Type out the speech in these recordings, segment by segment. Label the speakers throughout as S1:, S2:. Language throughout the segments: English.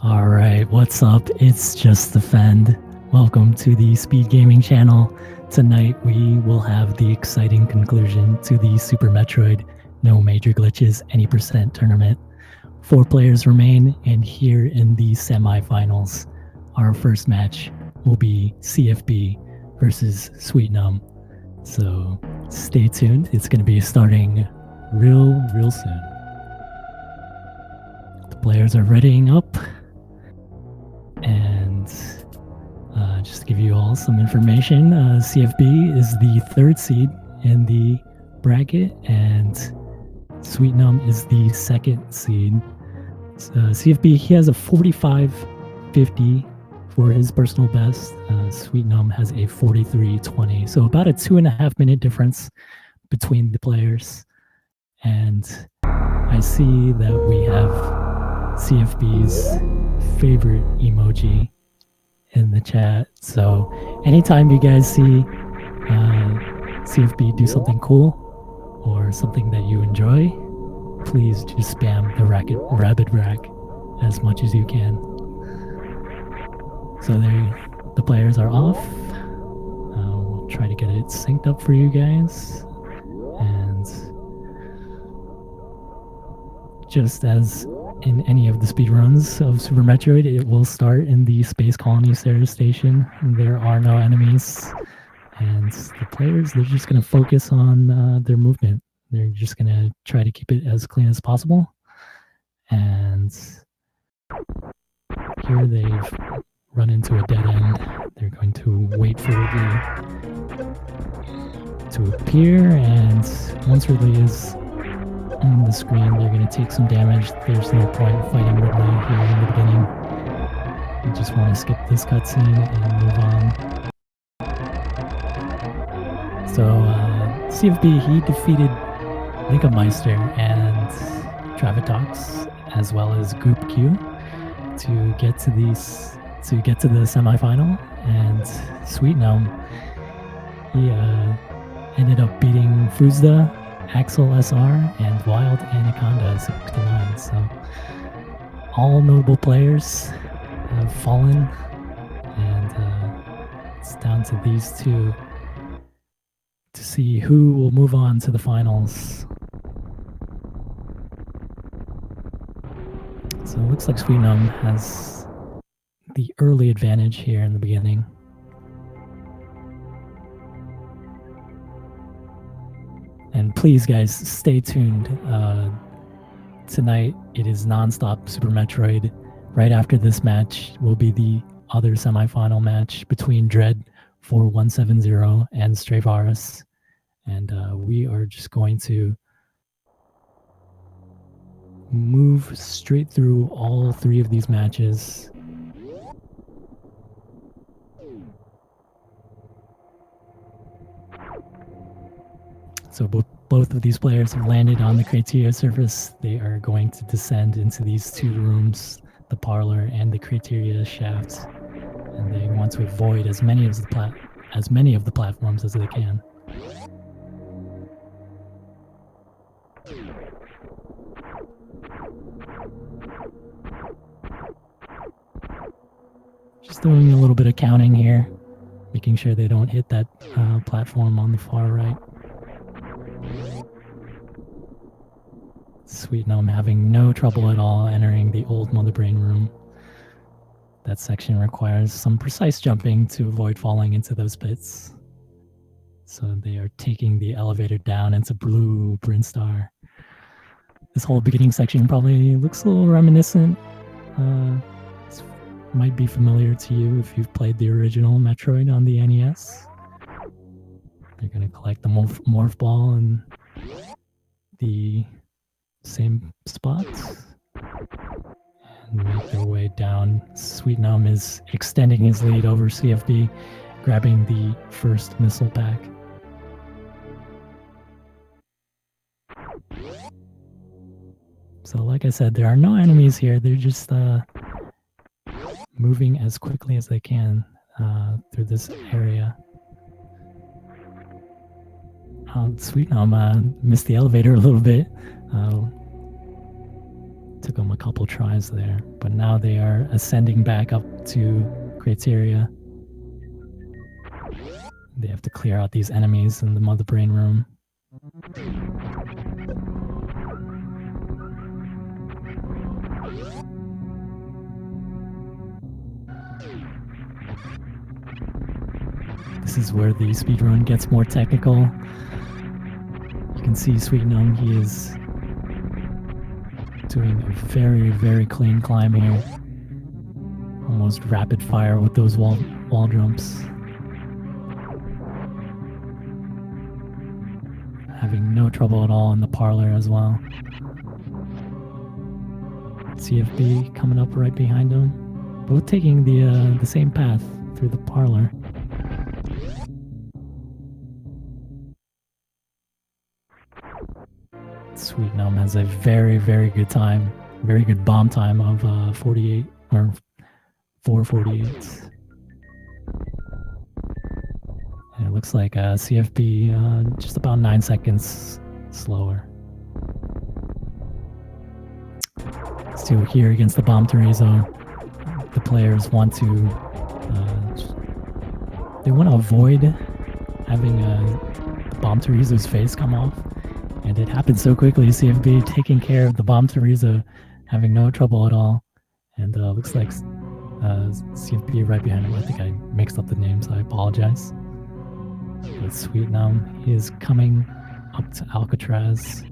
S1: All right, what's up? It's Just Defend. Welcome to the Speed Gaming channel. Tonight we will have the exciting conclusion to the Super Metroid No Major Glitches Any Percent tournament. 4 players remain, and here in the semifinals, our first match will be CFB versus Sweet Numb. So stay tuned. It's going to be starting real soon. The players are readying up. And just to give you all some information, CFB is the 3rd seed in the bracket, and Sweet Numb is the 2nd seed. CFB, he has a 45.50 for his personal best. Sweet Numb has a 43.20, so about a 2.5 minute difference between the players. And I see that we have CFB's favorite emoji in the chat. So anytime you guys see CFB do something cool or something that you enjoy, please just spam the rabbit rack as much as you can. So the players are off. We'll try to get it synced up for you guys. And just as in any of the speedruns of Super Metroid, it will start in the Space Colony Sarah Station. There are no enemies, and the players, they're just going to focus on their movement. They're just going to try to keep it as clean as possible. And here they've run into a dead end. They're going to wait for Ridley to appear, and once Ridley is on the screen, they're going to take some damage. There's no point fighting Ridley here in the beginning. You just want to skip this cutscene and move on. So CFB, he defeated Linkameister and Travitox as well as Goop Q to get to the semifinal. And Sweet Numb, he ended up beating Fuzda, Axel SR, and Wild Anaconda 69. So all notable players have fallen, and it's down to these two to see who will move on to the finals. So it looks like Sweet Numb has the early advantage here in the beginning. And please, guys, stay tuned. Tonight, it is non-stop Super Metroid. Right after this match will be the other semifinal match between Dread 4170 and Stravaris. And we are just going to move straight through all 3 of these matches. So both of these players have landed on the criteria surface. They are going to descend into these 2 rooms, the parlor and the criteria shafts, and they want to avoid as many of the platforms as they can. Just doing a little bit of counting here, making sure they don't hit that platform on the far right. Sweet Numb having no trouble at all entering the old Mother Brain room. That section requires some precise jumping to avoid falling into those pits. So they are taking the elevator down into Blue Brinstar. This whole beginning section probably looks a little reminiscent. This might be familiar to you if you've played the original Metroid on the NES. They're going to collect the morph ball in the same spots and make their way down. Sweet Numb is extending his lead over CFB, grabbing the first missile pack. So like I said, there are no enemies here. They're just moving as quickly as they can through this area. Sweet Numb missed the elevator a little bit. Took them a couple tries there, but now they are ascending back up to Criteria. They have to clear out these enemies in the Mother Brain room. This is where the speedrun gets more technical. You can see Sweet Gnome, he is doing a very, very clean climb here. Almost rapid fire with those wall jumps. Having no trouble at all in the parlor as well. CFB coming up right behind him. Both taking the same path through the parlor. Sweet Gnome has a very, very good time. Very good bomb time of 48 or 4:48. And it looks like CFB just about 9 seconds slower. Still here against the Bomb Teresa. The players want to they want to avoid having the Bomb Teresa's face come off. And it happened so quickly. CFB taking care of the Bomb Teresa, having no trouble at all. And looks like CFB right behind him. I think I mixed up the names. I apologize. But Sweet Gnome, he is coming up to Alcatraz.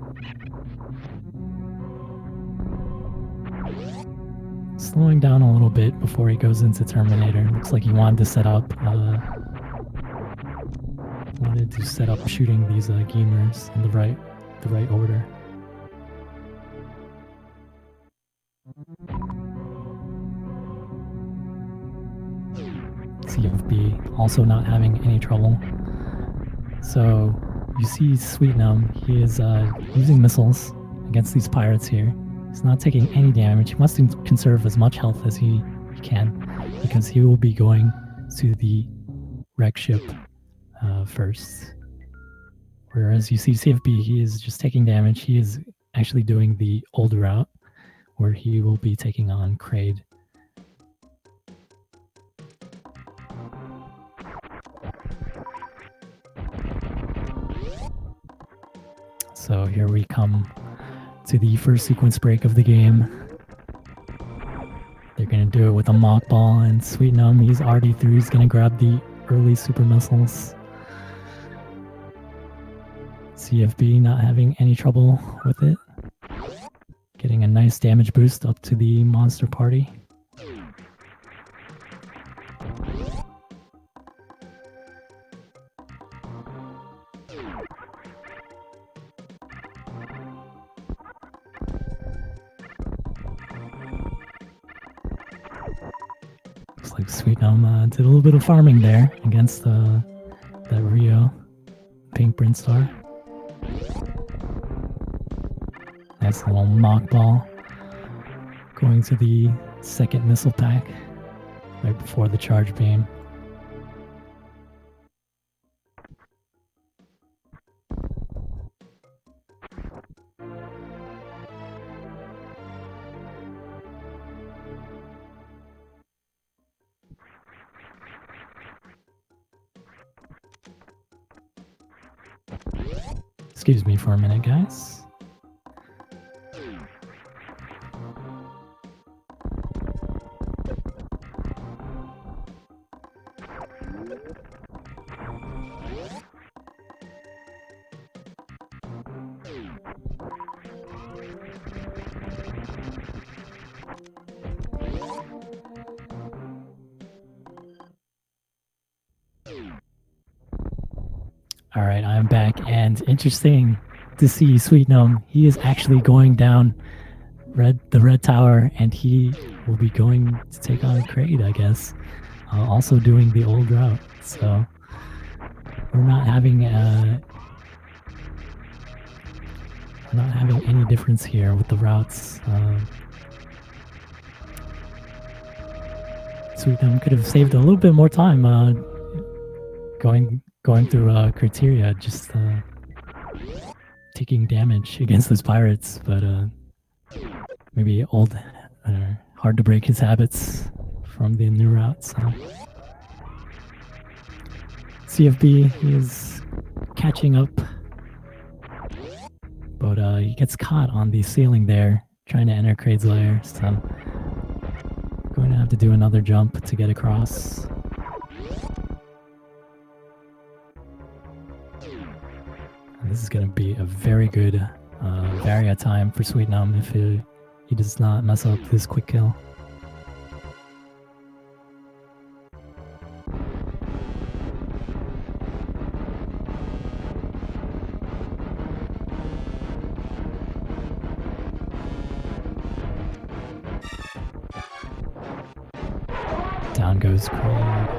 S1: Slowing down a little bit before he goes into Terminator. Looks like he wanted to set up shooting these gamers in the right order. CFB also not having any trouble. So you see Sweet Gnome, he is using missiles against these pirates here. He's not taking any damage. He wants to conserve as much health as he can because he will be going to the wreck ship first. Whereas you see CFB, he is just taking damage. He is actually doing the old route where he will be taking on Kraid. So here we come to the first sequence break of the game. They're going to do it with a mock ball, and Sweet Gnome, he's already through. He's going to grab the early super missiles. CFB not having any trouble with it. Getting a nice damage boost up to the monster party. Looks like Sweet Gnome did a little bit of farming there against that Rio Pink Prince Star. Nice little mock ball. Going to the second missile pack right before the charge beam. Excuse me for a minute, guys. All right, I'm back, and interesting to see Sweet Gnome. He is actually going down the red tower, and he will be going to take on Kraid, I guess. Also doing the old route, so we're not having any difference here with the routes. Sweet Gnome could have saved a little bit more time going through Criteria, just taking damage against those pirates, but maybe old, hard to break his habits from the new route. So CFB is catching up, but he gets caught on the ceiling there, trying to enter Kraid's lair. So going to have to do another jump to get across. And this is going to be a very good Varia time for Sweet Num if he does not mess up this quick kill. Down goes Kraid.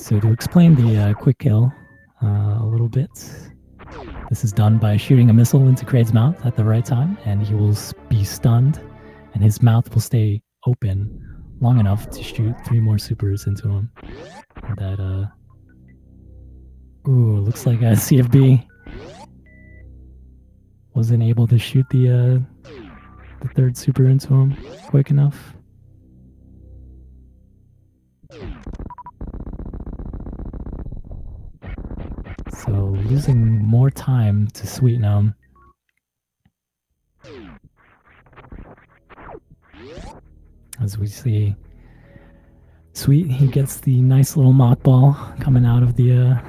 S1: So to explain the quick kill a little bit, this is done by shooting a missile into Kraid's mouth at the right time, and he will be stunned, and his mouth will stay open long enough to shoot 3 more supers into him. And that, ooh, looks like CFB wasn't able to shoot the 3rd super into him quick enough. So losing more time to Sweet Num. As we see Sweet, he gets the nice little mock ball coming out of the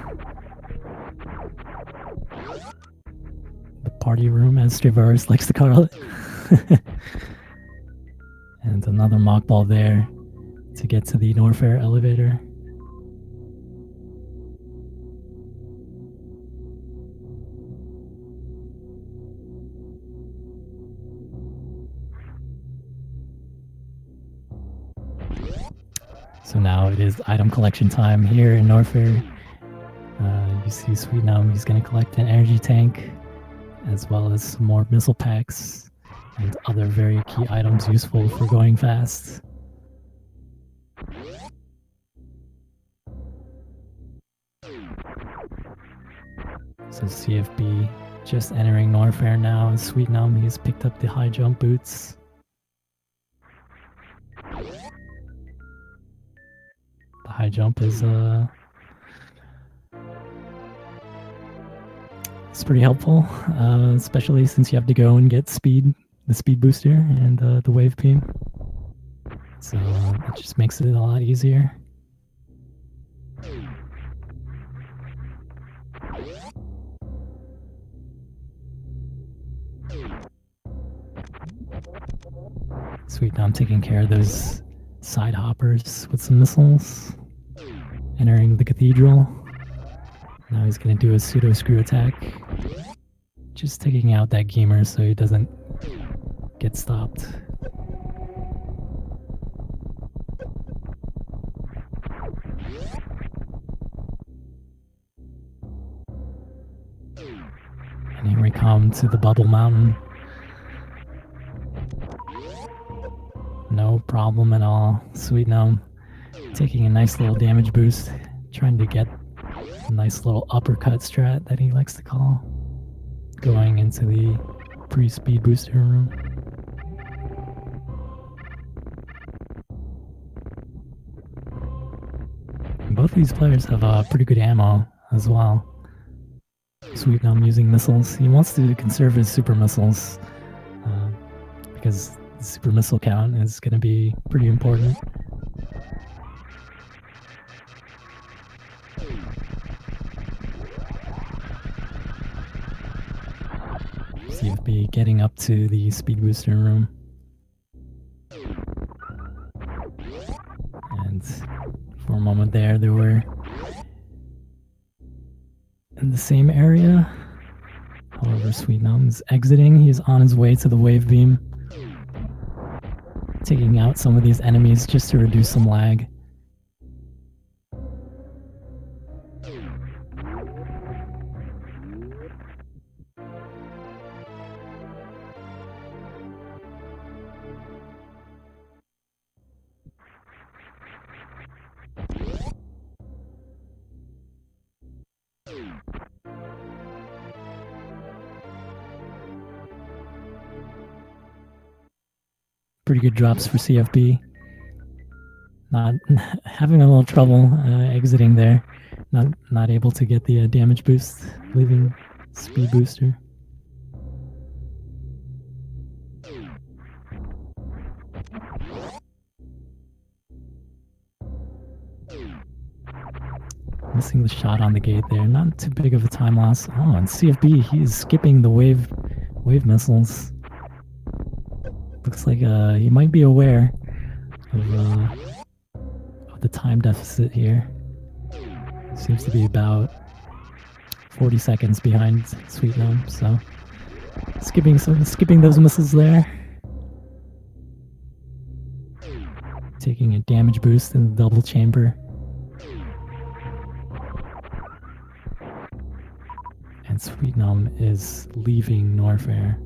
S1: party room, as Travaris likes to call it. And another mock ball there to get to the Norfair elevator. So now it is item collection time here in Norfair. You see Sweet Num, he's going to collect an energy tank, as well as some more missile packs and other very key items useful for going fast. So CFB just entering Norfair now, and Sweet Num, he's picked up the high jump boots. The high jump is it's pretty helpful, especially since you have to go and get the speed booster and the wave beam. So it just makes it a lot easier. Sweet Num taking care of those side hoppers with some missiles. Entering the cathedral. Now he's going to do a pseudo screw attack. Just taking out that gamer so he doesn't get stopped. And here we come to the bubble mountain. No problem at all. Sweet Num taking a nice little damage boost, trying to get a nice little uppercut strat that he likes to call, going into the pre-speed booster room. And both of these players have pretty good ammo as well. Sweet Num using missiles. He wants to conserve his super missiles because the super missile count is going to be pretty important. CFB getting up to the speed booster room. And for a moment there, they were in the same area. However, Sweet Num is exiting. He's on his way to the wave beam, taking out some of these enemies just to reduce some lag. Pretty good drops for CFB. Not having a little trouble exiting there. Not able to get the damage boost, leaving speed booster. Missing the shot on the gate there. Not too big of a time loss. Oh, and CFB, he's skipping the wave missiles. Looks like he might be aware of the time deficit here. Seems to be about 40 seconds behind Sweet Gnome, so skipping those missiles there. Taking a damage boost in the double chamber. And Sweet Gnome is leaving Norfair.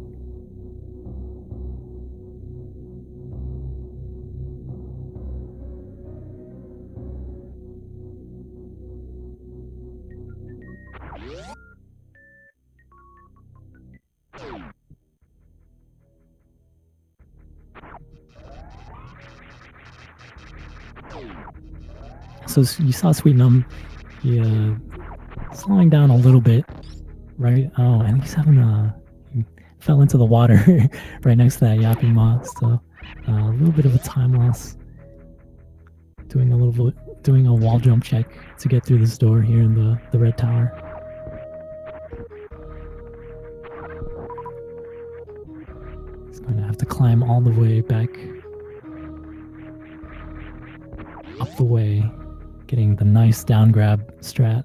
S1: So you saw Sweet Gnome, he slowing down a little bit, right? Oh, and he's having he fell into the water right next to that yapping moth, so a little bit of a time loss. Doing a wall jump check to get through this door here in the red tower. He's going to have to climb all the way back up the way, getting the nice down grab strat.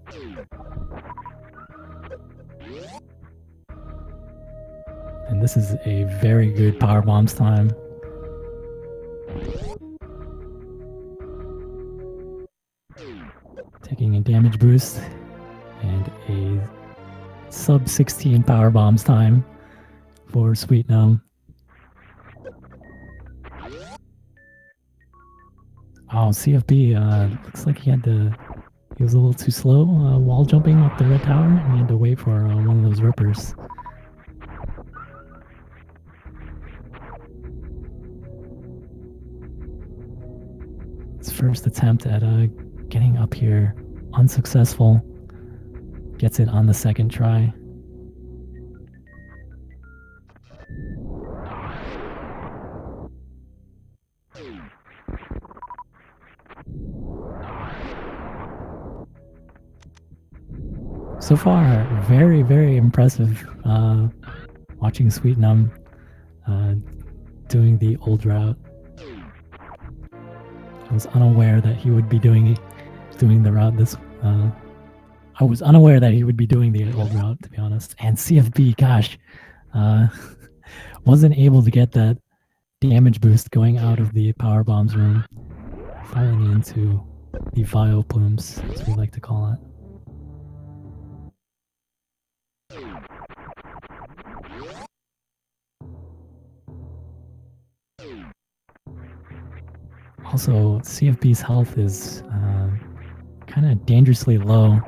S1: And this is a very good power bombs time. Taking a damage boost and a sub 16 power bombs time for Sweet Gnome. Oh, CFB looks like he was a little too slow wall jumping up the red tower, and he had to wait for one of those rippers. His first attempt at getting up here, unsuccessful. Gets it on the second try. So far, very, very impressive watching Sweet Gnome doing the old route. I was unaware that he would be doing the route this. I was unaware that he would be doing the old route, to be honest. And CFB, gosh, wasn't able to get that damage boost going out of the power bombs room, falling into the vial plumes, as we like to call it. Also, CFB's health is kind of dangerously low.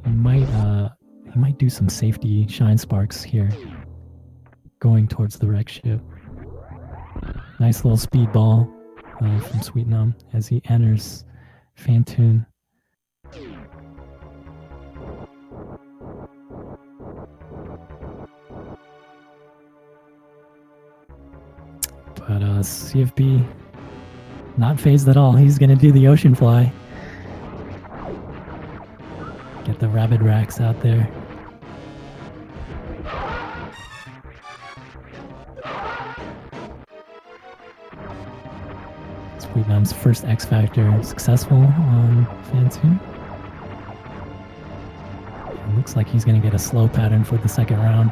S1: He might do some safety shine sparks here, going towards the wreck ship. Nice little speed ball from Sweet Gnome as he enters Fantoon. But CFB, not phased at all. He's going to do the ocean fly. Get the rabid racks out there. Sweet Gnome's first X Factor successful on Fantoon. It looks like he's going to get a slow pattern for the second round.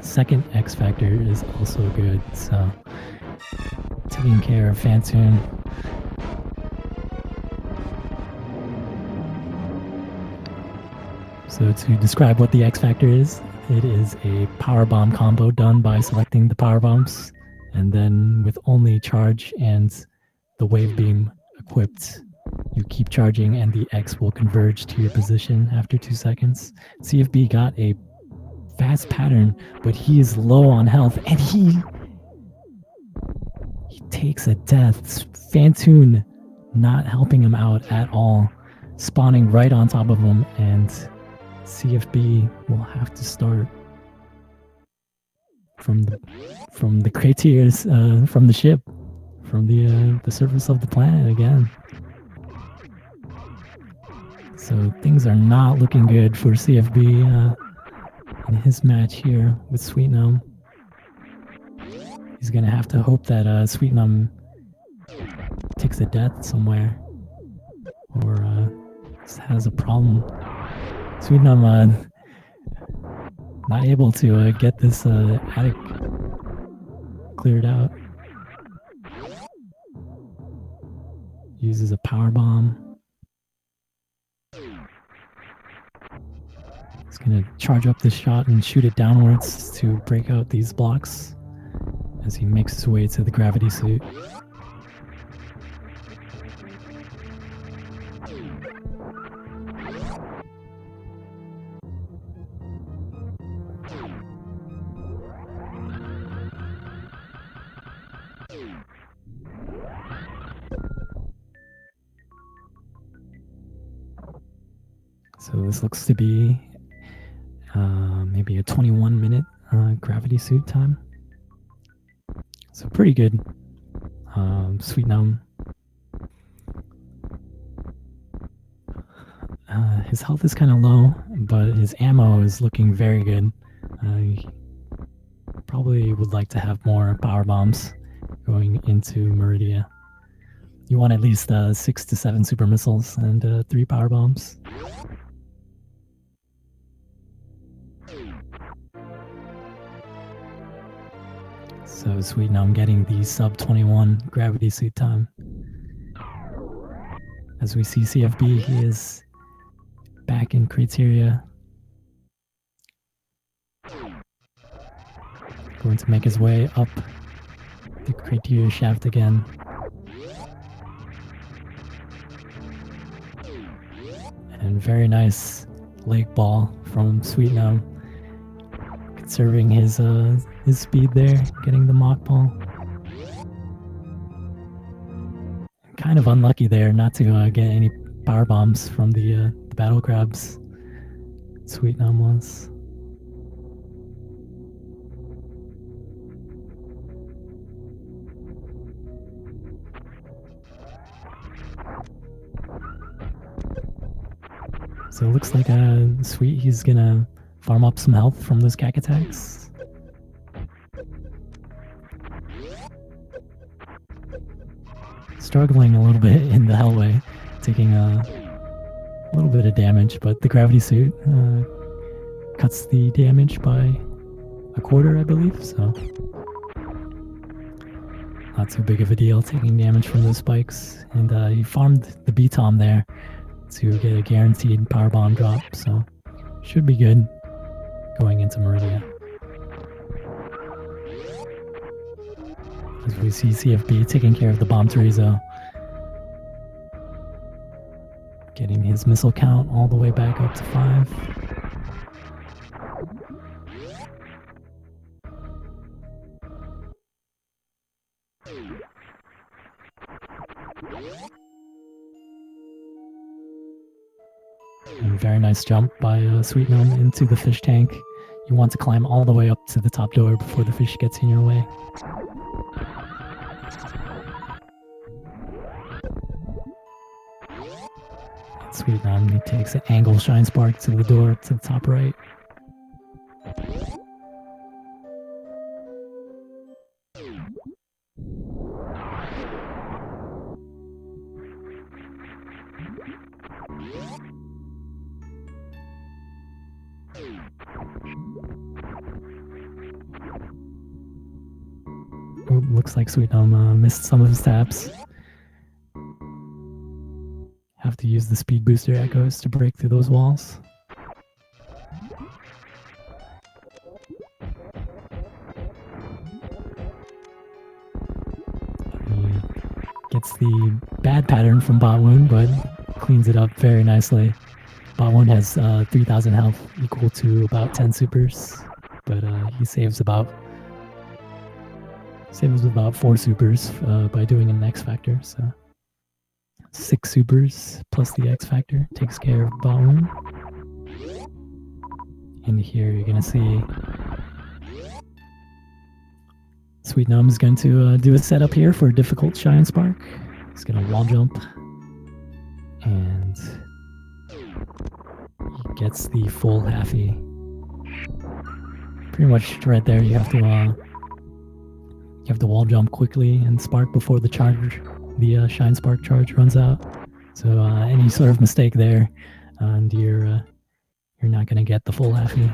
S1: Second X Factor is also good, so taking care of Fantoon. So to describe what the X Factor is, it is a power bomb combo done by selecting the power bombs, and then with only charge and the wave beam equipped, You keep charging and the X will converge to your position after 2 seconds. CFB got a fast pattern, but he is low on health and he takes a death. Fantoon not helping him out at all, spawning right on top of him, and CFB will have to start from the craters, from the ship, from the surface of the planet again. So things are not looking good for CFB in his match here with Sweetnum. He's gonna have to hope that Sweetnum takes a death somewhere, or has a problem. Sweetnum not able to get this attic cleared out. Uses a power bomb. He's gonna charge up this shot and shoot it downwards to break out these blocks as he makes his way to the gravity suit. So this looks to be maybe a 21-minute gravity suit time. So pretty good. Sweetnum. His health is kind of low, but his ammo is looking very good. He probably would like to have more power bombs going into Meridia. You want at least 6 to 7 super missiles and 3 power bombs. So Sweetnum getting the sub 21 gravity suit time. As we see CFB, he is back in Criteria. Going to make his way up the Criteria shaft again. And very nice leg ball from Sweetnum, conserving his speed there, getting the mock ball. Kind of unlucky there not to get any power bombs from the battle crabs. Sweetnum was. So it looks like he's gonna farm up some health from those cack attacks. Struggling a little bit in the hellway, taking a little bit of damage, but the gravity suit cuts the damage by a quarter, I believe, so not too big of a deal taking damage from those spikes. And he farmed the B-Tom there to get a guaranteed power bomb drop, so should be good going into Meridia. As we see CFB taking care of the bomb Torizo, getting his missile count all the way back up to 5. And very nice jump by Sweetnum into the fish tank. You want to climb all the way up to the top door before the fish gets in your way. Sweetnum, he takes an angle shine spark to the door to the top right. Oh, looks like Sweetnum missed some of his taps. Have to use the speed booster echoes to break through those walls. He It's the bad pattern from Botwoon, but cleans it up very nicely. Botwoon has 3,000 health, equal to about 10 supers, but he saves about 4 supers by doing an X Factor. So 6 supers plus the X Factor takes care of Botwoon. And here you're gonna see Sweet Gnome is going to do a setup here for a difficult Giant Spark. He's gonna wall jump, and he gets the full halfie. Pretty much right there, you have to wall jump quickly and spark before the Shine Spark charge runs out. So any sort of mistake there, and you're not gonna get the full halfie.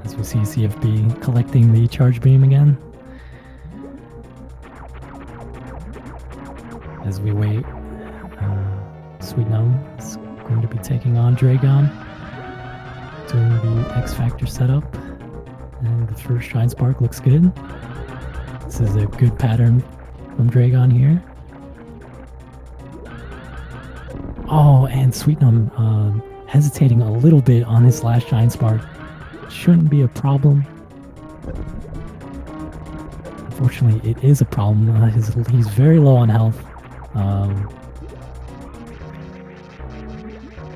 S1: As we see CFB collecting the charge beam again. As we wait, Sweet Gnome is going to be taking on Dragon, doing the X Factor setup, and the first Shine Spark looks good. This is a good pattern from Dragon here. Oh, and Sweet Gnome hesitating a little bit on his last Shine Spark. Shouldn't be a problem. Unfortunately, it is a problem. He's very low on health.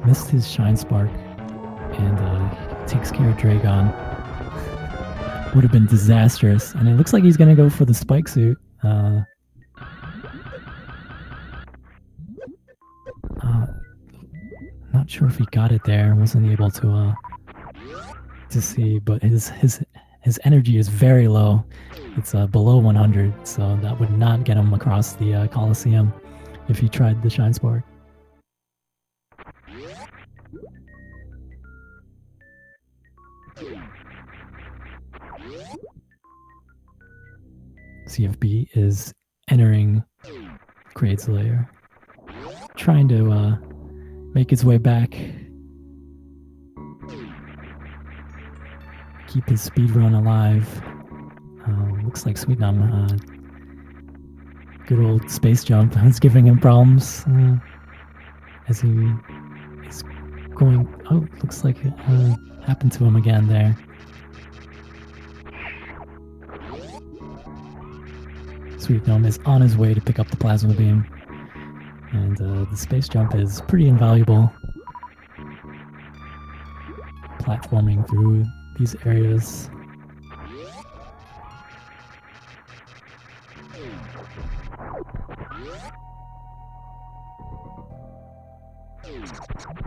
S1: Missed his Shine Spark, and takes care of Dragon. Would have been disastrous, and it looks like he's gonna go for the Spike Suit. Not sure if he got it there. Wasn't able to see, but his energy is very low. It's below 100, so that would not get him across the Coliseum if he tried the Shine Spark. CFB is entering Kraid's lair, trying to make his way back, keep his speedrun alive. Looks like Sweet Gnome, good old space jump, is giving him problems as he is going. Oh, looks like it happened to him again there. Sweet Gnome is on his way to pick up the plasma beam, and the space jump is pretty invaluable. Platforming through these areas.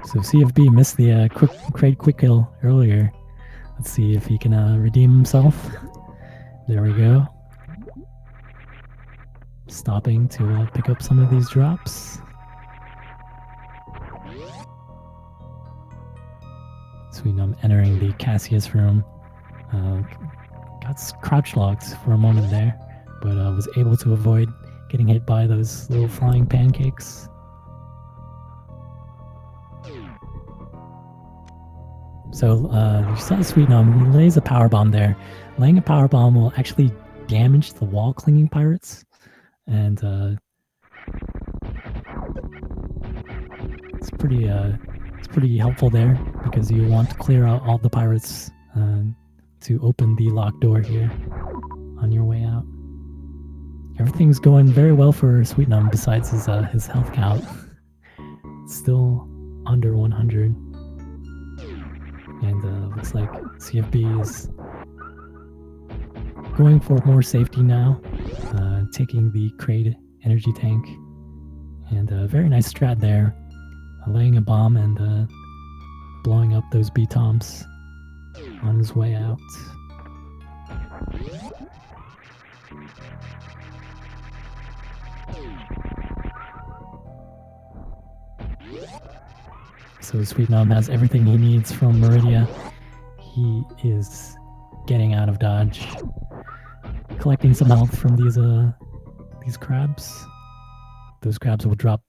S1: So CFB missed the Kraid quick kill earlier. Let's see if he can redeem himself. There we go. Stopping to pick up some of these drops. Sweet Gnome entering the Cassius room. Got crouch locked for a moment there, but was able to avoid getting hit by those little flying pancakes. So you saw Sweet Gnome, he lays a power bomb there. Laying a power bomb will actually damage the wall clinging pirates, and it's pretty helpful there because you want to clear out all the pirates to open the locked door here on your way out. Everything's going very well for Sweet Gnome besides his health count. It's still under 100. And looks like CFB is going for more safety now, taking the Kraid energy tank. And a very nice strat there, laying a bomb and blowing up those B-toms on his way out. So Sweet Gnome has everything he needs from Meridia. He is getting out of dodge, collecting some health from these crabs. Those crabs will drop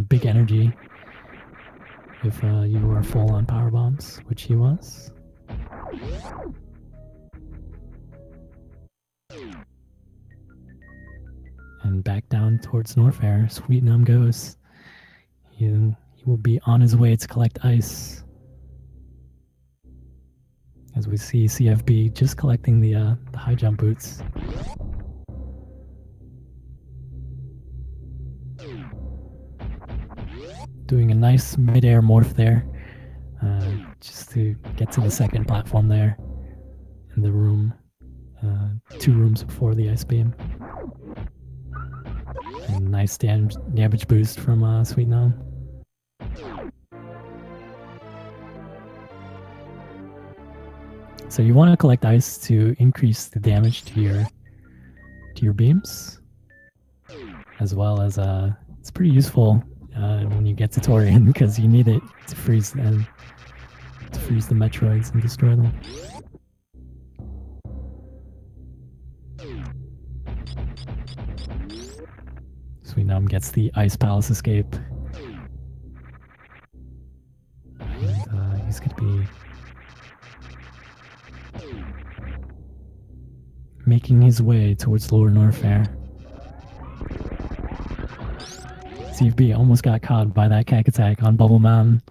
S1: big energy if you are full on power bombs, which he was. And back down towards Norfair, Sweet Numb goes. He will be on his way to collect ice. As we see CFB just collecting the high jump boots. Doing a nice mid-air morph there, just to get to the second platform there in the room, 2 rooms before the ice beam. And nice damage boost from Sweet Numb. So you want to collect ice to increase the damage to your beams, as well as it's pretty useful when you get to Torian because you need it to freeze the Metroids and destroy them. Sweet Numb gets the Ice Palace escape. And he's going to be making his way towards Lower Norfair. CFB almost got caught by that Cack Attack on Bubble Mountain.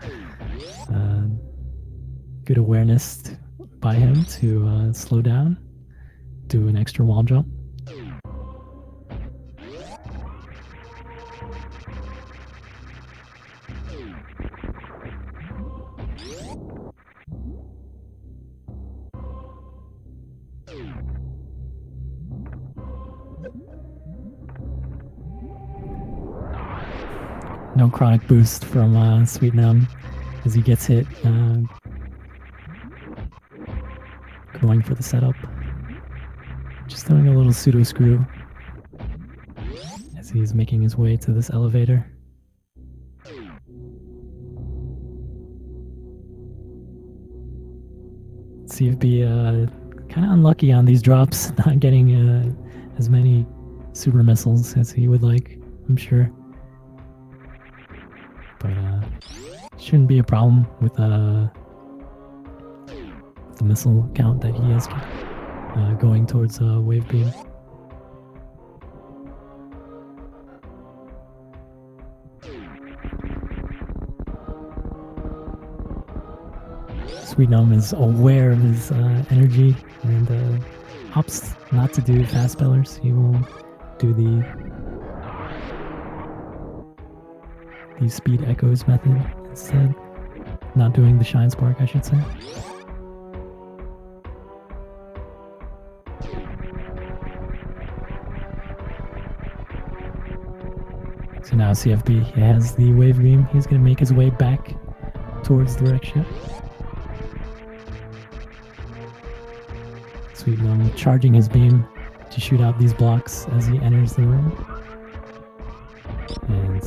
S1: Good awareness by him to slow down, do an extra wall jump. No chronic boost from Sweet Numb as he gets hit. Going for the setup. Just throwing a little pseudo screw as he's making his way to this elevator. CFB kind of unlucky on these drops, not getting as many super missiles as he would like, I'm sure. But shouldn't be a problem with the missile count that he has going towards Wave Beam. Sweet Numb is aware of his energy and opts not to do fast spellers. He will do the speed echoes method instead. Not doing the shine spark, I should say. So now CFB has the wave beam. He's going to make his way back towards the wreck ship. Sweet Numb charging his beam to shoot out these blocks as he enters the room. And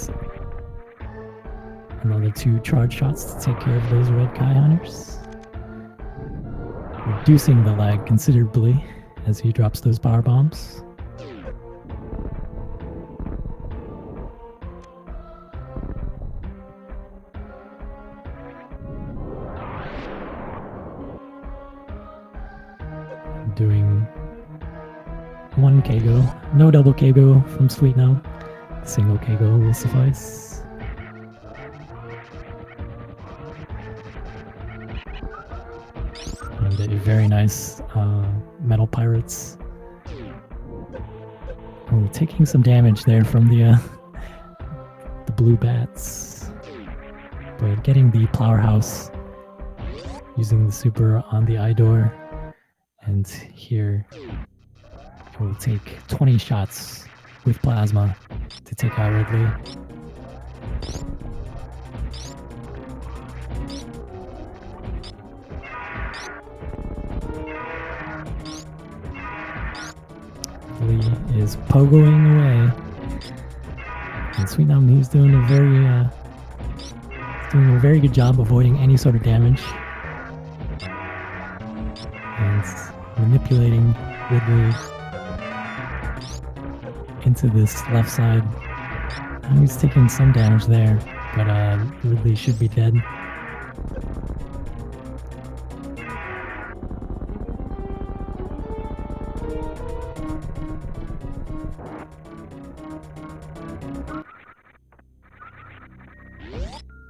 S1: another 2 charge shots to take care of those red Kai Hunters. Reducing the lag considerably as he drops those power bombs. Doing 1 Kago, no double Kago from Sweet Numb. Single Kago will suffice. And a very nice Metal Pirates. Oh, taking some damage there from the blue bats, but getting the Powerhouse using the super on the eye door. And here it will take 20 shots with plasma to take out Ridley. Ridley is pogoing away. And Sweet Numb, he's doing a very good job avoiding any sort of damage. And manipulating Ridley into this left side. Now he's taking some damage there. but Ridley should be dead.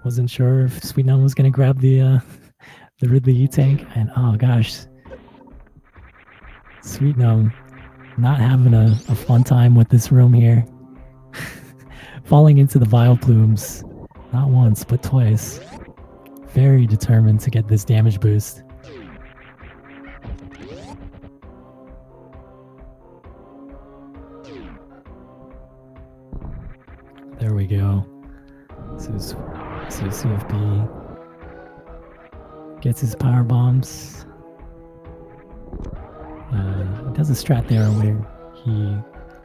S1: Wasn't sure if Sweet Gnome was gonna grab the Ridley E-Tank, and oh gosh, Sweet Gnome not having a fun time with this room here. Falling into the Vile Plumes, not once, but twice. Very determined to get this damage boost. There we go. So CFB gets his power bombs. He does a strat there where he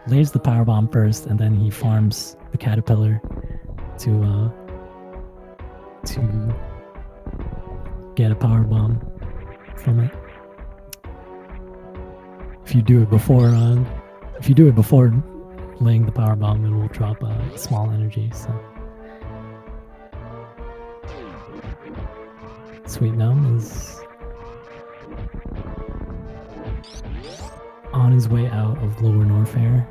S1: lays the power bomb first, and then he farms the caterpillar to get a power bomb from it. If you do it before laying the power bomb, it will drop a small energy. So Sweet Gnome is on his way out of Lower Norfair,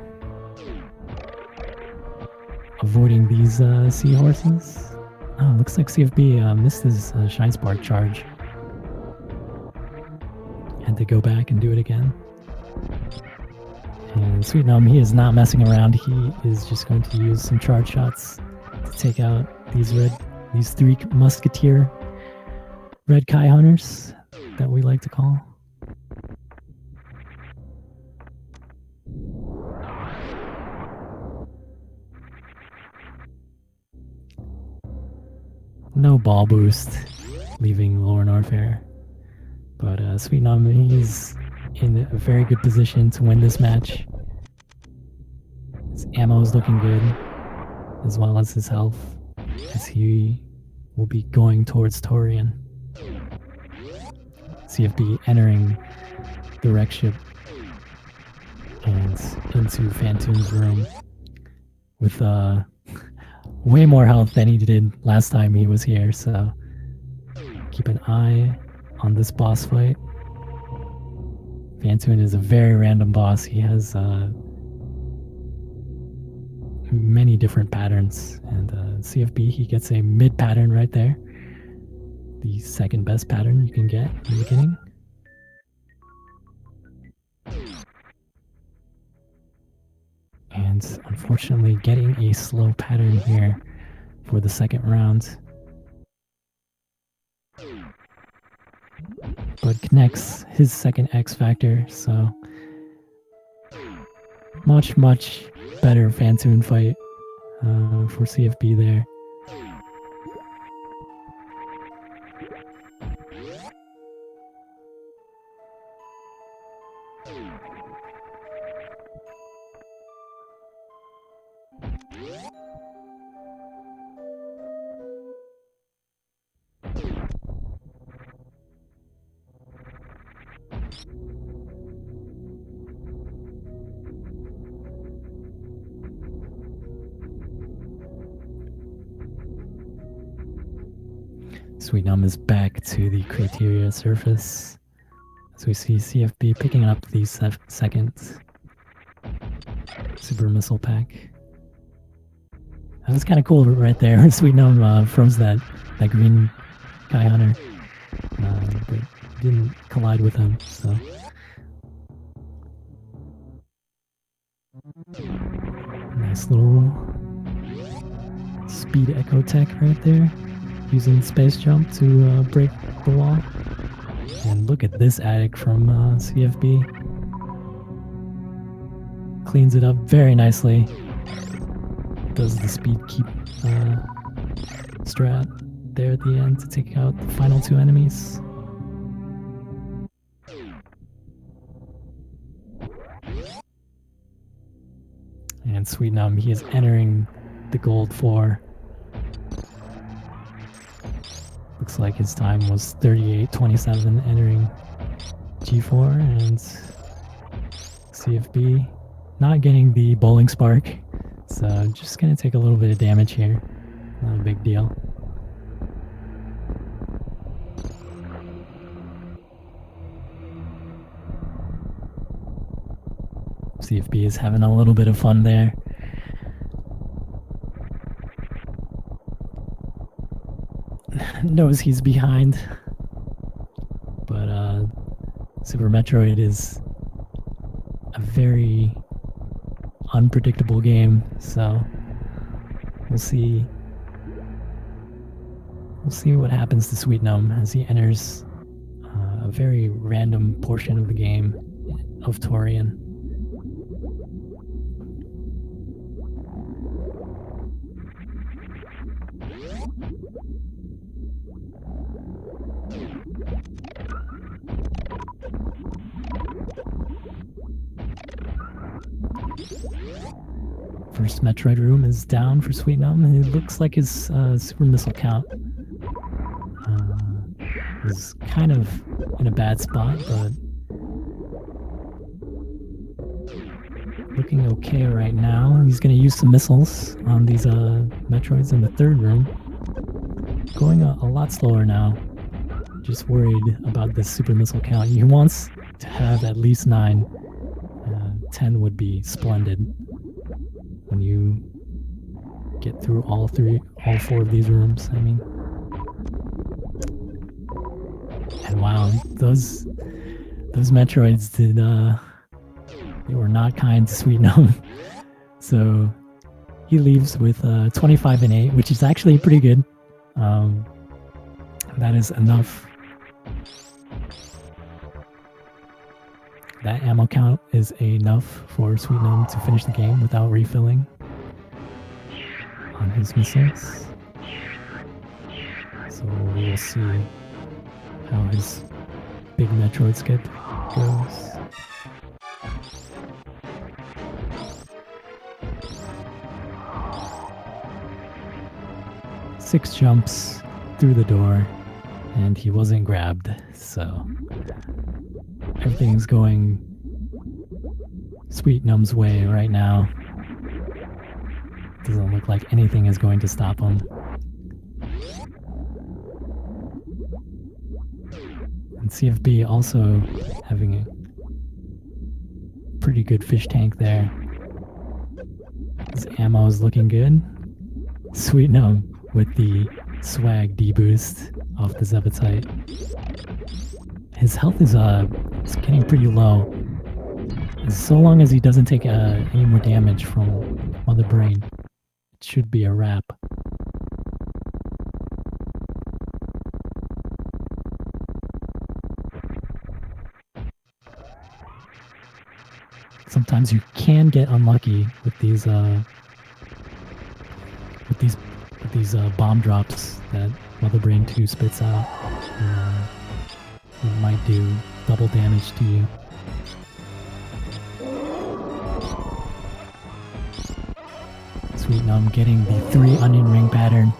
S1: avoiding these seahorses. Oh, looks like CFB missed his Shine Spark charge. Had to go back and do it again. And Sweet Gnome, he is not messing around. He is just going to use some charge shots to take out these three musketeer red Kai hunters that we like to call. No ball boost leaving Lower Norfair, but Sweet Gnome, he's in a very good position to win this match. His ammo is looking good, as well as his health, as he will be going towards Torian. CFB entering the wreck ship and into Phantoon's room with way more health than he did last time he was here, so keep an eye on this boss fight. Phantoon is a very random boss. He has many different patterns, and CFB, he gets a mid pattern right there, the second best pattern you can get in the beginning. And unfortunately getting a slow pattern here for the second round, but connects his second X Factor, so much better Phantoon fight for CFB there. Sweet Gnome is back to the Criteria surface, as we see CFB picking up the second Super Missile Pack. That was kind of cool right there. Sweet Gnome froze that green Kai Hunter, but didn't collide with him, so. Nice little speed echo tech right there, using space jump to break the wall. And look at this attic from CFB. Cleans it up very nicely. Does the speed keep strat there at the end to take out the final two enemies. And Sweet Gnome, he is entering the gold 4. Looks like his time was 38:27 entering G4, and CFB not getting the bowling spark, so just gonna take a little bit of damage here. Not a big deal. CFB is having a little bit of fun there. Knows he's behind, but Super Metroid is a very unpredictable game, so we'll see what happens to Sweet Gnome as he enters a very random portion of the game of Torian. First Metroid room is down for Sweet Gnome, and it looks like his super missile count is kind of in a bad spot, but looking okay right now. He's going to use some missiles on these Metroids in the third room. Going a lot slower now. Just worried about this super missile count. He wants to have at least 9. 10 would be splendid when you get through all 4 of these rooms. I mean, and wow, those Metroids did they were not kind to Sweet Gnome. So he leaves with 25 and 8, which is actually pretty good. That is enough. That ammo count is enough for Sweet Gnome to finish the game without refilling on his missiles. So we will see how his big Metroid skip goes. Six jumps through the door, and he wasn't grabbed, so everything's going Sweet Gnome's way right now. Doesn't look like anything is going to stop him. And CFB also having a pretty good fish tank there. His ammo is looking good. Sweet Gnome with the swag D-boost off the Zebetite. His health is getting pretty low. So long as he doesn't take any more damage from Mother Brain, it should be a wrap. Sometimes you can get unlucky with these bomb drops that Mother Brain 2 spits out. It might do double damage to you. Sweet Gnome getting the 3 onion ring pattern,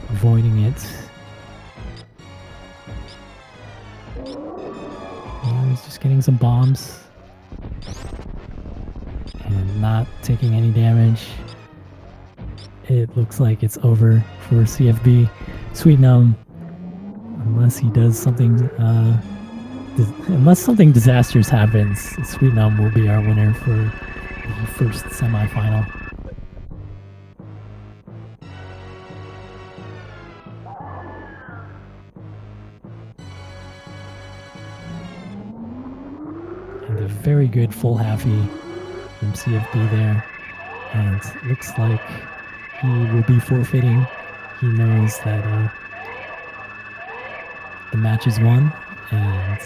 S1: avoiding it. He's just getting some bombs and not taking any damage. It looks like it's over for CFB. Sweet Gnome, unless he does something, unless something disastrous happens, Sweet Gnome will be our winner for the first semifinal. And a very good full halfie from CFB there. And it looks like he will be forfeiting. He knows that the match is won, and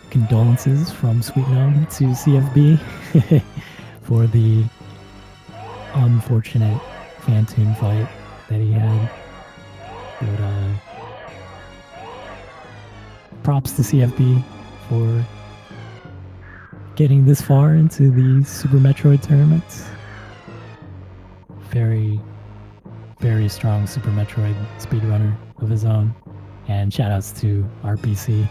S1: condolences from Sweet Gnome to CFB for the unfortunate Phantoon fight that he had. But props to CFB for getting this far into the Super Metroid tournament. Very, very strong Super Metroid speedrunner of his own. And shoutouts to RPC.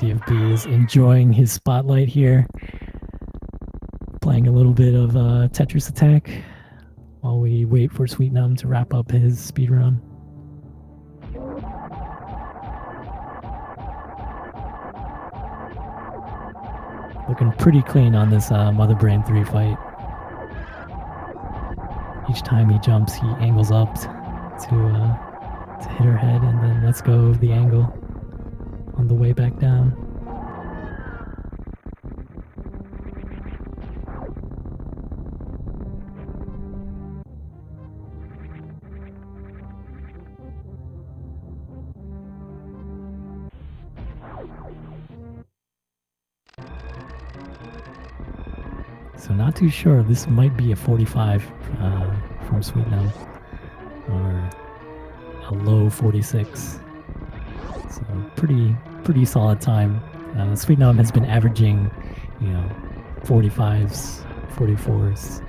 S1: TFB is enjoying his spotlight here, playing a little bit of Tetris Attack while we wait for Sweet Num to wrap up his speedrun. Looking pretty clean on this Mother Brain 3 fight. Each time he jumps, he angles up to hit her head and then lets go of the angle on the way back down. So not too sure. This might be a 45 from Sweet Num, or a low 46. So pretty solid time. Sweet Num has been averaging, 45s, 44s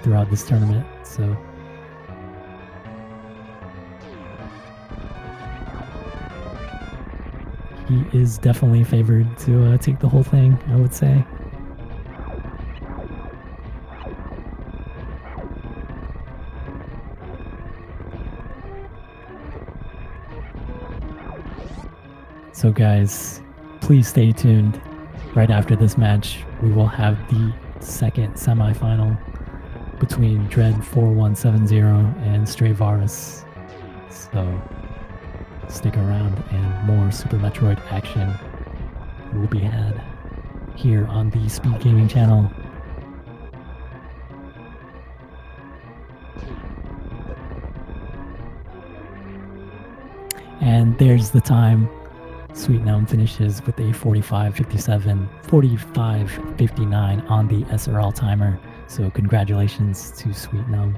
S1: throughout this tournament. So he is definitely favored to take the whole thing, I would say. So guys, please stay tuned. Right after this match, we will have the second semifinal between Dread 4170 and Stray Varus. So stick around and more Super Metroid action will be had here on the Speed Gaming channel. And there's the time. Sweet Num finishes with a 45.57, 45.59 on the SRL timer. So congratulations to Sweet Num.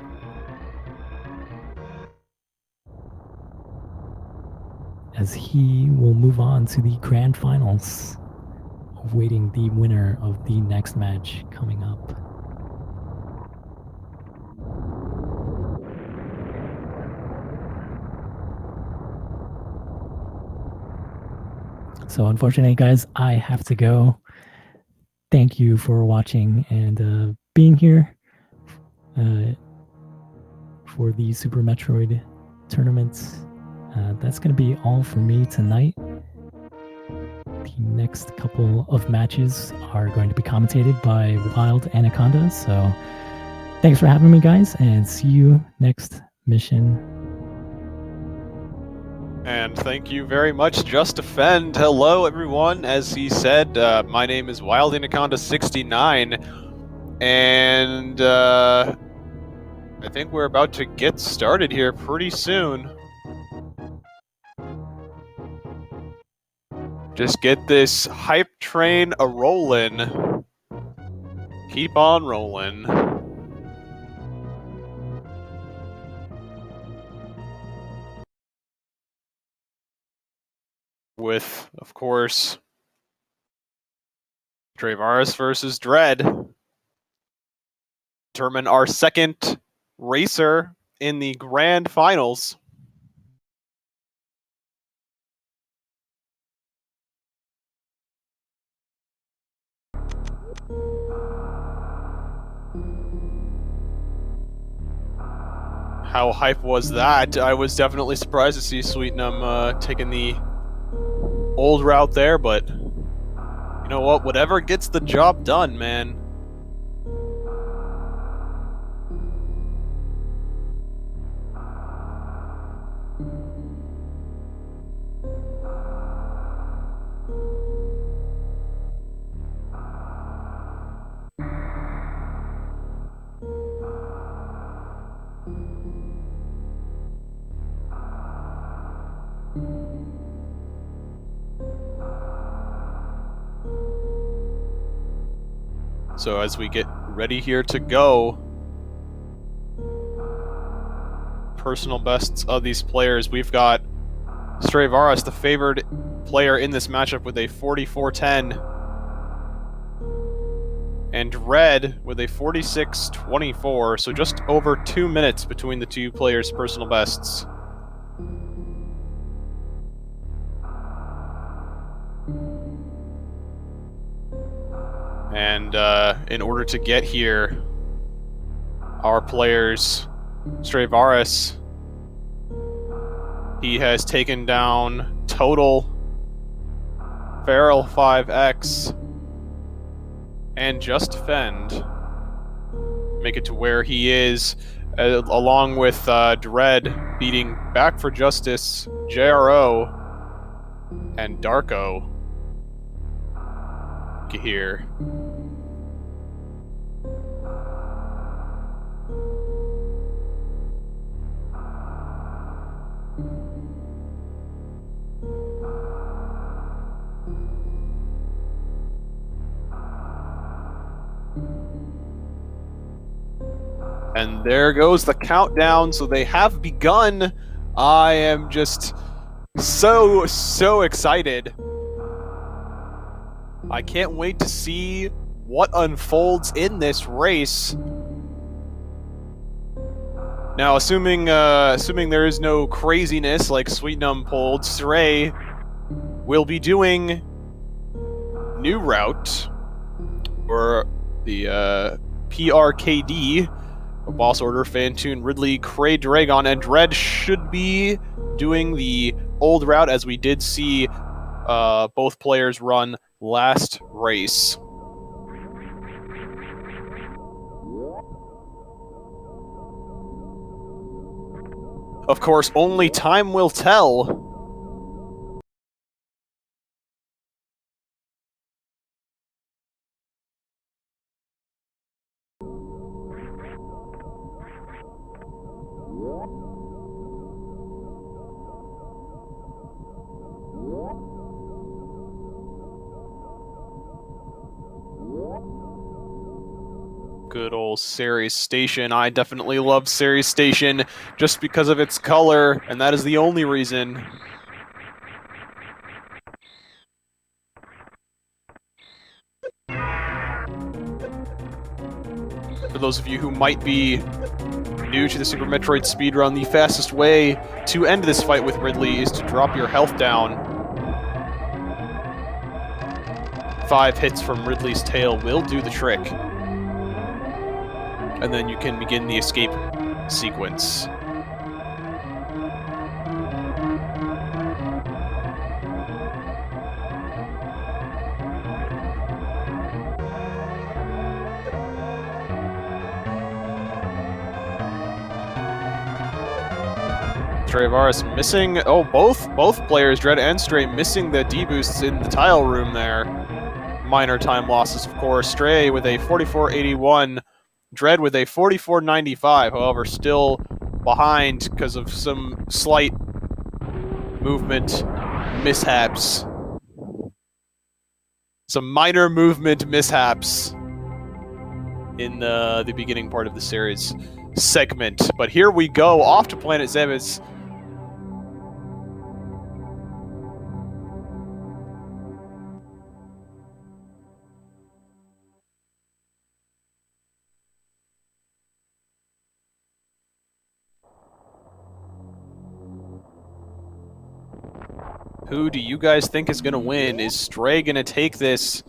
S1: As he will move on to the grand finals, awaiting the winner of the next match coming up. So unfortunately, guys, I have to go. Thank you for watching and being here for the Super Metroid tournament. That's going to be all for me tonight. The next couple of matches are going to be commentated by Wild Anaconda. So thanks for having me, guys, and see you next mission.
S2: And thank you very much, Just Defend. Hello, everyone. As he said, my name is Wild Anaconda 69, and I think we're about to get started here pretty soon. Just get this hype train a-rollin'. Keep on rolling. With, of course, Stray Varus versus Dread. Determine our second racer in the grand finals. How hype was that? I was definitely surprised to see Sweet Num taking the old route there, but you know what? Whatever gets the job done, man. So as we get ready here to go, personal bests of these players, we've got Stray Varus, the favored player in this matchup, with a 44.10, and Dread with a 46.24, so just over 2 minutes between the two players' personal bests. And in order to get here, our players, Stravaris, he has taken down Total, Feral 5X, and Just Defend. Make it to where he is, along with Dread beating Back for Justice, JRO, and Darko. Here. And there goes the countdown, so they have begun. I am just so excited. I can't wait to see what unfolds in this race. Now, assuming there is no craziness like Sweet Numb pulled, Stray will be doing new route, or the PRKD, Boss Order, Fantoon, Ridley, Cray, Dragon, and Dread should be doing the old route, as we did see both players run last race. Of course, only time will tell. Good old Ceres Station. I definitely love Ceres Station just because of its color, and that is the only reason. For those of you who might be new to the Super Metroid speedrun, the fastest way to end this fight with Ridley is to drop your health down. 5 hits from Ridley's tail will do the trick. And then you can begin the escape sequence. Travaris missing, both players, Dread and Stray, missing the D-boosts in the tile room there. Minor time losses, of course. Stray with a 44.81, Dread with a 44.95, however, still behind because of some slight movement mishaps. Some minor movement mishaps in the beginning part of the series segment. But here we go, off to Planet SEMIS. Who do you guys think is going to win? Is Stray going to take this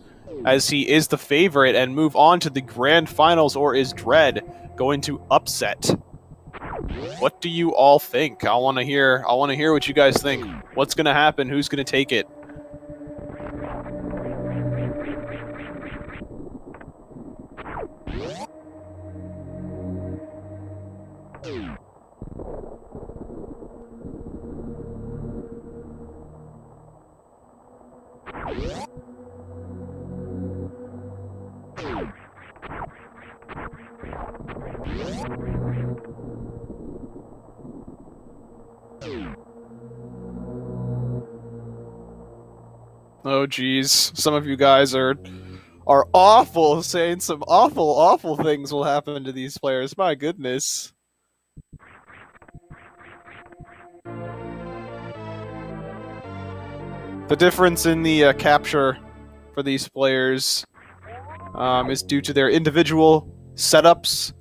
S2: as he is the favorite and move on to the grand finals, or is Dread going to upset? What do you all think? I want to hear what you guys think. What's going to happen? Who's going to take it? Oh geez, some of you guys are awful, saying some awful things will happen to these players. My goodness. The difference in the capture for these players is due to their individual setups.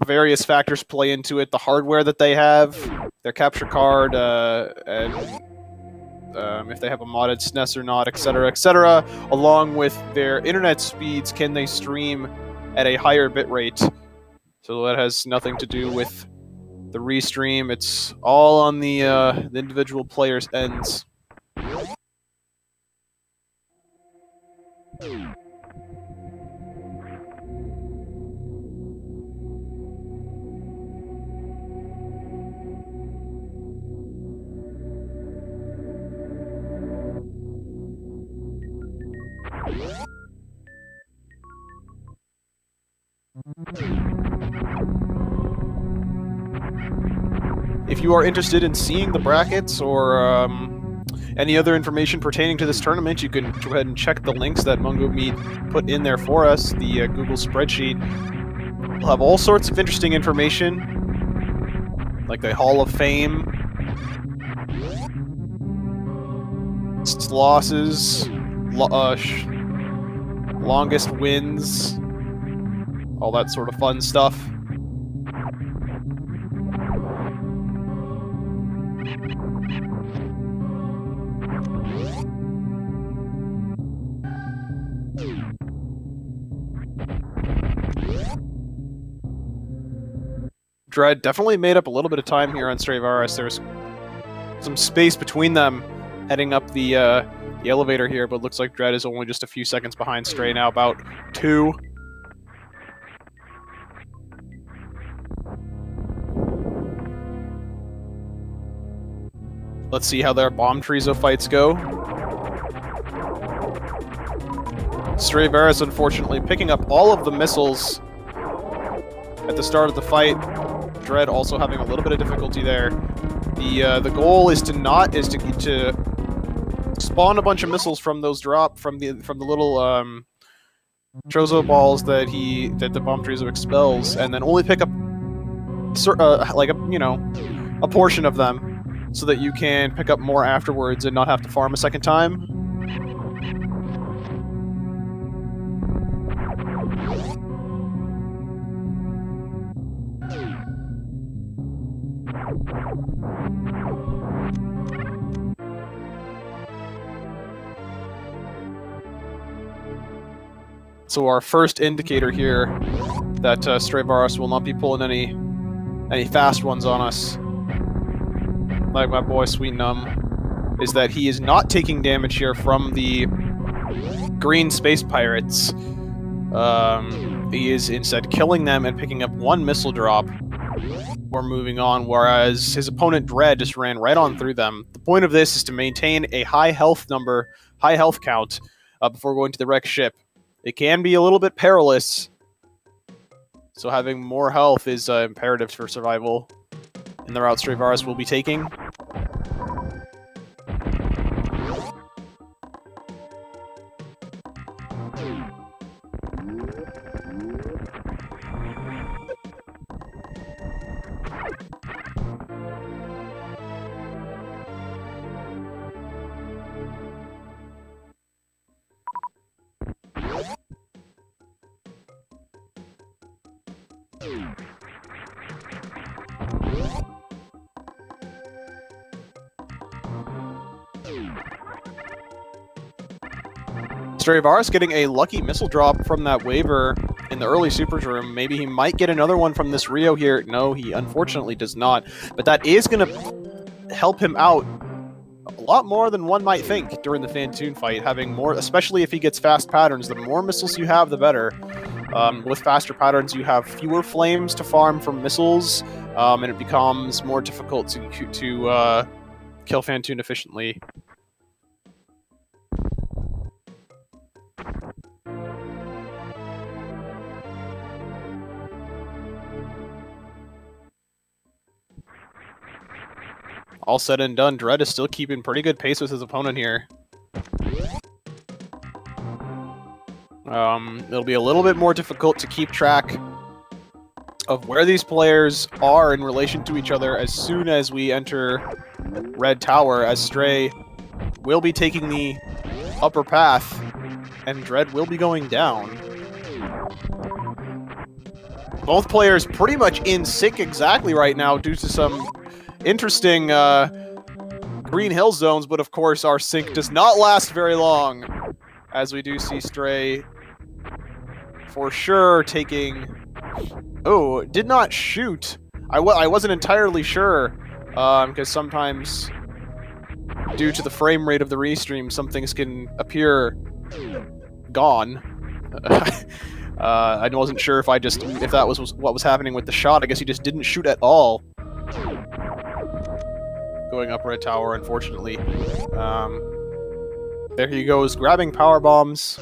S2: Various factors play into it. The hardware that they have, their capture card, and if they have a modded SNES or not, etc., etc., along with their internet speeds. Can they stream at a higher bitrate? So that has nothing to do with the restream. It's all on the individual players' ends. If you are interested in seeing the brackets or any other information pertaining to this tournament, you can go ahead and check the links that Mungo Meat put in there for us, the Google spreadsheet. We'll have all sorts of interesting information, like the Hall of Fame, losses, longest wins, all that sort of fun stuff. Dread definitely made up a little bit of time here on Strayvaris. There's some space between them heading up the elevator here, but looks like Dread is only just a few seconds behind Stray now, about 2. Let's see how their bomb Trizo fights go. Strayvaris, unfortunately, picking up all of the missiles at the start of the fight. Dread also having a little bit of difficulty there. The goal is to spawn a bunch of missiles from those from the little Trozo balls that the bomb Trizo expels, and then only pick up like a portion of them, so that you can pick up more afterwards and not have to farm a second time. So our first indicator here that Strayvaris will not be pulling any fast ones on us, like my boy Sweet Numb, is that he is not taking damage here from the green space pirates. He is instead killing them and picking up 1 missile drop or moving on, whereas his opponent Dread just ran right on through them. The point of this is to maintain a high health count before going to the wreck ship. It can be a little bit perilous, so having more health is imperative for survival in the route Strayvaris will be taking. Strayvaris getting a lucky missile drop from that waiver in the early Supers room. Maybe he might get another one from this Rio here. No, he unfortunately does not. But that is going to help him out a lot more than one might think during the Fantoon fight. Having more, especially if he gets fast patterns, the more missiles you have, the better. With faster patterns, you have fewer flames to farm from missiles, and it becomes more difficult to kill Fantoon efficiently. All said and done, Dread is still keeping pretty good pace with his opponent here. It'll be a little bit more difficult to keep track of where these players are in relation to each other as soon as we enter Red Tower, as Stray will be taking the upper path, and Dread will be going down. Both players pretty much in sync exactly right now due to some interesting green hill zones, but of course our sync does not last very long, as we do see Stray for sure taking... Oh, did not shoot. I wasn't entirely sure, because sometimes, due to the frame rate of the restream, some things can appear gone. I wasn't sure if that was what was happening with the shot. I guess he just didn't shoot at all. Going up red tower, unfortunately. There he goes, grabbing power bombs.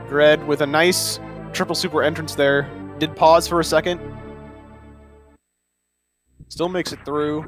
S2: Dread with a nice triple super entrance there. Did pause for a second. Still makes it through.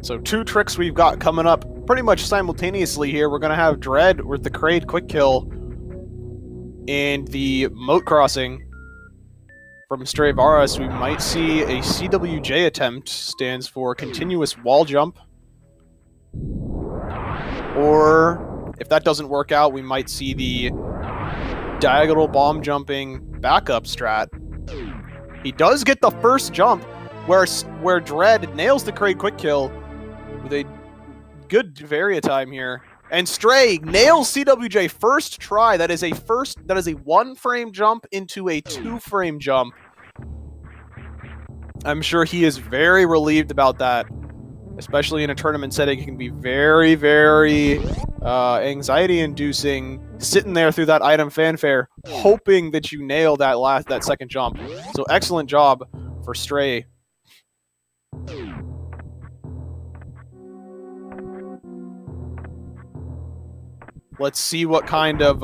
S2: So 2 tricks we've got coming up pretty much simultaneously here. We're going to have Dread with the Kraid quick kill and the moat crossing from Stray Varas. We might see a CWJ attempt, stands for continuous wall jump. Or if that doesn't work out, we might see the diagonal bomb jumping backup strat. He does get the first jump where Dread nails the Kraid quick kill with a good varia time here. And Stray nails CWJ first try. That is a 1-frame jump into a 2-frame jump. I'm sure he is very relieved about that. Especially in a tournament setting, it can be very, very anxiety-inducing, sitting there through that item fanfare, hoping that you nail that second jump. So excellent job for Stray. Let's see what kind of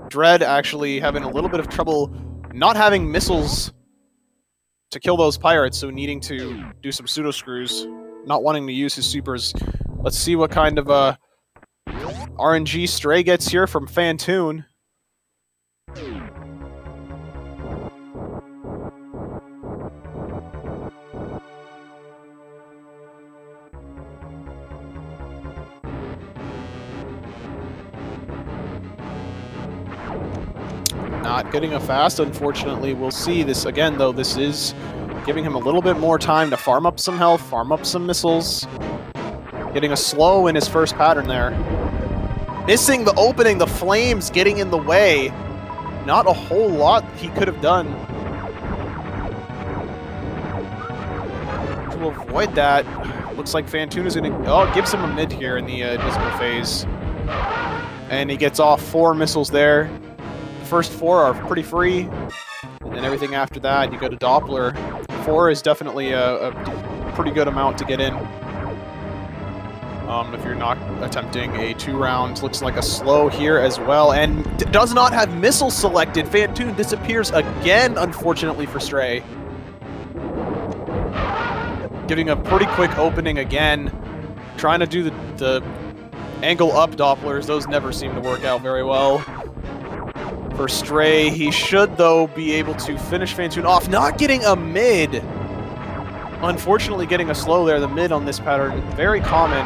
S2: Dread actually having a little bit of trouble not having missiles to kill those pirates, so needing to do some pseudo screws, not wanting to use his supers. Let's see what kind of RNG Stray gets here from Fantoon. Not getting a fast, unfortunately. We'll see this again, though. This is giving him a little bit more time to farm up some health, farm up some missiles. Getting a slow in his first pattern there. Missing the opening, the flames getting in the way. Not a whole lot he could have done to avoid that. Looks like Fantoon is going to... Oh, gives him a mid here in the invisible phase. And he gets off 4 missiles there. The first 4 are pretty free. And then everything after that, you go to Doppler. 4 is definitely a pretty good amount to get in. If you're not attempting a 2-round. Looks like a slow here as well. And does not have missiles selected. Fantoon disappears again, unfortunately for Stray. Giving a pretty quick opening again. Trying to do the angle up Dopplers. Those never seem to work out very well. For Stray, he should, though, be able to finish Fantoon off. Not getting a mid. Unfortunately, getting a slow there. The mid on this pattern, very common.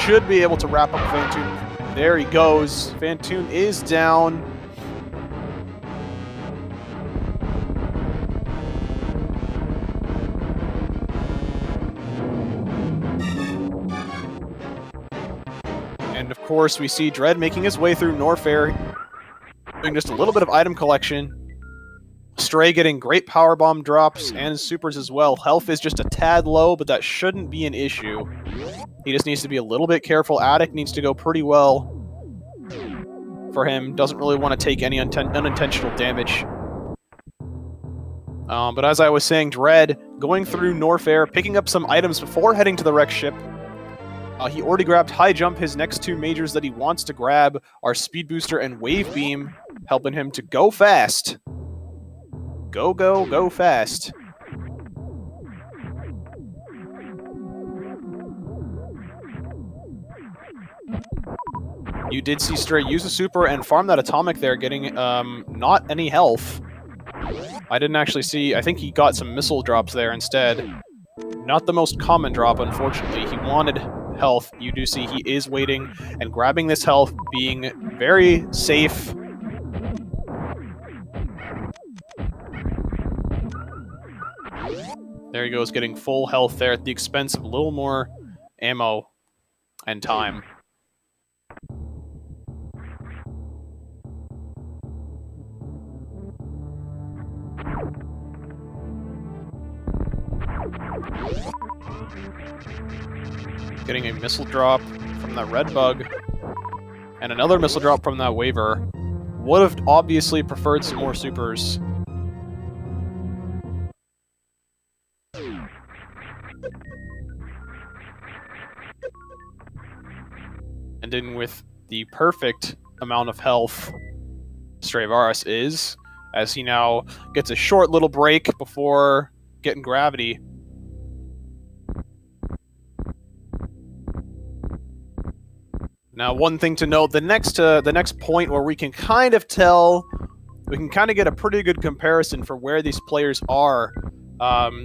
S2: Should be able to wrap up Fantoon. There he goes. Fantoon is down. And of course, we see Dread making his way through Norfair, doing just a little bit of item collection. Stray getting great power bomb drops and supers as well. Health is just a tad low, but that shouldn't be an issue. He just needs to be a little bit careful. Attic needs to go pretty well for him. Doesn't really want to take any unintentional damage. But as I was saying, Dread going through Norfair, picking up some items before heading to the wreck ship. He already grabbed High Jump. His next 2 majors that he wants to grab are Speed Booster and Wave Beam, helping him to go fast. Go, go, go fast. You did see Stray use a super and farm that atomic there, getting not any health. I didn't actually see... I think he got some missile drops there instead. Not the most common drop, unfortunately. He wanted health. You do see he is waiting and grabbing this health, being very safe. There he goes, getting full health there at the expense of a little more ammo and time. Getting a missile drop from that red bug, and another missile drop from that waiver. Would have obviously preferred some more supers. Ending with the perfect amount of health Strayvaris is, as he now gets a short little break before getting gravity. Now, one thing to note, the next point where we can kind of tell, we can kind of get a pretty good comparison for where these players are,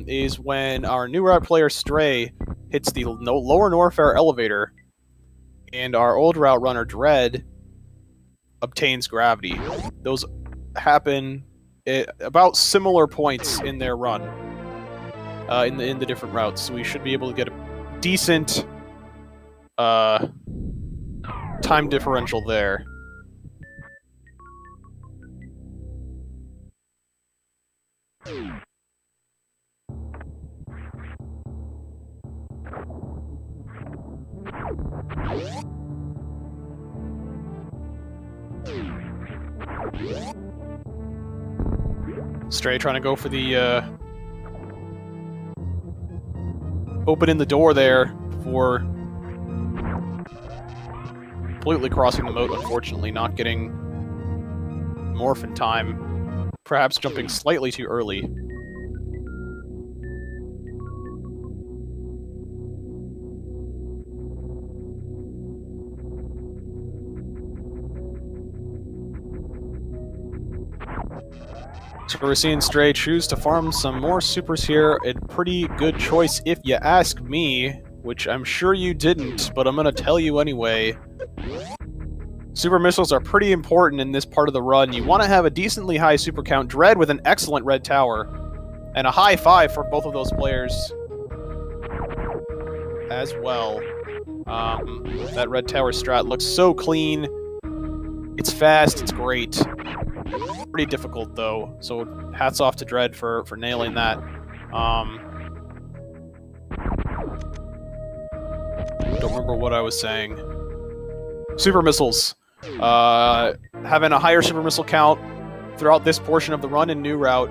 S2: is when our new route player Stray hits the lower Norfair elevator, and our old route runner Dread obtains gravity. Those happen at about similar points in their run, in the different routes. So we should be able to get a decent time differential there. Stray trying to go for the opening the door there for completely crossing the moat, unfortunately, not getting morph in time. Perhaps jumping slightly too early. So we're seeing Stray choose to farm some more supers here. A pretty good choice if you ask me, which I'm sure you didn't, but I'm gonna tell you anyway. Super missiles are pretty important in this part of the run. You want to have a decently high super count. Dread with an excellent red tower. And a high 5 for both of those players as well. That red tower strat looks so clean. It's fast, it's great. Pretty difficult though, so hats off to Dread for nailing that. Don't remember what I was saying. Super missiles. Having a higher super missile count throughout this portion of the run and new route.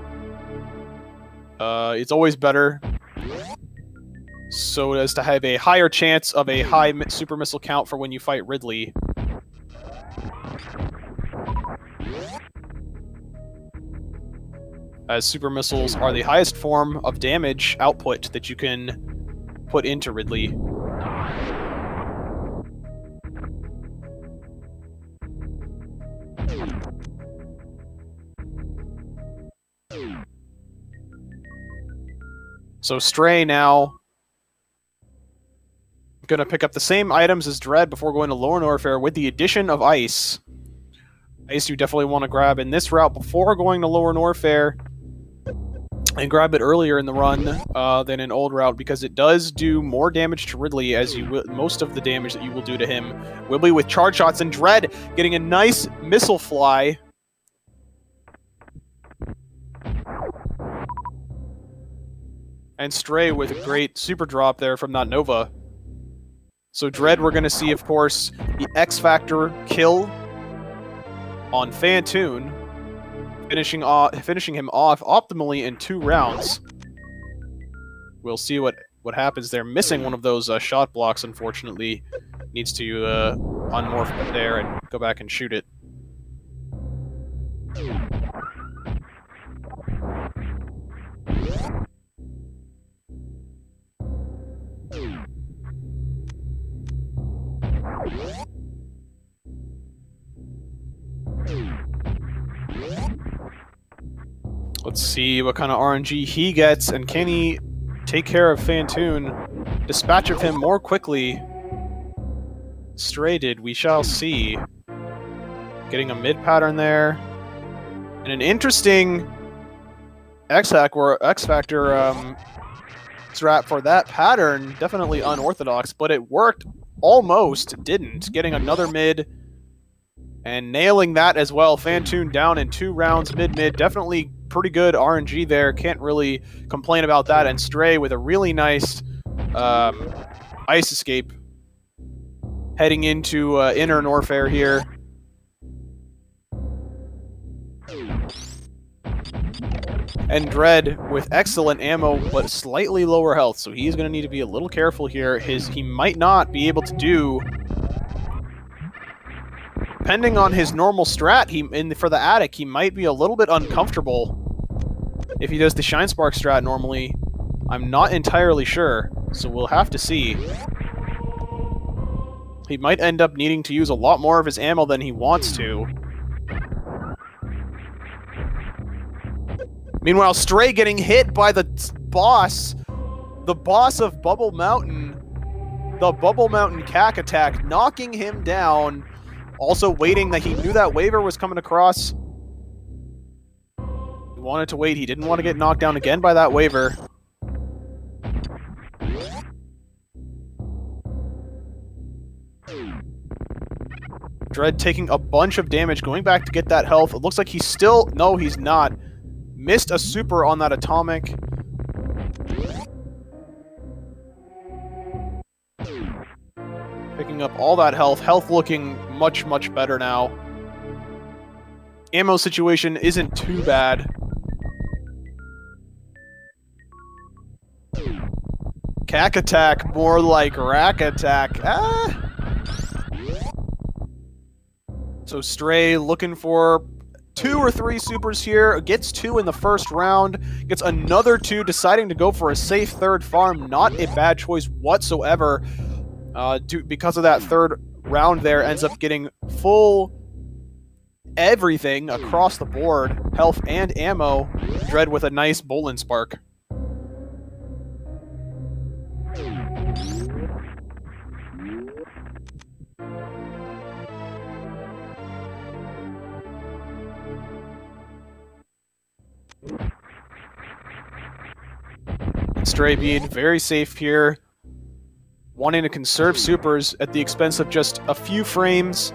S2: It's always better, so as to have a higher chance of a high super missile count for when you fight Ridley. As super missiles are the highest form of damage output that you can put into Ridley. So Stray now gonna pick up the same items as Dread before going to Lower Norfair with the addition of Ice. Ice you definitely want to grab in this route before going to Lower Norfair, and grab it earlier in the run than in Old Route, because it does do more damage to Ridley, as you will, most of the damage that you will do to him will be with charge shots, and Dread getting a nice missile fly. And Stray with a great super drop there from that Nova. So Dread, we're going to see, of course, the X-Factor kill on Fantoon, finishing him off optimally in 2 rounds. We'll see what happens there. Missing one of those shot blocks, unfortunately. Needs to unmorph it there and go back and shoot it. Let's see what kind of RNG he gets, and can he take care of Fantoon? Dispatch of him more quickly. Stray did, we shall see. Getting a mid-pattern there. And an interesting X-Factor strat for that pattern. Definitely unorthodox, but it worked. Almost didn't. Getting another mid and nailing that as well. Fantoon down in 2 rounds, mid-mid. Definitely pretty good RNG there. Can't really complain about that. And Stray with a really nice ice escape heading into Inner Norfair here. And Dread with excellent ammo, but slightly lower health, so he's going to need to be a little careful here. He might not be able to do, depending on his normal strat, for the attic, he might be a little bit uncomfortable if he does the Shine Spark strat normally. I'm not entirely sure, so we'll have to see. He might end up needing to use a lot more of his ammo than he wants to. Meanwhile, Stray getting hit by the boss of Bubble Mountain, the Bubble Mountain Cack attack, knocking him down. Also waiting, that he knew that waiver was coming across. He wanted to wait, he didn't want to get knocked down again by that waiver. Dread taking a bunch of damage, going back to get that health. It looks like he's still... No, he's not. Missed a super on that atomic. Picking up all that health. Health looking much, much better now. Ammo situation isn't too bad. Cack attack, more like rack attack. Ah! So Stray looking for 2 or 3 supers here, gets 2 in the first round, gets another 2, deciding to go for a safe third farm. Not a bad choice whatsoever. Because of that third round there, ends up getting full everything across the board, health and ammo. Dread with a nice Bolin Spark. Stray being very safe here, wanting to conserve supers at the expense of just a few frames,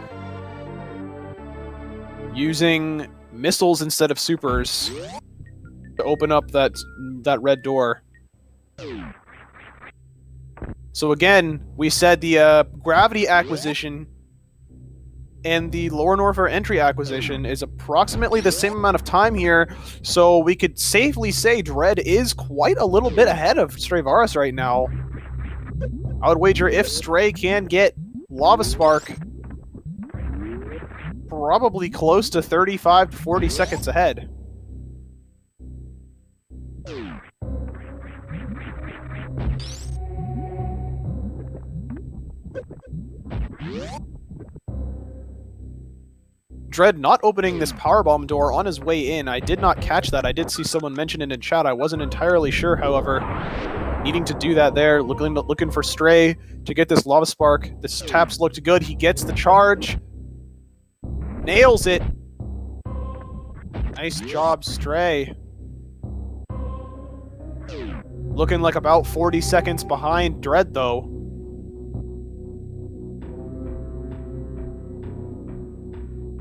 S2: using missiles instead of supers to open up that red door. So again, we said the gravity acquisition and the Lower Norfair entry acquisition is approximately the same amount of time here, so we could safely say Dread is quite a little bit ahead of Stray Varus right now. I would wager if Stray can get Lava Spark, probably close to 35 to 40 seconds ahead. Dread not opening this powerbomb door on his way in. I did not catch that. I did see someone mention it in chat. I wasn't entirely sure, however. Needing to do that there. Looking for Stray to get this Lava Spark. This taps looked good. He gets the charge. Nails it. Nice job, Stray. Looking like about 40 seconds behind Dread, though.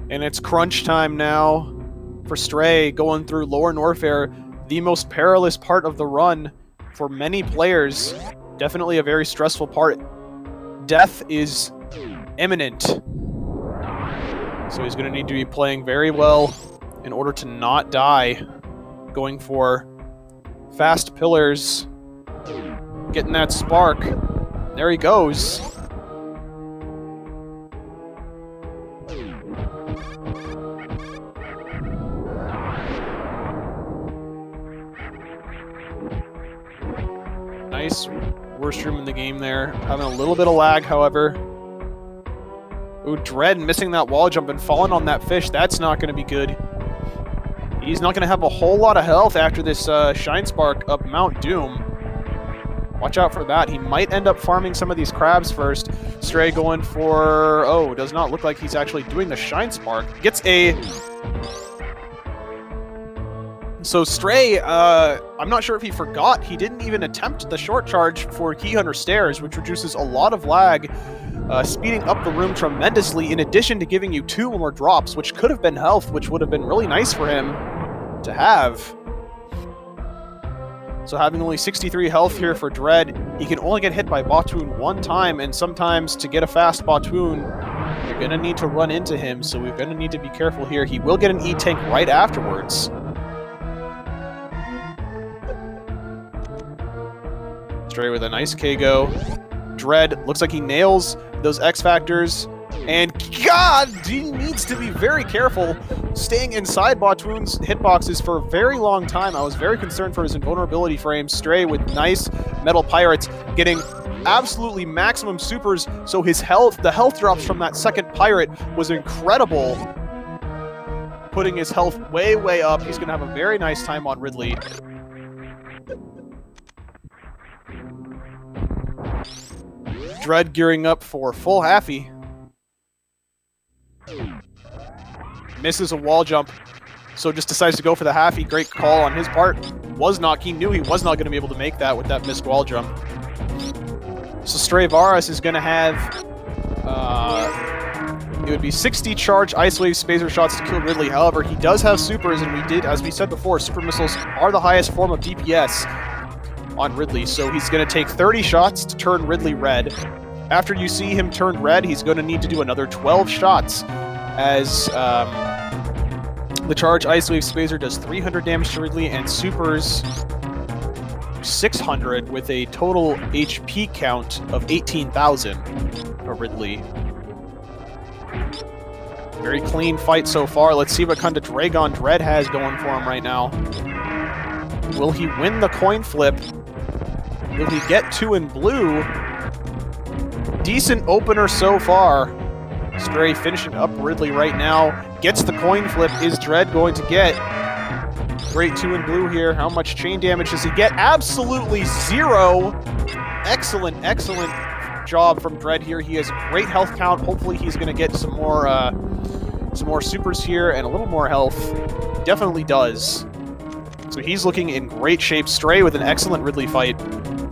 S2: And it's crunch time now for Stray, going through Lower Norfair, the most perilous part of the run for many players. Definitely a very stressful part. Death is imminent. So he's going to need to be playing very well in order to not die. Going for fast pillars. Getting that spark. There he goes. Nice. Worst room in the game there. Having a little bit of lag, however. Ooh, Dread missing that wall jump and falling on that fish. That's not going to be good. He's not going to have a whole lot of health after this Shine Spark up Mount Doom. Watch out for that. He might end up farming some of these crabs first. Stray going for... Oh, does not look like he's actually doing the Shine Spark. Gets a... So Stray, I'm not sure if he forgot. He didn't even attempt the short charge for Key Hunter Stairs, which reduces a lot of lag, speeding up the room tremendously, in addition to giving you 2 more drops, which could have been health, which would have been really nice for him to have. So having only 63 health here for Dread, he can only get hit by Batoon 1 time, and sometimes to get a fast Batoon, you're going to need to run into him, so we're going to need to be careful here. He will get an E-Tank right afterwards. Stray with a nice KO. Dread looks like he nails those X Factors. And God, he needs to be very careful staying inside Batoon's hitboxes for a very long time. I was very concerned for his invulnerability frame. Stray with nice Metal Pirates getting absolutely maximum supers, so his health, the health drops from that second pirate was incredible. Putting his health way, way up. He's going to have a very nice time on Ridley. Dread gearing up for full halfie. Misses a wall jump, so just decides to go for the halfie. Great call on his part. He knew he was not going to be able to make that with that missed wall jump. So Stray Varas is going to have, it would be 60 charge Ice Wave Spacer shots to kill Ridley. However, he does have supers, and as we said before, super missiles are the highest form of DPS on Ridley, so he's going to take 30 shots to turn Ridley red. After you see him turn red, he's going to need to do another 12 shots, as the charge Ice Wave Spacer does 300 damage to Ridley and supers 600 with a total HP count of 18,000 for Ridley. Very clean fight so far. Let's see what kind of Dragon Dread has going for him right now. Will he win the coin flip? Will he get 2 in blue? Decent opener so far. Stray finishing up Ridley right now. Gets the coin flip. Is Dread going to get? Great 2 in blue here. How much chain damage does he get? Absolutely 0. Excellent, excellent job from Dread here. He has a great health count. Hopefully he's going to get some more supers here and a little more health. Definitely does. So he's looking in great shape. Stray with an excellent Ridley fight.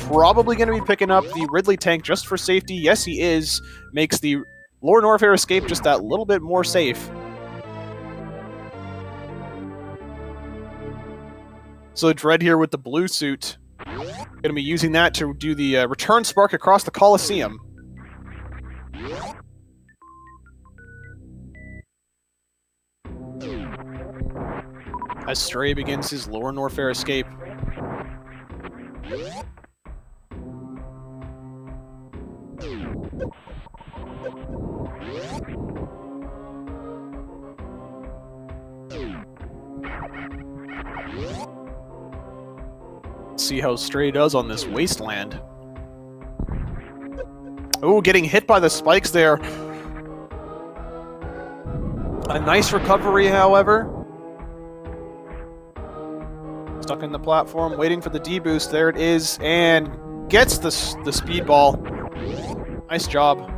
S2: Probably going to be picking up the Ridley tank just for safety. Yes, he is. Makes the Lore Norfair escape just that little bit more safe. So Dread here with the blue suit. Going to be using that to do the return spark across the Coliseum. As Stray begins his Lore Norfair escape. See how Stray does on this wasteland. Oh, getting hit by the spikes there. A nice recovery, however. Stuck in the platform, waiting for the D-boost. There it is, and gets the speed ball. Nice job.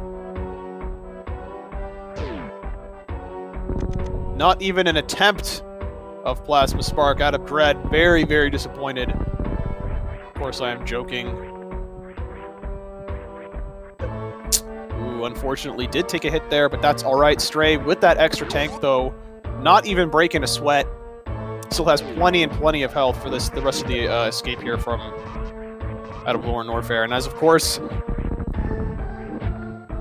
S2: Not even an attempt of Plasma Spark out of Dread. Very, very disappointed. Of course, I am joking. Ooh, unfortunately did take a hit there, but that's alright. Stray with that extra tank, though, not even breaking a sweat. Still has plenty and plenty of health for the rest of the escape here from out of Lore Norfair. And as, of course,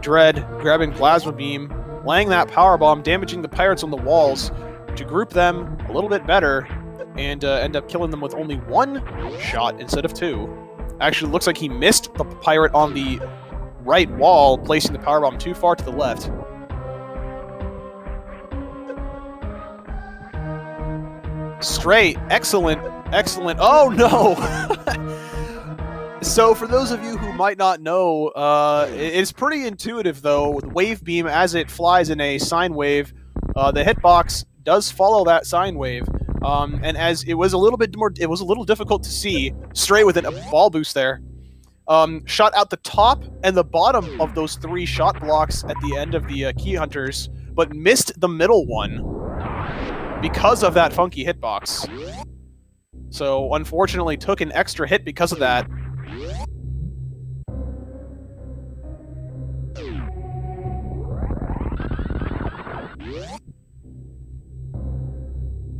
S2: Dread grabbing Plasma Beam, laying that power bomb, damaging the pirates on the walls to group them a little bit better and end up killing them with only 1 shot instead of 2. Actually, looks like he missed the pirate on the right wall, placing the power bomb too far to the left. Stray, excellent, excellent. Oh no! So for those of you who might not know, it's pretty intuitive though. The wave beam, as it flies in a sine wave, the hitbox does follow that sine wave. And as it was a little bit more, it was a little difficult to see. Stray with a ball boost there. Shot out the top and the bottom of those 3 shot blocks at the end of the Key Hunters, but missed the middle one because of that funky hitbox. So, unfortunately, took an extra hit because of that.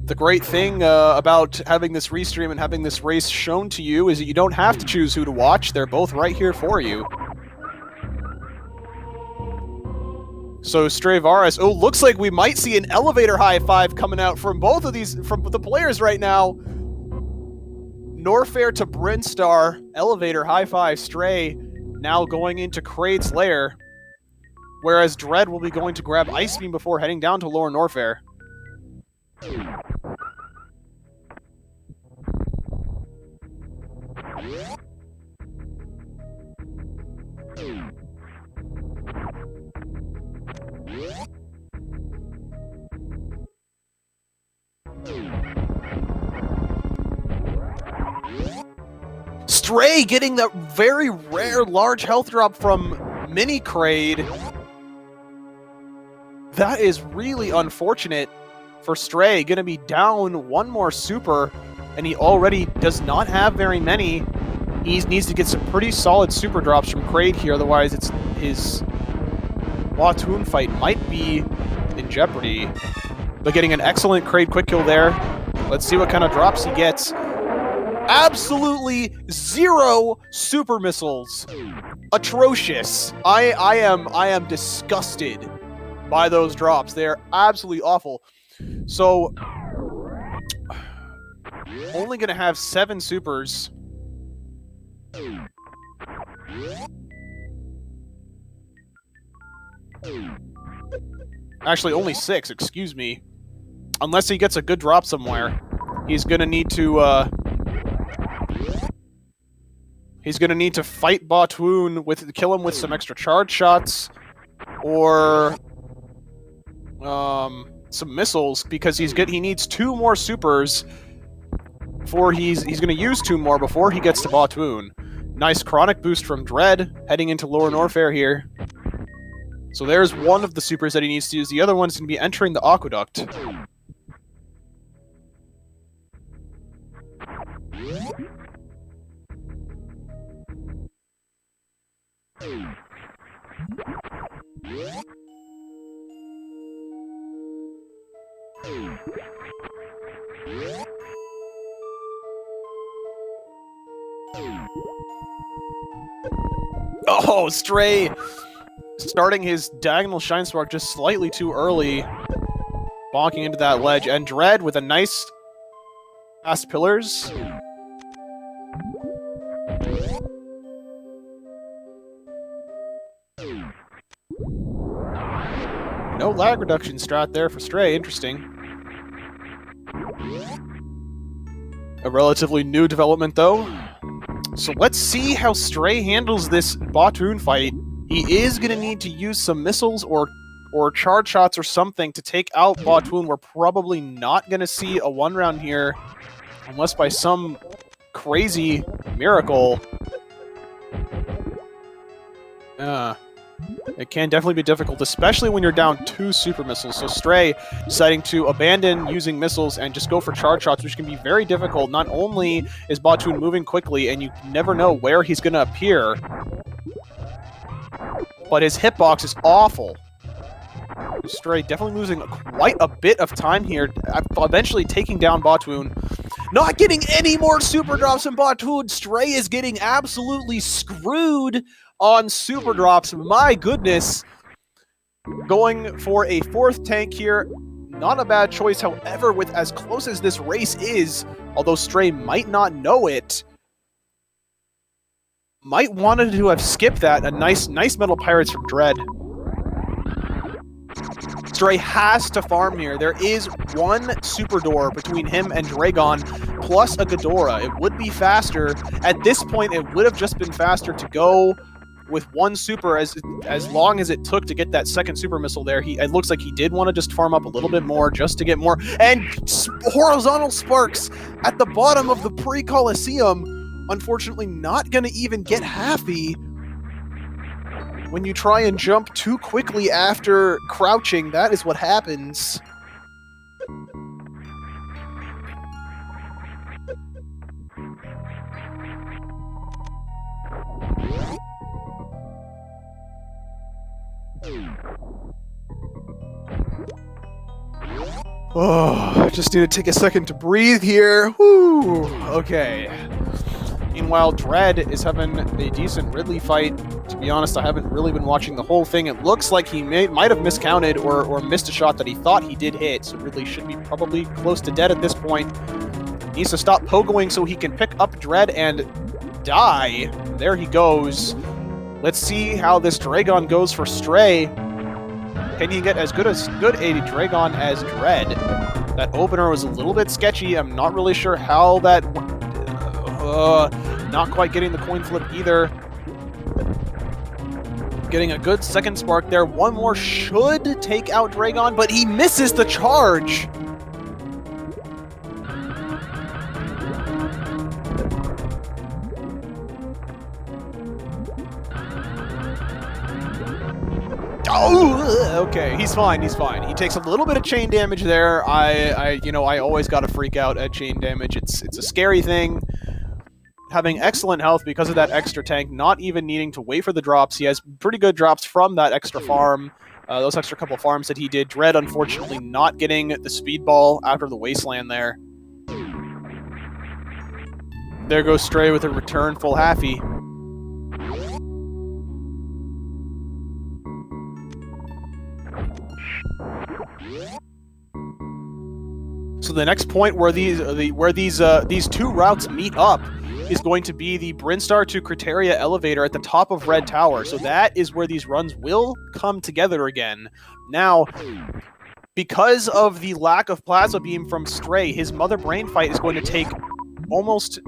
S2: The great thing about having this restream and having this race shown to you is that you don't have to choose who to watch. They're both right here for you. So Stray Varas, oh, looks like we might see an elevator high five coming out from both of these, from the players right now. Norfair to Brinstar, elevator high five. Stray now going into Kraid's lair, whereas Dread will be going to grab Ice Beam before heading down to Lower Norfair. Stray getting that very rare large health drop from Mini Kraid. That is really unfortunate for Stray. Gonna be down 1 more super, and he already does not have very many. He needs to get some pretty solid super drops from Kraid here, otherwise it's his Watoon fight might be in jeopardy. But getting an excellent Kraid quick kill there. Let's see what kind of drops he gets. Absolutely 0 super missiles. Atrocious. I am disgusted by those drops. They're absolutely awful. So only gonna have 7 supers. Actually, only 6, excuse me. Unless he gets a good drop somewhere. He's gonna need to, he's gonna need to fight Botwoon with, kill him with some extra charge shots, or some missiles, because he needs 2 more supers before he's gonna use 2 more before he gets to Botwoon. Nice chronic boost from Dread heading into Lower Norfair here. So there's one of the supers that he needs to use. The other one's gonna be entering the Aqueduct. Oh, Stray starting his diagonal Shine Spark just slightly too early, bonking into that ledge, and Dread with a nice fast pillars. No lag reduction strat there for Stray, interesting. A relatively new development though. So let's see how Stray handles this Botwoon fight. He is going to need to use some missiles or charge shots or something to take out Botwoon. We're probably not going to see a 1 round here, unless by some crazy miracle. It can definitely be difficult, especially when you're down 2 super missiles. So Stray deciding to abandon using missiles and just go for charge shots, which can be very difficult. Not only is Botwoon moving quickly, and you never know where he's going to appear, but his hitbox is awful. Stray definitely losing quite a bit of time here, eventually taking down Botwoon. Not getting any more super drops from Botwoon. Stray is getting absolutely screwed on super drops. My goodness. Going for a 4th tank here. Not a bad choice, however, with as close as this race is, although Stray might not know it, might wanted to have skipped that. A nice Metal Pirates from Dread. Stray has to farm here. There is 1 super door between him and Dragon, plus a Ghidorah. It would be faster. At this point, it would have just been faster to go with one super, as long as it took to get that second super missile there, it looks like he did want to just farm up a little bit more just to get more. And horizontal sparks at the bottom of the pre-Coliseum, unfortunately not going to even get happy. When you try and jump too quickly after crouching, that is what happens. Oh, just need to take a second to breathe here. Whew. Okay. Meanwhile, Dread is having a decent Ridley fight. To be honest, I haven't really been watching the whole thing. It looks like he might have miscounted or missed a shot that he thought he did hit, so Ridley should be probably close to dead at this point. Needs to stop pogoing so he can pick up Dread and die. There he goes. Let's see how this Dragon goes for Stray. Can he get as good a Dragon as Dread? That opener was a little bit sketchy. I'm not really sure how that... not quite getting the coin flip either. Getting a good second spark there. One more should take out Dragon, but he misses the charge! Oh, okay, he's fine, he's fine. He takes a little bit of chain damage there. I always gotta freak out at chain damage. It's a scary thing. Having excellent health because of that extra tank, not even needing to wait for the drops. He has pretty good drops from that extra farm. Those extra couple farms that he did. Dread, unfortunately, not getting the speedball after the wasteland there. There goes Stray with a return full halfy. So the next point where these two routes meet up is going to be the Brinstar to Criteria elevator at the top of Red Tower. So that is where these runs will come together again. Now, because of the lack of Plasma Beam from Stray, his Mother Brain fight is going to take almost,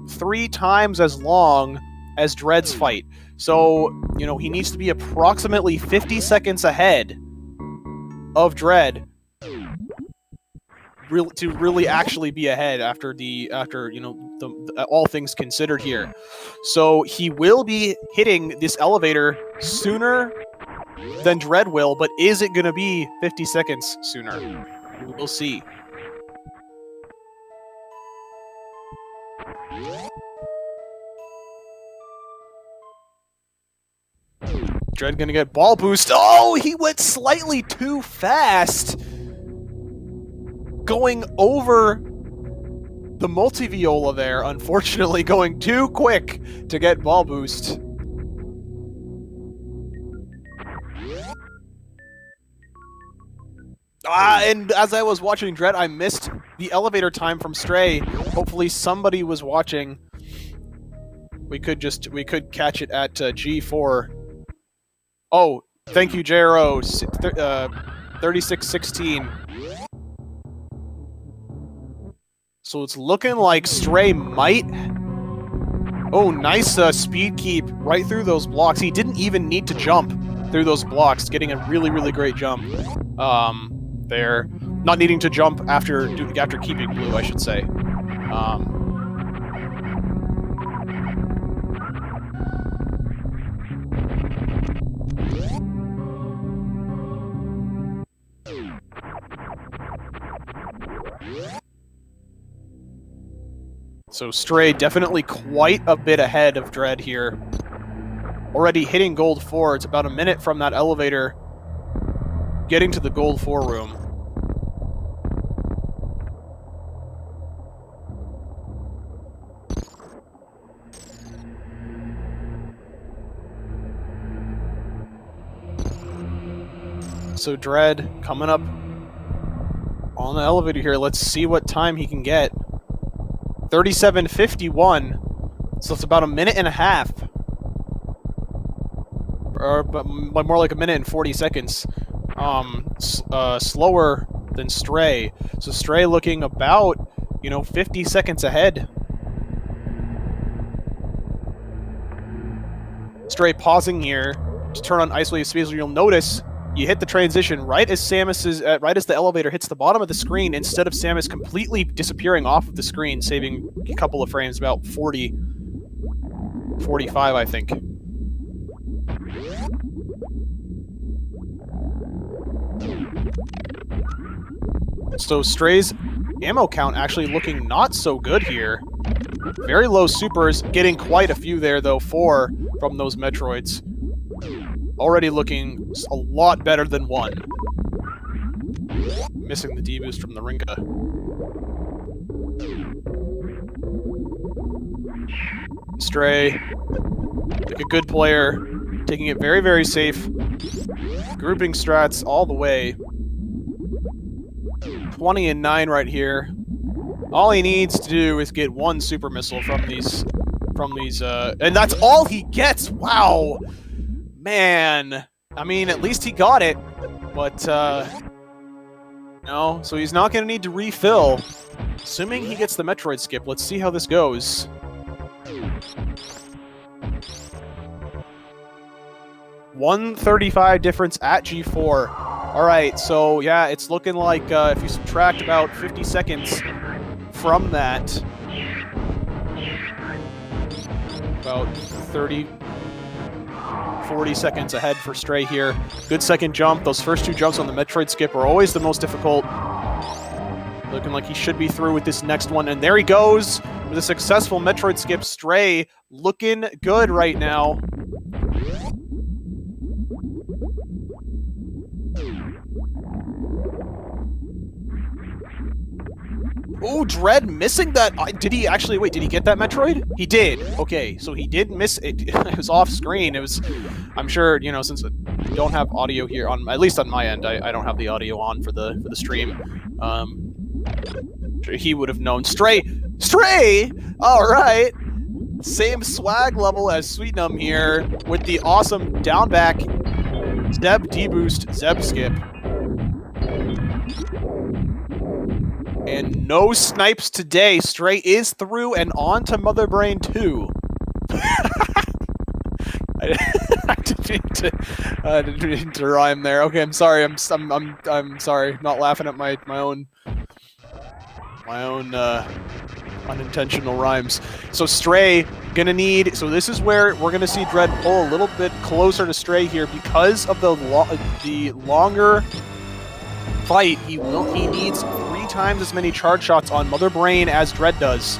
S2: 3 times as long as Dread's fight. So, he needs to be approximately 50 seconds ahead of Dread to really actually be ahead after all things considered here. So he will be hitting this elevator sooner than Dread will, but is it going to be 50 seconds sooner? We'll see. Dread going to get ball boost. Oh, he went slightly too fast. Going over the multi-viola there, unfortunately going too quick to get ball boost. And as I was watching Dread, I missed the elevator time from Stray. Hopefully somebody was watching. We could catch it at G4. Oh, thank you, JRO. 3616. So it's looking like Stray might... Oh, nice speed keep right through those blocks. He didn't even need to jump through those blocks, getting a really, really great jump there. Not needing to jump after keeping blue, I should say. So Stray definitely quite a bit ahead of Dread here. Already hitting Gold 4. It's about a minute from that elevator getting to the Gold 4 room. So Dread coming up on the elevator here. Let's see what time he can get. 37:51, so it's about a minute and a half, or but more like a minute and 40 seconds, slower than Stray. So Stray looking about, 50 seconds ahead. Stray pausing here to turn on isolated space. You'll notice you hit the transition right as right as the elevator hits the bottom of the screen. Instead of Samus completely disappearing off of the screen, saving a couple of frames, about 40, 45, I think. So Stray's ammo count actually looking not so good here. Very low supers, getting quite a few there though, 4 from those Metroids. Already looking a lot better than 1. Missing the D-boost from the Ringa. Stray, like a good player, taking it very, very safe. Grouping strats all the way. 20 and 9 right here. All he needs to do is get 1 super missile from these, and that's all he gets. Wow, man. I mean, at least he got it, but no. So he's not going to need to refill, assuming he gets the Metroid skip. Let's see how this goes. $135 difference at G4. Alright, so yeah, it's looking like if you subtract about 50 seconds from that, about 30, 40 seconds ahead for Stray here. Good second jump. Those first 2 jumps on the Metroid skip are always the most difficult. Looking like he should be through with this next one, and there he goes with a successful Metroid skip. Stray looking good right now. Oh, Dread missing that. Did he actually, wait, did he get that Metroid? He did. Okay, so he did miss it. It was off screen. It was, I'm sure, you know, since I don't have audio here, at least on my end, I don't have the audio on for the stream. He would have known. Stray! Alright! Same swag level as Sweetnum here, with the awesome down back Zeb D-boost Zeb skip. And no snipes today. Stray is through and on to Mother Brain 2. I didn't mean to rhyme there. Okay, I'm sorry. I'm sorry. Not laughing at my own unintentional rhymes. So Stray gonna need. So this is where we're gonna see Dread pull a little bit closer to Stray here because of the longer fight. He needs 3 times as many charge shots on Mother Brain as Dread does.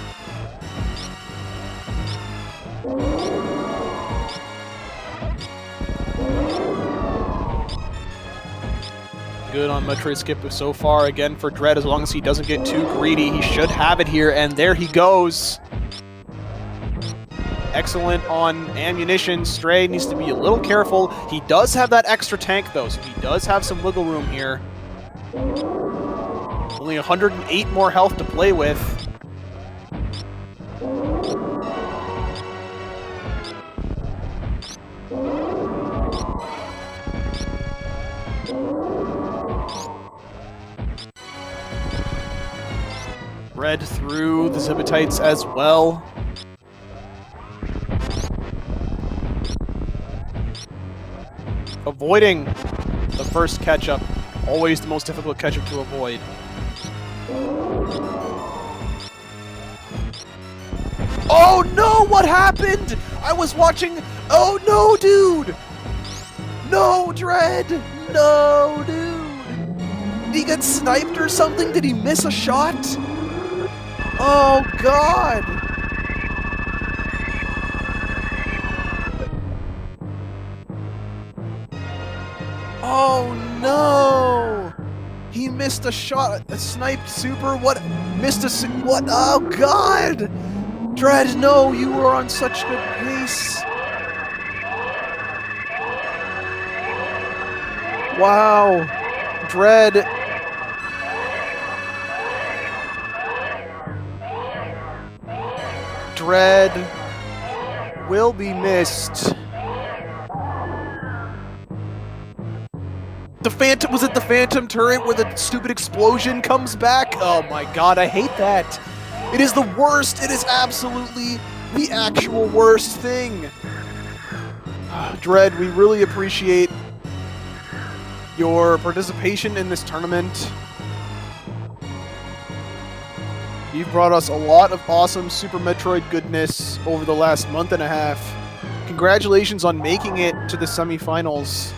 S2: Good on Metroid skip so far. Again for Dread, as long as he doesn't get too greedy, he should have it here, and there he goes. Excellent on ammunition. Stray needs to be a little careful. He does have that extra tank though, so he does have some wiggle room here. Only 108 more health to play with. Red through the Zibitites as well. Avoiding the first catch-up. Always the most difficult catch-up to avoid. Oh no! What happened? I was watching... Oh no, dude! No, Dread! No, dude! Did he get sniped or something? Did he miss a shot? Oh god! Oh no! He missed a shot, a sniped super, what? Missed a, what? Oh god! Dread, no, you were on such good pace. Wow. Dread. Dread will be missed. The Phantom, was it the Phantom turret where the stupid explosion comes back? Oh my god, I hate that. It is the worst. It is absolutely the actual worst thing. Dread, we really appreciate your participation in this tournament. You've brought us a lot of awesome Super Metroid goodness over the last month and a half. Congratulations on making it to the semifinals.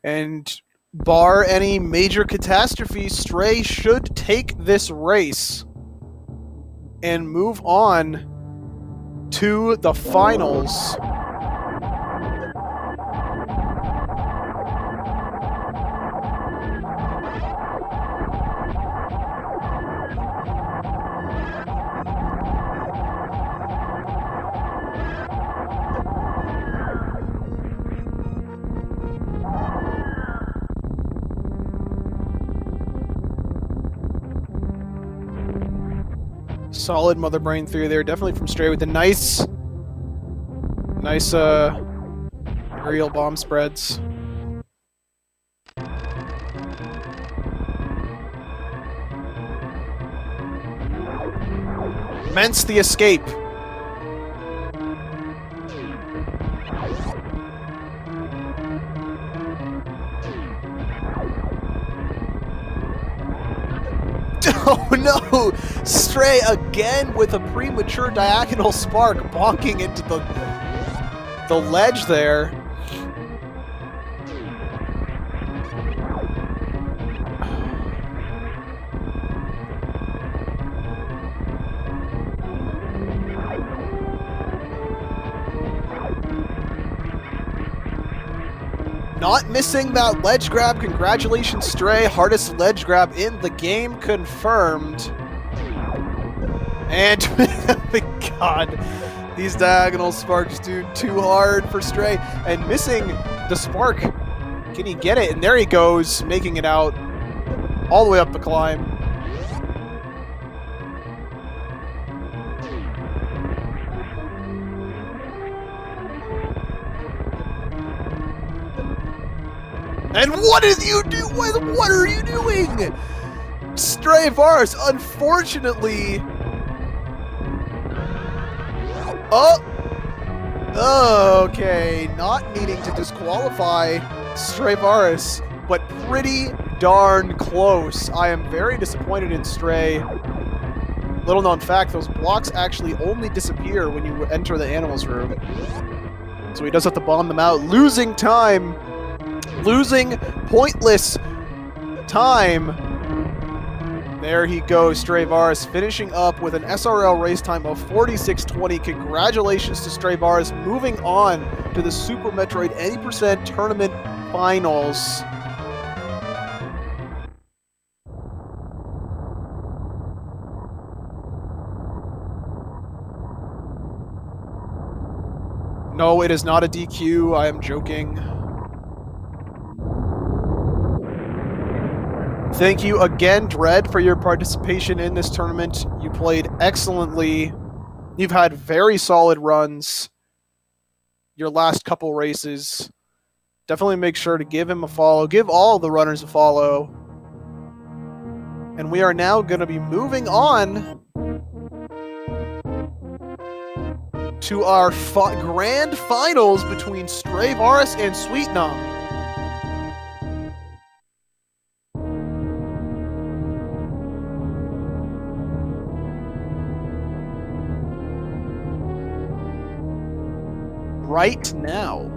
S2: And bar any major catastrophes, Stray should take this race and move on to the finals. Solid Mother Brain 3 there, definitely from Stray with a nice aerial bomb spreads. Immense the escape. Oh no! Stray again with a premature diagonal spark bonking into the ledge there. Not missing that ledge grab. Congratulations, Stray. Hardest ledge grab in the game confirmed. And, God, these diagonal sparks do too hard for Stray. And missing the spark. Can he get it? And there he goes, making it out all the way up the climb. And what did you do? What are you doing? Stray Vars, unfortunately. Oh, okay. Not needing to disqualify Stray Vars, but pretty darn close. I am very disappointed in Stray. Little known fact, those blocks actually only disappear when you enter the animals room. So he does have to bomb them out, losing time. Losing pointless time. There he goes, Stray Vars, finishing up with an SRL race time of 46:20. Congratulations to Stray Vars, moving on to the Super Metroid 80% Tournament Finals. No, it is not a DQ. I am joking. Thank you again, Dread, for your participation in this tournament. You played excellently. You've had very solid runs your last couple races. Definitely make sure to give him a follow. Give all the runners a follow. And we are now going to be moving on to our grand finals between Stray Vars and Sweet Num. Right now.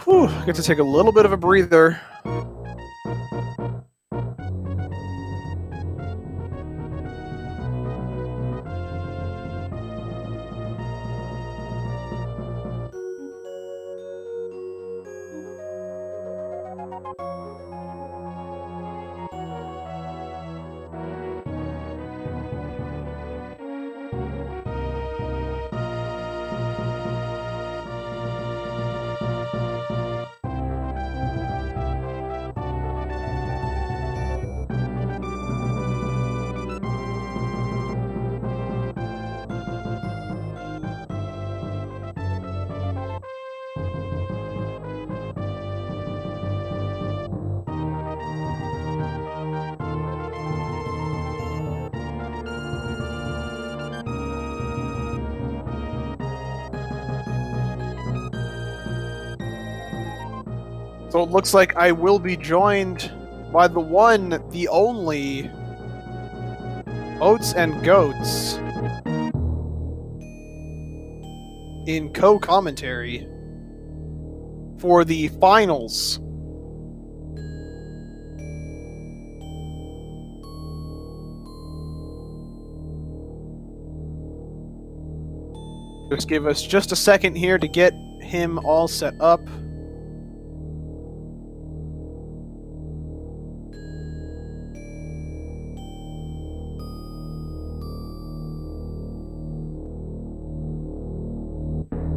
S2: Whew, get to take a little bit of a breather. So it looks like I will be joined by the one, the only, Oats and Goats in co-commentary for the finals. Just give us just a second here to get him all set up.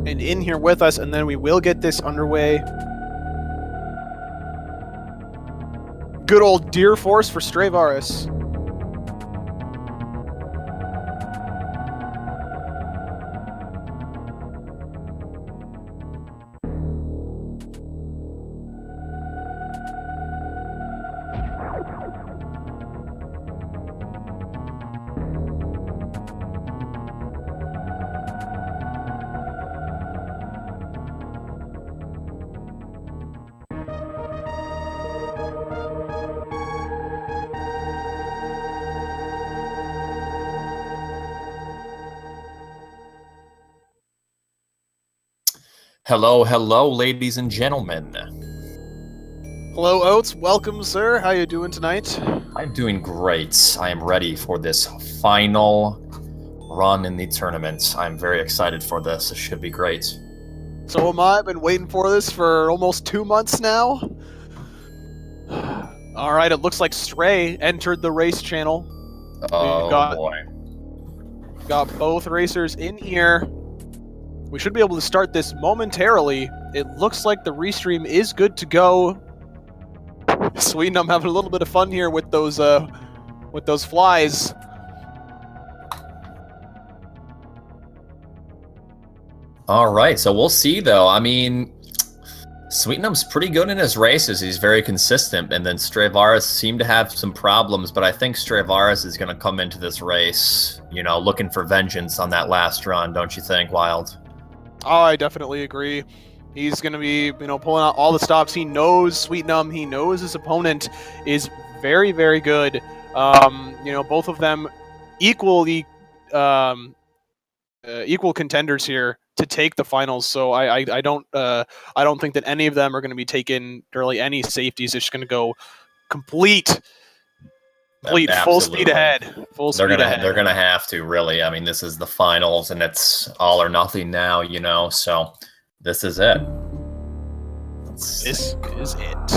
S2: And in here with us, and then we will get this underway. Good old Deer Force for Stravaris.
S3: Hello, hello, ladies and gentlemen.
S2: Hello, Oats. Welcome, sir. How you doing tonight?
S3: I'm doing great. I am ready for this final run in the tournament. I'm very excited for this. It should be great.
S2: So am I. I've been waiting for this for almost 2 months now. All right, it looks like Stray entered the race channel.
S3: Oh, boy.
S2: Got both racers in here. We should be able to start this momentarily. It looks like the restream is good to go. Sweet, I'm having a little bit of fun here with those flies.
S3: All right, so we'll see, though. I mean, Sweetnum's pretty good in his races. He's very consistent, and then Stravaris seemed to have some problems, but I think Stravaris is going to come into this race, you know, looking for vengeance on that last run, don't you think, Wild?
S2: Oh, I definitely agree. He's going to be, you know, pulling out all the stops. He knows Sweetnum. He knows his opponent is very, very good. You know, both of them equally equal contenders here to take the finals. So I don't think that any of them are going to be taking really any safeties. It's just going to go complete full speed ahead.
S3: They're gonna have to, really. I mean, this is the finals, and it's all or nothing now, you know. So this is it.
S2: This is it.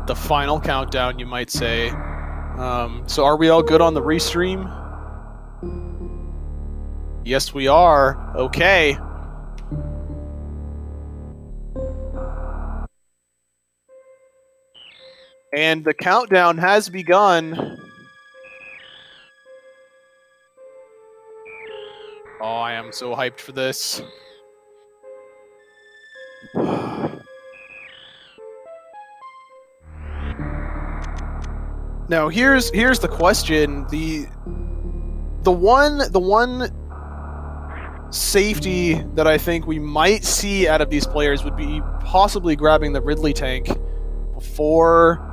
S2: The final countdown, you might say. So are we all good on the restream? Yes, we are. Okay. And the countdown has begun. Oh, I am so hyped for this. Now, here's the question. The one safety that I think we might see out of these players would be possibly grabbing the Ridley tank before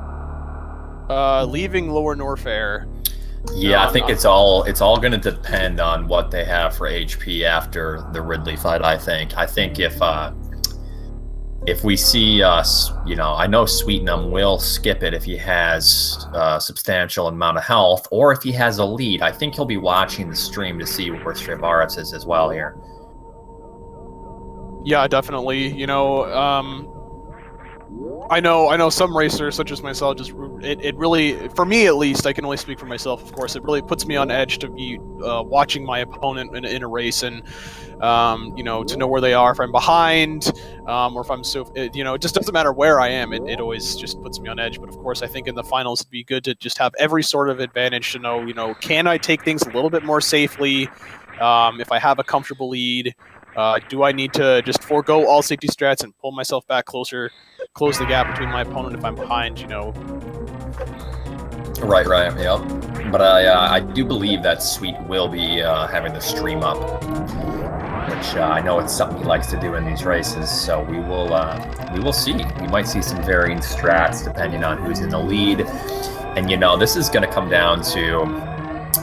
S2: leaving Lower Norfair.
S3: Yeah, I think it's all going to depend on what they have for HP after the Ridley fight. I think if we see us, you know, I know Sweetnum will skip it if he has a substantial amount of health, or if he has a lead. I think he'll be watching the stream to see where Stravaris is as well here.
S2: Yeah, definitely. You know, I know some racers, such as myself, just it really, for me at least, I can only speak for myself, of course, it really puts me on edge to be watching my opponent in a race and, you know, to know where they are, if I'm behind, or if I'm you know, it just doesn't matter where I am, it always just puts me on edge. But of course, I think in the finals it'd be good to just have every sort of advantage to know, you know, can I take things a little bit more safely if I have a comfortable lead? Do I need to just forego all safety strats and pull myself back closer, close the gap between my opponent if I'm behind, you know?
S3: Right, yep. But I do believe that Sweet will be having the stream up. which I know it's something he likes to do in these races. So we will see. We might see some varying strats depending on who's in the lead. And this is going to come down to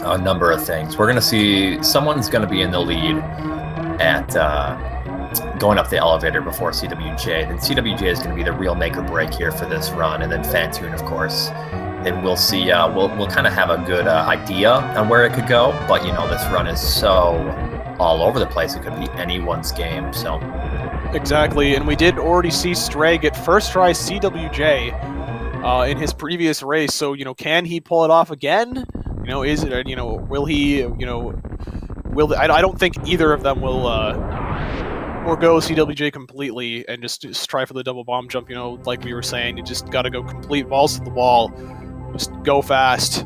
S3: a number of things. We're going to see someone's going to be in the lead at going up the elevator before CWJ. Then CWJ is going to be the real make or break here for this run, and then Fantoon, of course. Then we'll see. We'll kind of have a good idea on where it could go, but this run is so all over the place. It could be anyone's game. So
S2: exactly, and we did already see Stray get first try CWJ in his previous race. So can he pull it off again? Is it? Will he? Will I don't think either of them will forego CWJ completely and just try for the double bomb jump. Like we were saying, you just got to go complete balls to the wall. Just go fast.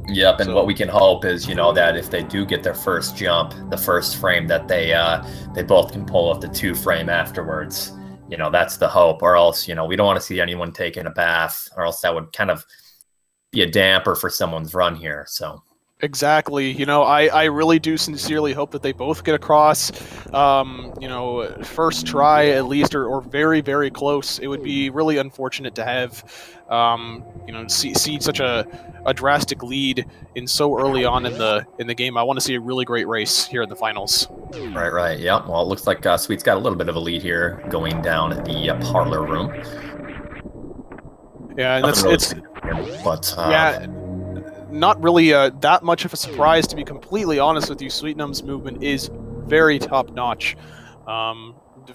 S3: Yep, and what we can hope is, that if they do get their first jump, the first frame, that they both can pull off the 2 frame afterwards. That's the hope. Or else, we don't want to see anyone taking a bath, or else that would kind of be a damper for someone's run here. So
S2: exactly. I really do sincerely hope that they both get across. First try at least, or very, very close. It would be really unfortunate to have, see such a drastic lead in so early on in the game. I want to see a really great race here in the finals.
S3: Right. Yeah. Well, it looks like Sweet's got a little bit of a lead here going down at the parlor room.
S2: Yeah, and not really that much of a surprise, to be completely honest with you. Sweetnum's movement is very top-notch,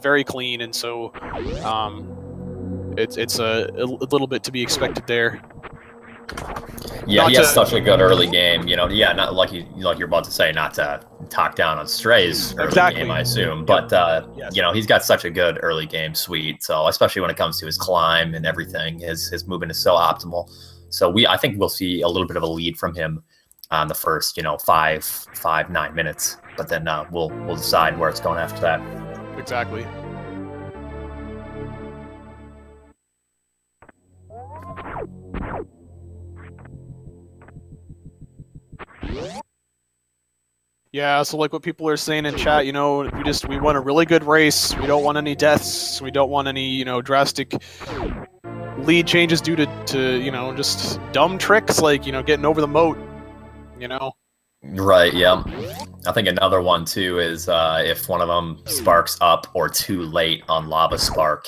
S2: very clean, and so it's a little bit to be expected there.
S3: Yeah, he has such a good early game, not like you're about to say, not to talk down on Stray's early game, I assume, but yes. He's got such a good early game, Sweet. So especially when it comes to his climb and everything, his movement is so optimal. So I think we'll see a little bit of a lead from him on the first, 9 minutes, but then we'll decide where it's going after that.
S2: Exactly. Yeah, so like what people are saying in chat, we want a really good race. We don't want any deaths. We don't want any, drastic lead changes due to just dumb tricks like, getting over the moat,
S3: Right, yeah. I think another one, too, is if one of them sparks up or too late on Lava Spark,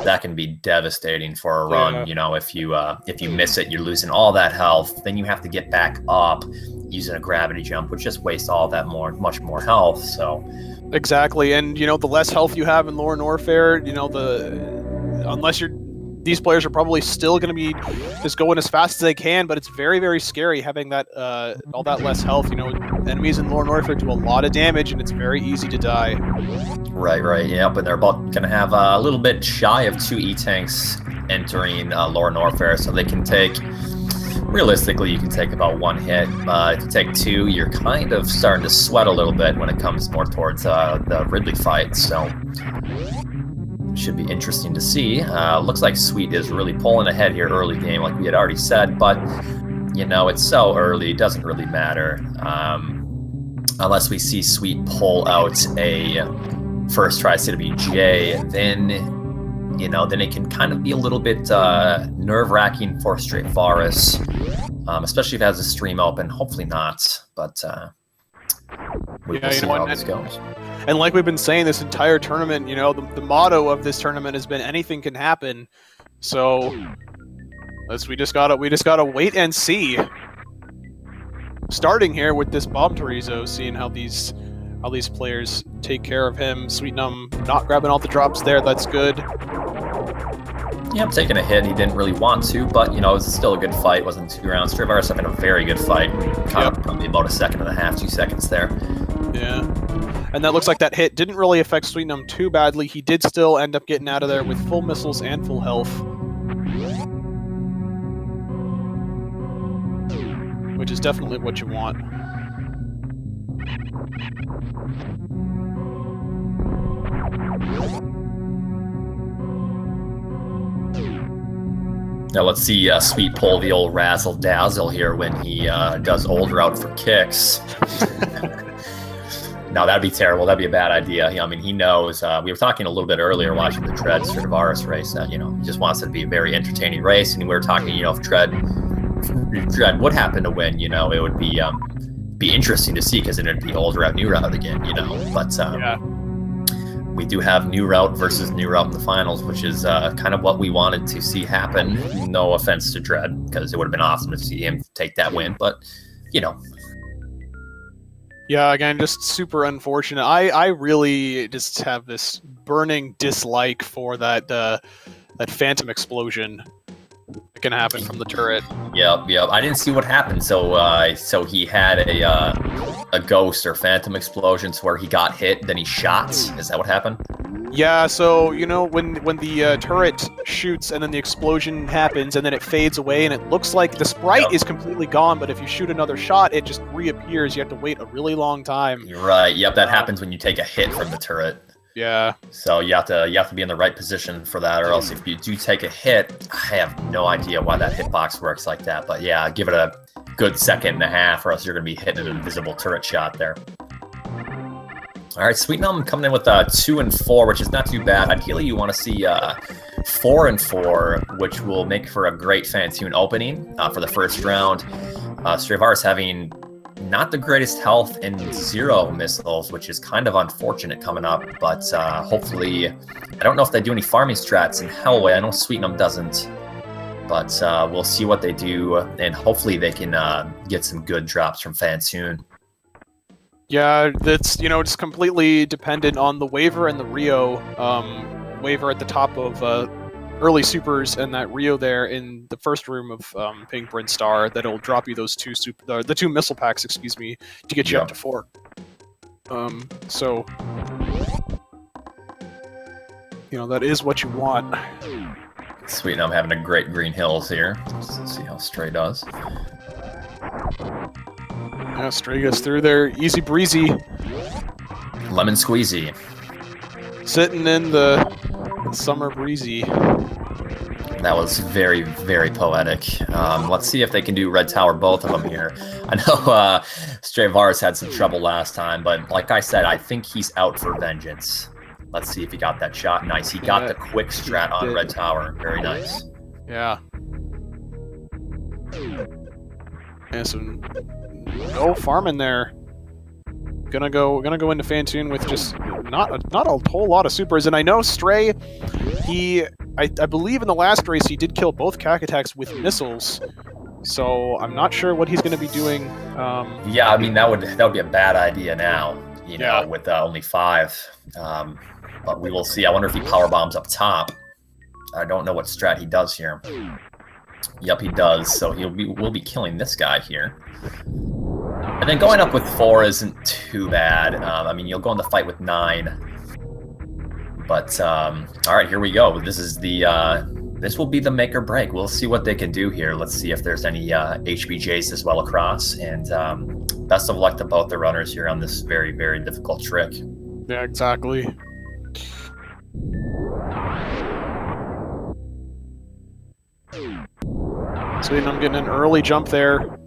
S3: that can be devastating for a run. If you miss it, you're losing all that health. Then you have to get back up using a gravity jump, which just wastes all that much more health. So
S2: exactly, and the less health you have in Lorne Warfare, unless these players are probably still going to be just going as fast as they can, but it's very, very scary having that all that less health. Enemies in Lorne Warfare do a lot of damage, and it's very easy to die.
S3: Right. Yep, and they're about going to have a little bit shy of 2 E-Tanks entering Lorne Warfare, so they can take... Realistically, you can take about 1 hit. If you take 2, you're kind of starting to sweat a little bit when it comes more towards the Ridley fight, so should be interesting to see. Looks like Sweet is really pulling ahead here early game, like we had already said, but, it's so early, it doesn't really matter. Unless we see Sweet pull out a first try CWJ, then it can kind of be a little bit nerve-wracking for Straight Varus, especially if it has a stream open. Hopefully not, but we'll see how this goes.
S2: And like we've been saying this entire tournament, the motto of this tournament has been anything can happen. So we just gotta wait and see. Starting here with this bomb Torizo, seeing how these players take care of him. Sweetnum not grabbing all the drops there, that's good.
S3: Yeah, I'm taking a hit. He didn't really want to, but, it was still a good fight. It wasn't 2 rounds. Straight Varus having a very good fight. Caught up probably about 1.5 seconds, 2 seconds there.
S2: Yeah. And that looks like that hit didn't really affect Sweetnum too badly. He did still end up getting out of there with full missiles and full health. Which is definitely what you want.
S3: Now let's see Sweet pull the old razzle dazzle here when he does old route for kicks. No, that'd be terrible. That'd be a bad idea. I mean, he knows. We were talking a little bit earlier watching the Tread Stradivaris race that, he just wants it to be a very entertaining race. And we were talking, if Tread would happen to win, it would be interesting to see because then it'd be old route, new route again, But we do have new route versus new route in the finals, which is kind of what we wanted to see happen. No offense to Dread, because it would have been awesome to see him take that win. But,
S2: Yeah, again, just super unfortunate. I really just have this burning dislike for that phantom explosion that can happen from the turret.
S3: Yep. I didn't see what happened. So he had a ghost or phantom explosions where he got hit, then he shot. Is that what happened?
S2: Yeah, so, when the turret shoots and then the explosion happens and then it fades away and it looks like the sprite is completely gone, but if you shoot another shot, it just reappears. You have to wait a really long time.
S3: You're right. Yep, that happens when you take a hit from the turret.
S2: Yeah.
S3: So you have to be in the right position for that, or else if you do take a hit, I have no idea why that hitbox works like that. But yeah, give it a good second and a half, or else you're going to be hitting an invisible turret shot there. All right, Sweetnum coming in with 2 and 4, which is not too bad. Ideally, you want to see 4 and 4, which will make for a great Fantoon opening for the first round. Stradivaris having not the greatest health and 0 missiles, which is kind of unfortunate coming up. But hopefully, I don't know if they do any farming strats in Hellway. I know Sweetnum doesn't. But we'll see what they do, and hopefully they can get some good drops from Fantoon.
S2: Yeah, that's, it's completely dependent on the Waver and the Rio. Waver at the top of early supers, and that Rio there in the first room of Pink Brent Star that'll drop you those the 2 missile packs, to get you up to 4. So, that is what you want.
S3: Sweet, and I'm having a great green hills here. Let's see how Stray does.
S2: Yeah, Stray gets through there, easy breezy.
S3: Lemon squeezy.
S2: Sitting in the summer breezy.
S3: That was very, very poetic. Let's see if they can do Red Tower, both of them here. I know Stradivaris had some trouble last time, but like I said, I think he's out for vengeance. Let's see if he got that shot. Nice. He got the quick strat on Red Tower. Very nice.
S2: Yeah. Yeah, so no farming there. Gonna go into Fantoon with just not a whole lot of supers. And I know Stray, I believe in the last race he did kill both Cack Attacks with missiles. So I'm not sure what he's gonna be doing.
S3: Yeah, I mean that would be a bad idea now. With only 5. But we will see. I wonder if he power bombs up top. I don't know what strat he does here. Yep, he does. So we'll be killing this guy here. And then going up with 4 isn't too bad. I mean, you'll go in the fight with 9. But all right, here we go. This is this will be the make or break. We'll see what they can do here. Let's see if there's any HBJs as well across. And best of luck to both the runners here on this very, very difficult trick.
S2: Yeah, exactly. So I'm getting an early jump there.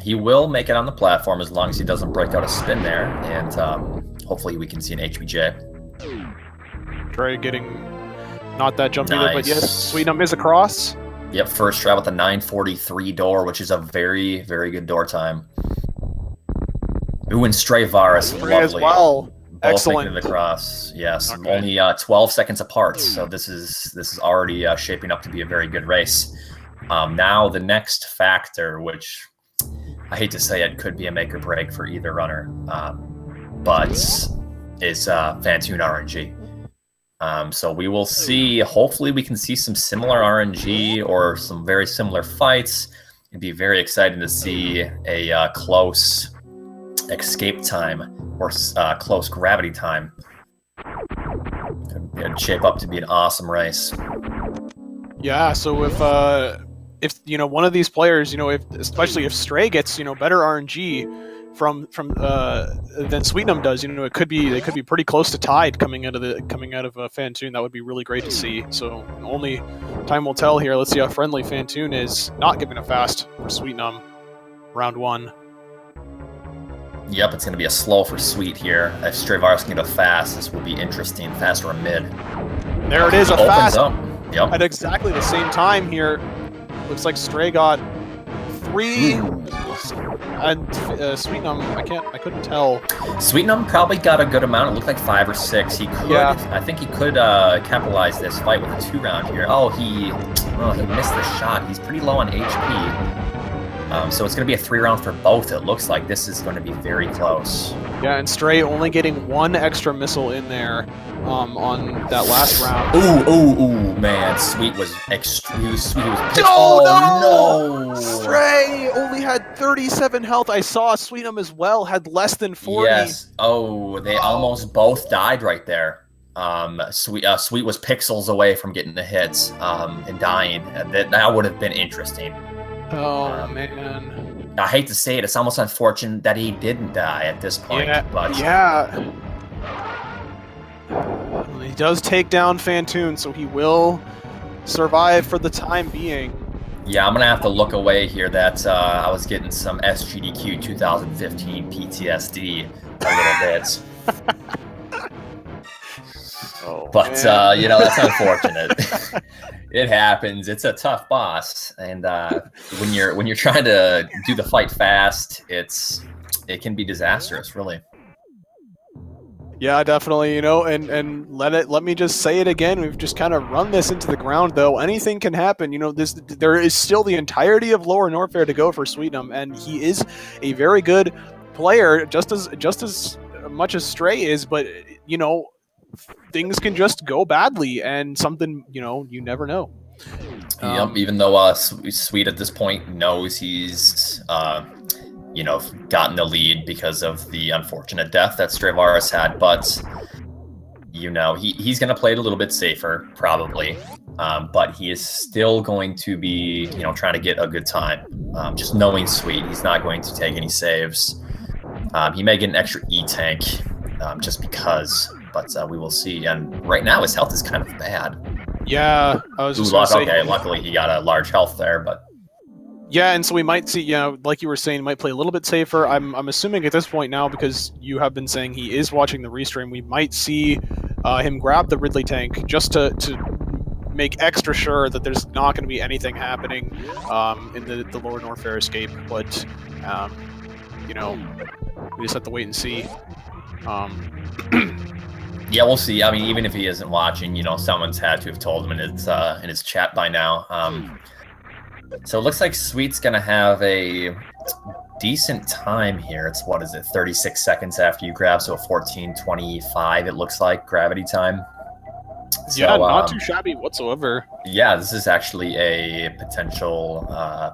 S3: He will make it on the platform as long as he doesn't break out a spin there, and hopefully we can see an HBJ.
S2: Trey getting not that jump either, but yes, Sweetnum is across.
S3: Yep, first try with a 943 door, which is a very, very good door time. Ooh, and Stradivaris, lovely.
S2: As well.
S3: Both
S2: Excellent.
S3: making it across. Yes,
S2: Okay.
S3: only 12 seconds apart, so this is already shaping up to be a very good race. Now the next factor, which I hate to say it, could be a make or break for either runner, but is Fantoon RNG. So we will see. Hopefully we can see some similar RNG or some very similar fights. It'd be very exciting to see a close escape time or close gravity time. It'd shape up to be an awesome race.
S2: Yeah, so if one of these players, especially if Stray gets better RNG from than Sweetnum does, they could be pretty close to tied coming out of Fantoon. That would be really great to see. So only time will tell here. Let's see how friendly Fantoon is. Not giving it fast for Sweetnum, round 1.
S3: Yep, it's going to be a slow for Sweet here. If Stravaris can get a fast, this will be interesting. Fast or a mid.
S2: There it is, a
S3: Opens
S2: fast
S3: up. Yep.
S2: at exactly the same time here. Looks like Stray got 3, and Sweetnum, I couldn't tell.
S3: Sweetnum probably got a good amount. It looked like 5 or 6. He could, I think he could capitalize this fight with a 2-round here. Oh, he missed the shot. He's pretty low on HP. So it's going to be a 3-round for both. It looks like this is going to be very close.
S2: Yeah, and Stray only getting 1 extra missile in there on that last round.
S3: Ooh, man. Sweet was extremely sweet. He was pissed.
S2: Oh,
S3: no!
S2: Stray only had 37 health. I saw Sweetnum as well, had less than 40.
S3: Yes. Oh, they almost both died right there. Sweet was pixels away from getting the hits and dying. That would have been interesting.
S2: Oh, man.
S3: I hate to say it, it's almost unfortunate that he didn't die at this point. But
S2: yeah. He does take down Fantoon, so he will survive for the time being.
S3: Yeah, I'm going to have to look away here. That I was getting some SGDQ 2015 PTSD a little bit. But, that's unfortunate. It happens. It's a tough boss, and when you're trying to do the fight fast, it can be disastrous, really.
S2: Yeah, definitely. And let me just say it again. We've just kind of run this into the ground, though. Anything can happen. There is still the entirety of Lower Norfair to go for Sweetnum, and he is a very good player, just as much as Stray is. But things can just go badly, and something, you never know.
S3: Yep, even though Sweet at this point knows he's, gotten the lead because of the unfortunate death that Stravaris had, but, he's going to play it a little bit safer, probably, but he is still going to be, trying to get a good time. Just knowing Sweet, he's not going to take any saves. He may get an extra E-tank, just because... But we will see. And right now, his health is kind of bad.
S2: Yeah, I was just going to say.
S3: Okay, luckily he got a large health there, but.
S2: Yeah, and so we might see, like you were saying, might play a little bit safer. I'm assuming at this point now, because you have been saying he is watching the restream, we might see him grab the Ridley tank just to make extra sure that there's not going to be anything happening in the Lower Norfair escape. But, we just have to wait and see.
S3: Yeah, we'll see. I mean, even if he isn't watching, someone's had to have told him in his chat by now. So it looks like Sweet's gonna have a decent time here. It's 36 seconds after you grab, so 14:25. It looks like gravity time. So,
S2: yeah, not too shabby whatsoever.
S3: Yeah, this is actually a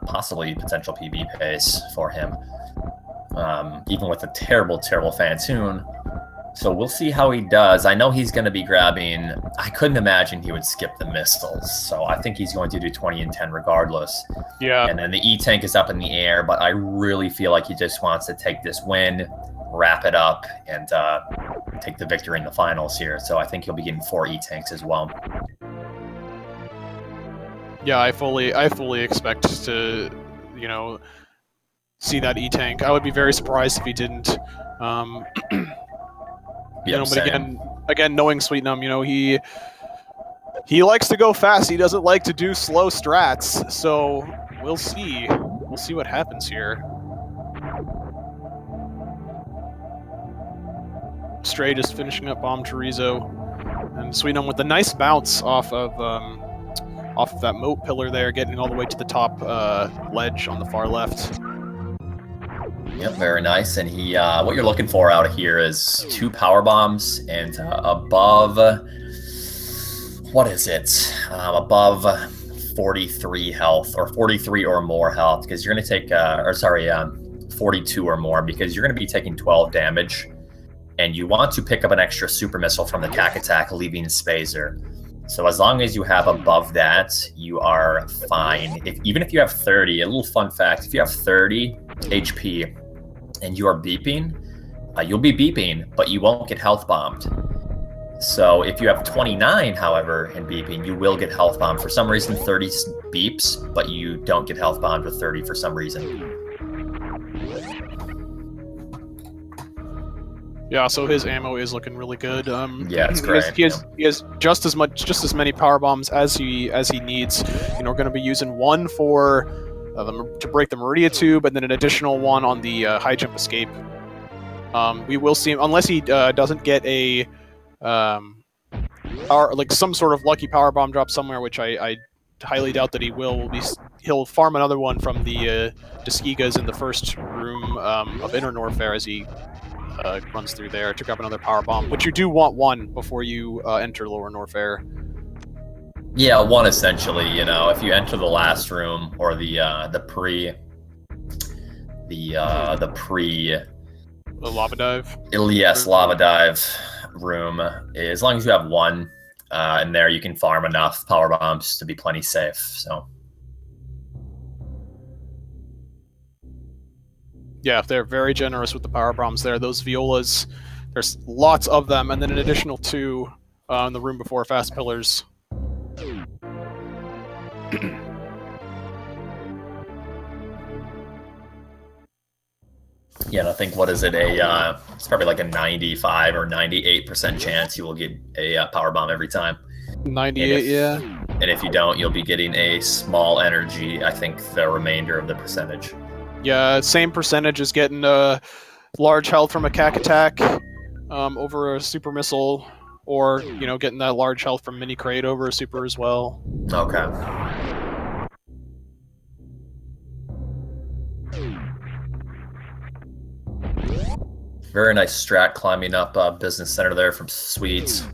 S3: possibly potential PB pace for him. Even with a terrible Fantoon. So we'll see how he does. I know he's going to be grabbing... I couldn't imagine he would skip the missiles. So I think he's going to do 20 and 10 regardless.
S2: Yeah.
S3: And then the E-tank is up in the air, but I really feel like he just wants to take this win, wrap it up, and take the victory in the finals here. So I think he'll be getting 4 E-tanks as well.
S2: Yeah, I fully expect to, see that E-tank. I would be very surprised if he didn't. But again, knowing Sweetnum, he likes to go fast. He doesn't like to do slow strats. So we'll see. We'll see what happens here. Stray just finishing up Bomb Chorizo, and Sweetnum with a nice bounce off of that moat pillar there, getting all the way to the top ledge on the far left.
S3: Yep, very nice. And he, what you're looking for out of here is 2 power bombs and above, what is it? Above 43 health, or 43 or more health, because you're going to take, 42 or more, because you're going to be taking 12 damage, and you want to pick up an extra super missile from the CAC attack, leaving Spazer. So as long as you have above that, you are fine. Even if you have 30, a little fun fact, if you have 30 HP and you are beeping, you'll be beeping, but you won't get health bombed. So if you have 29, however, in beeping, you will get health bombed. For some reason, 30 beeps, but you don't get health bombed with 30 for some reason.
S2: Yeah, so his ammo is looking really good.
S3: Yeah, it's great.
S2: He has just as many power bombs as he needs. We're going to be using one for to break the Meridia tube, and then an additional one on the high jump escape. We will see him unless he doesn't get a some sort of lucky power bomb drop somewhere, which I highly doubt that he will. He'll farm another one from the Tuskigas in the first room of Inner Norfair as he runs through there to grab another power bomb, which you do want one before you enter Lower Norfair.
S3: Yeah, one essentially. If you enter the last room or the
S2: lava dive.
S3: Yes, lava dive room. As long as you have one in there, you can farm enough power bombs to be plenty safe. So.
S2: Yeah, they're very generous with the power bombs there. Those violas, there's lots of them, and then an additional 2 in the room before fast pillars.
S3: Yeah, and I think, what is it, it's probably like a 95 or 98% chance you will get a power bomb every time.
S2: 98, yeah.
S3: And if you don't, you'll be getting a small energy, I think, the remainder of the percentage.
S2: Yeah, same percentage as getting large health from a CAC attack over a super missile, or, getting that large health from mini crate over a super as well.
S3: Okay. Very nice strat climbing up Business Center there from Sweets.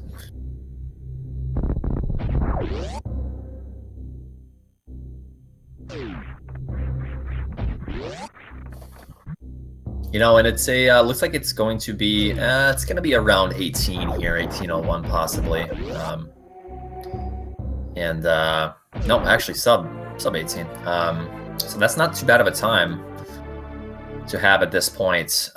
S3: And it's looks like it's going to be around 18 here, 1801 possibly. No, actually sub 18. So that's not too bad of a time to have at this point.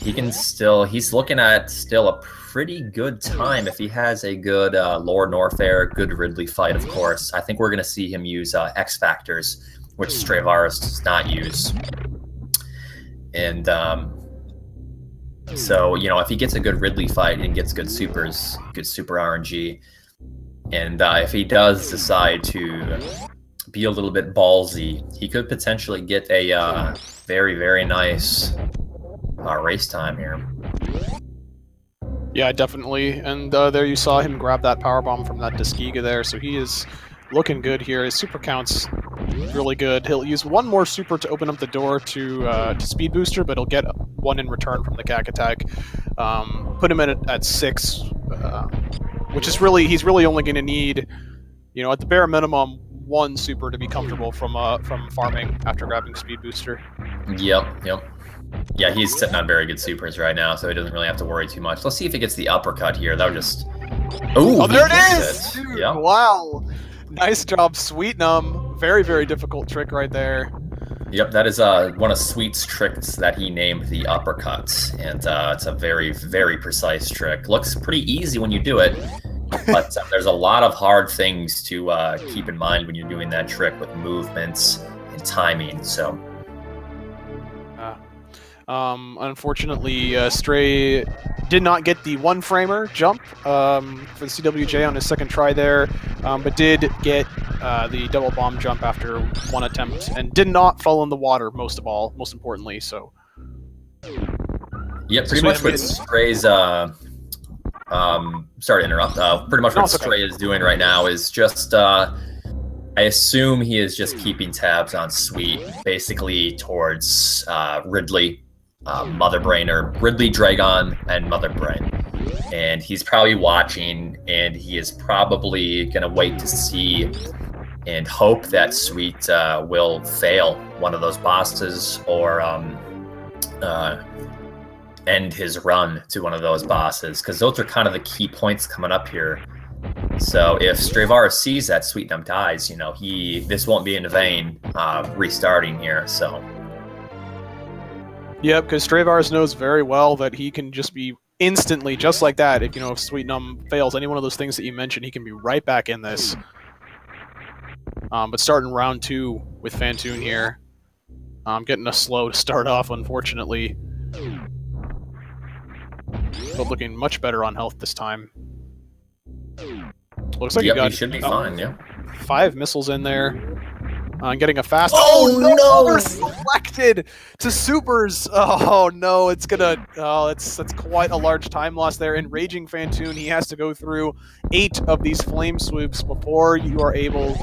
S3: He's looking at still a pretty good time if he has a good Lord Norfair, good Ridley fight, of course. I think we're going to see him use X Factors, which Stravaris does not use. And so, if he gets a good Ridley fight and gets good super RNG, and if he does decide to be a little bit ballsy, he could potentially get a very, very nice race time here.
S2: Yeah, definitely. And there you saw him grab that power bomb from that Tuskiga there, so he is looking good here. His super count's really good. He'll use one more super to open up the door to speed booster, but he'll get one in return from the CAC attack. Put him at 6, which is he's really only going to need, at the bare minimum, 1 super to be comfortable from farming after grabbing speed booster.
S3: Yep. Yeah, he's sitting on very good supers right now, so he doesn't really have to worry too much. Let's see if he gets the uppercut here. That would just...
S2: Oh, there it is! Dude, yep. Wow! Nice job, Sweetnum. Very, very difficult trick right there.
S3: Yep, that is one of Sweet's tricks that he named the uppercut, and it's a very, very precise trick. Looks pretty easy when you do it, but there's a lot of hard things to keep in mind when you're doing that trick with movements and timing, so...
S2: Unfortunately, Stray did not get the one-framer jump for the CWJ on his second try there, but did get the double bomb jump after 1 attempt, and did not fall in the water, most importantly, so...
S3: Yeah, pretty much what Stray's... sorry to interrupt. Pretty much what Stray is doing right now is just... I assume he is just keeping tabs on Sweet, basically towards Ridley. Mother Brain, or Ridley, Dragon, and Mother Brain. And he's probably watching, and he is probably going to wait to see and hope that Sweet will fail one of those bosses, or end his run to one of those bosses, because those are kind of the key points coming up here. So if Stravaris sees that Sweetnum dies, this won't be in vain restarting here, so...
S2: Yeah, because Stravaris knows very well that he can just be instantly, just like that, if Sweetnum fails any one of those things that you mentioned, he can be right back in this. But starting round 2 with Fantoon here. Getting a slow to start off, unfortunately. but looking much better on health this time. Looks like
S3: Yep,
S2: he got
S3: he should be fine, yeah.
S2: 5 missiles in there. Getting a fast.
S3: Oh, no!
S2: Reflected to supers. Oh no, it's gonna. Oh, that's quite a large time loss there. In Raging Fantoon, he has to go through 8 of these flame swoops before you are able,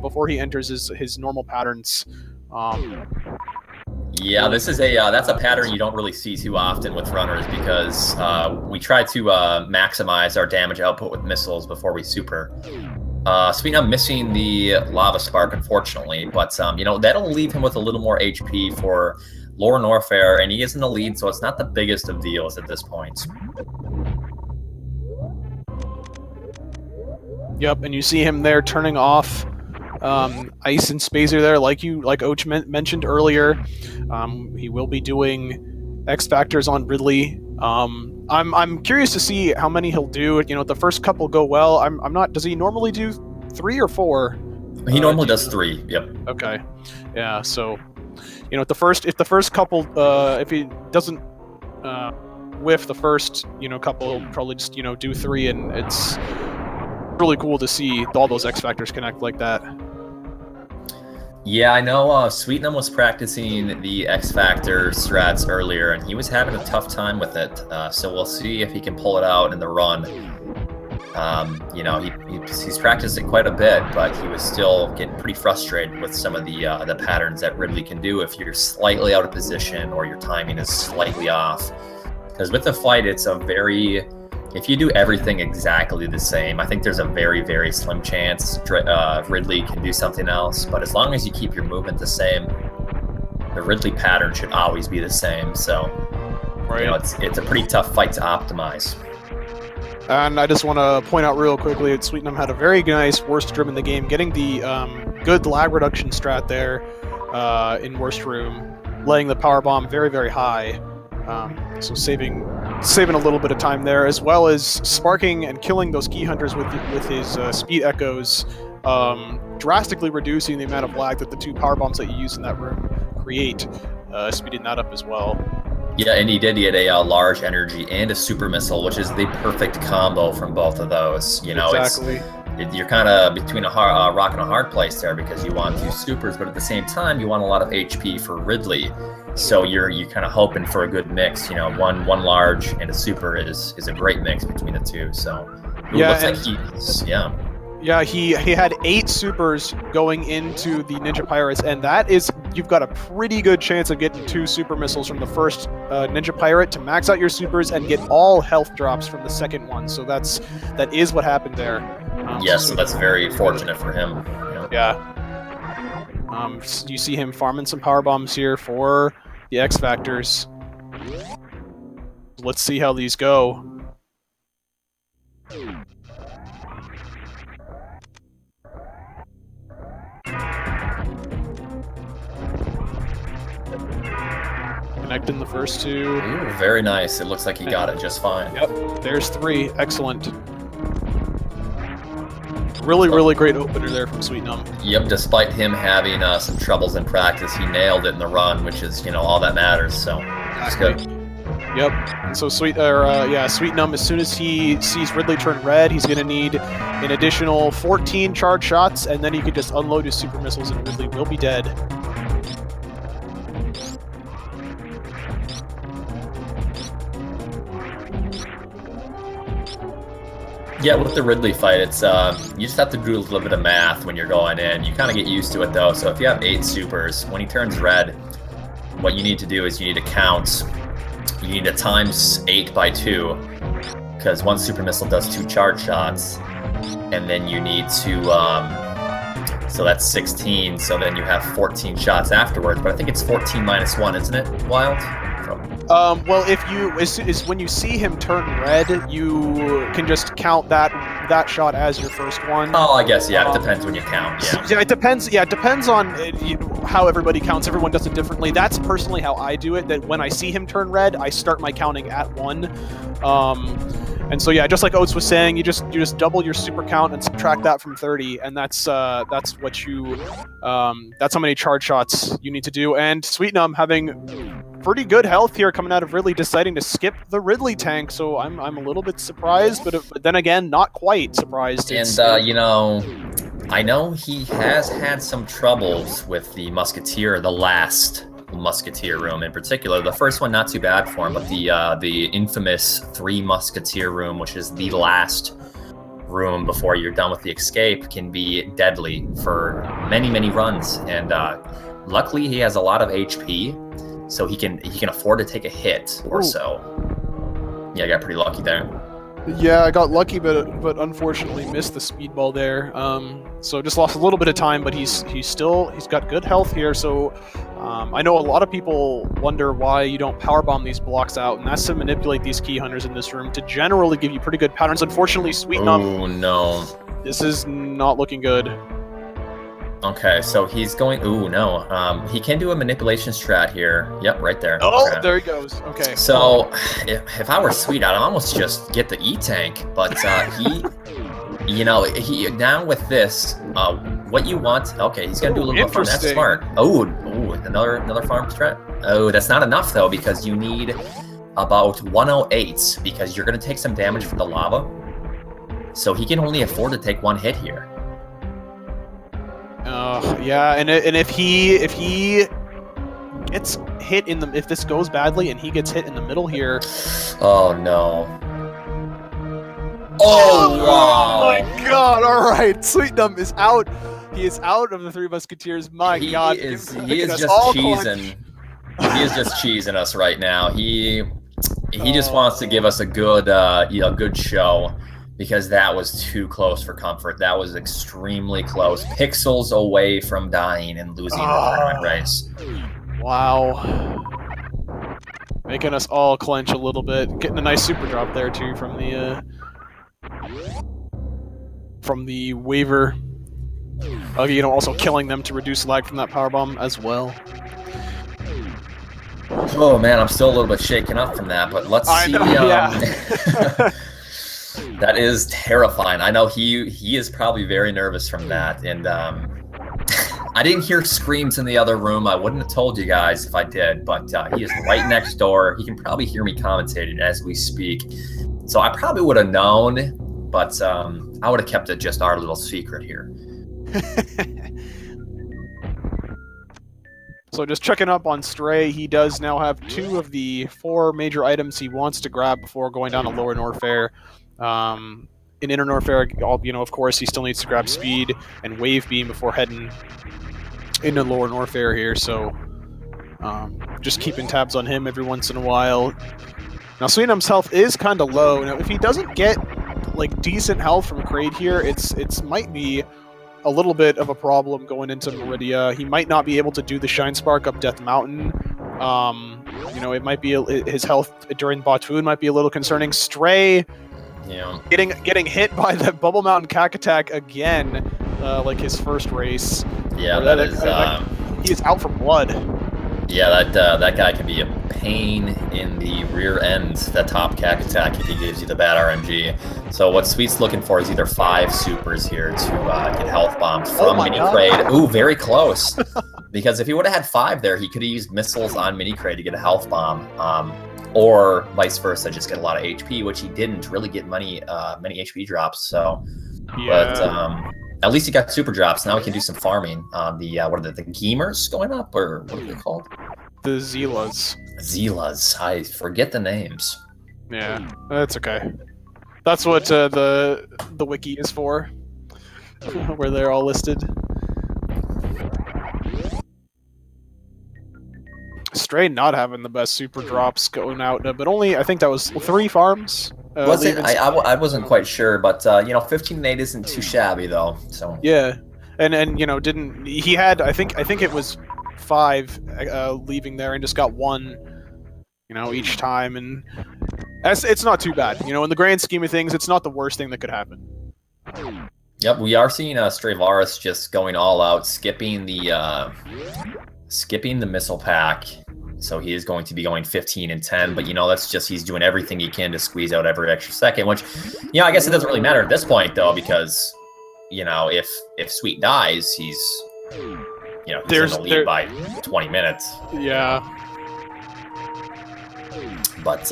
S2: before he enters his normal patterns.
S3: Yeah, this is that's a pattern you don't really see too often with runners because we try to maximize our damage output with missiles before we super. Sweetnum missing the Lava Spark, unfortunately, but you know, that'll leave him with a little more HP for Lore Warfare, and he is in the lead, so it's not the biggest of deals at this point.
S2: Yep, and you see him there turning off Ice and Spazer there, like Och mentioned earlier. He will be doing X Factors on Ridley. I'm curious to see how many he'll do. You know, the first couple go well. I'm not. Does he normally do 3 or 4?
S3: He normally does 3. Yep.
S2: Okay. Yeah. So, you know, if the first couple, if he doesn't whiff the first, you know, couple, he'll probably just, you know, do 3, and it's really cool to see all those X Factors connect like that.
S3: Yeah, I know Sweetnum was practicing the X Factor strats earlier, and he was having a tough time with it. So we'll see if he can pull it out in the run. You know, he's practiced it quite a bit, but he was still getting pretty frustrated with some of the patterns that Ridley can do if you're slightly out of position or your timing is slightly off. Because with the flight, it's a very... If you do everything exactly the same, I think there's a very, very slim chance Ridley can do something else. But as long as you keep your movement the same, the Ridley pattern should always be the same. So, you know, it's a pretty tough fight to optimize.
S2: And I just want to point out real quickly that Sweetnum had a very nice worst room in the game, getting the good lag reduction strat there in worst room, laying the power bomb very, very high. So saving a little bit of time there, as well as sparking and killing those key hunters with his speed echoes, drastically reducing the amount of lag that the 2 power bombs that you use in that room create, speeding that up as well.
S3: Yeah, and he did get a large energy and a super missile, which is the perfect combo from both of those. You know,
S2: exactly.
S3: You're kind of between a rock and a hard place there because you want 2 supers, but at the same time you want a lot of HP for Ridley. So you're kind of hoping for a good mix. You know, one large and a super is a great mix between the 2. So it looks like
S2: he had 8 supers going into the Ninja Pirates, and that is, you've got a pretty good chance of getting 2 super missiles from the first Ninja Pirate to max out your supers and get all health drops from the second one. So that is what happened there.
S3: Yes, so that's very fortunate for him.
S2: Yeah. You see him farming some power bombs here for the X Factors. Let's see how these go. Connecting the first 2.
S3: Ooh, very nice. It looks like he got it just fine.
S2: Yep, there's 3. Excellent. Really, really great opener there from Sweetnum.
S3: Yep, despite him having some troubles in practice, he nailed it in the run, which is, you know, all that matters. So that's good.
S2: Yep. And so Sweetnum, as soon as he sees Ridley turn red, he's going to need an additional 14 charge shots, and then he could just unload his super missiles, and Ridley will be dead.
S3: Yeah, with the Ridley fight, it's you just have to do a little bit of math when you're going in. You kind of get used to it though. So if you have 8 supers, when he turns red, what you need to do is you need to count. You need to times 8 by 2, because 1 super missile does 2 charge shots, and then you need to. So that's 16. So then you have 14 shots afterwards. But I think it's 14 minus 1, isn't it, Wild?
S2: Well, if when you see him turn red, you can just count that shot as your first one.
S3: Oh, I guess, yeah, it depends when you count, yeah.
S2: Yeah, it depends. Yeah, it depends on how everybody counts. Everyone does it differently. That's personally how I do it. That when I see him turn red, I start my counting at 1. And so yeah, just like Oates was saying, you just double your super count and subtract that from 30, and that's what you that's how many charge shots you need to do. And Sweetnum having pretty good health here coming out of Ridley, deciding to skip the Ridley tank. So I'm a little bit surprised, but then again, not quite surprised.
S3: And you know, I know he has had some troubles with the Musketeer, the last Musketeer room in particular. The first one not too bad for him, but the infamous 3 Musketeer room, which is the last room before you're done with the escape, can be deadly for many runs. And luckily he has a lot of HP, so he can afford to take a hit or so. Yeah, I got pretty lucky there.
S2: Yeah, I got lucky, but unfortunately missed the speedball there. So just lost a little bit of time, but he's got good health here. So I know a lot of people wonder why you don't powerbomb these blocks out, and that's to manipulate these key hunters in this room to generally give you pretty good patterns. Unfortunately, Sweet Num.
S3: Oh no,
S2: this is not looking good.
S3: Okay, so he's going. Ooh, no. He can do a manipulation strat here. Yep, right there.
S2: Oh,
S3: okay.
S2: There he goes. Okay.
S3: So, if I were Sweet, I'd almost just get the E-Tank, but he, you know, he down with this. What you want? Okay, he's gonna do a little more farm. That's smart. Oh, another farm strat. Oh, that's not enough though, because you need about 108 because you're gonna take some damage from the lava. So he can only afford to take 1 hit here.
S2: Yeah, and if he gets hit if this goes badly and he gets hit in the middle here.
S3: Oh no. Oh wow!
S2: Oh my God! All right, Sweet Num is out. He is out of the 3 Musketeers. My God,
S3: he is just cheesing. He is just cheesing us right now. He just wants to give us a good good show. Because that was too close for comfort. That was extremely close. Pixels away from dying and losing the tournament race.
S2: Wow. Making us all clench a little bit. Getting a nice super drop there too from the waiver. You know, also killing them to reduce lag from that powerbomb as well.
S3: Oh man, I'm still a little bit shaken up from that, but let's see.
S2: Yeah.
S3: That is terrifying. I know he is probably very nervous from that, and I didn't hear screams in the other room. I wouldn't have told you guys if I did, but he is right next door. He can probably hear me commentating as we speak, so I probably would have known, but I would have kept it just our little secret here.
S2: So just checking up on Stray, he does now have 2 of the 4 major items he wants to grab before going down to Lower Norfair. In Inner Norfair, you know, of course, he still needs to grab Speed and Wave Beam before heading into Lower Norfair here, so just keeping tabs on him every once in a while. Now, Sweet Num's health is kind of low. Now, if he doesn't get, like, decent health from Kraid here, it's might be a little bit of a problem going into Meridia. He might not be able to do the Shine Spark up Death Mountain. You know, it might be his health during Batoon might be a little concerning. Stray,
S3: yeah,
S2: getting hit by the Bubble Mountain Cack Attack again, like his first race.
S3: Yeah,
S2: he is out for blood.
S3: Yeah, that guy can be a pain in the rear end, that top Cack Attack, if he gives you the bad RMG. So what Sweet's looking for is either 5 supers here to get health bombs from Mini Kraid. Ooh, very close. Because if he would have had 5 there, he could have used missiles on Mini Kraid to get a health bomb. Or vice versa, just get a lot of HP, which he didn't really get many HP drops. So,
S2: yeah.
S3: But at least he got super drops. Now we can do some farming on the what are the Gamers going up, or what are they called?
S2: The Zeelas.
S3: Zeelas. I forget the names.
S2: Yeah, that's okay. That's what the wiki is for, where they're all listed. Stray not having the best super drops going out, but only, I think that was 3 farms.
S3: Was it? I wasn't quite sure, but you know, 15-8 isn't too shabby though. So
S2: yeah, and you know, he had I think it was 5 leaving there and just got 1, you know, each time, and it's not too bad. You know, in the grand scheme of things, it's not the worst thing that could happen.
S3: Yep, we are seeing Stravaris just going all out, skipping the missile pack. So he is going to be going 15 and 10, but you know, that's just, he's doing everything he can to squeeze out every extra second, which, you know, I guess it doesn't really matter at this point though, because, you know, if Sweet dies, he's, you know, he's in the lead by 20 minutes.
S2: Yeah.
S3: But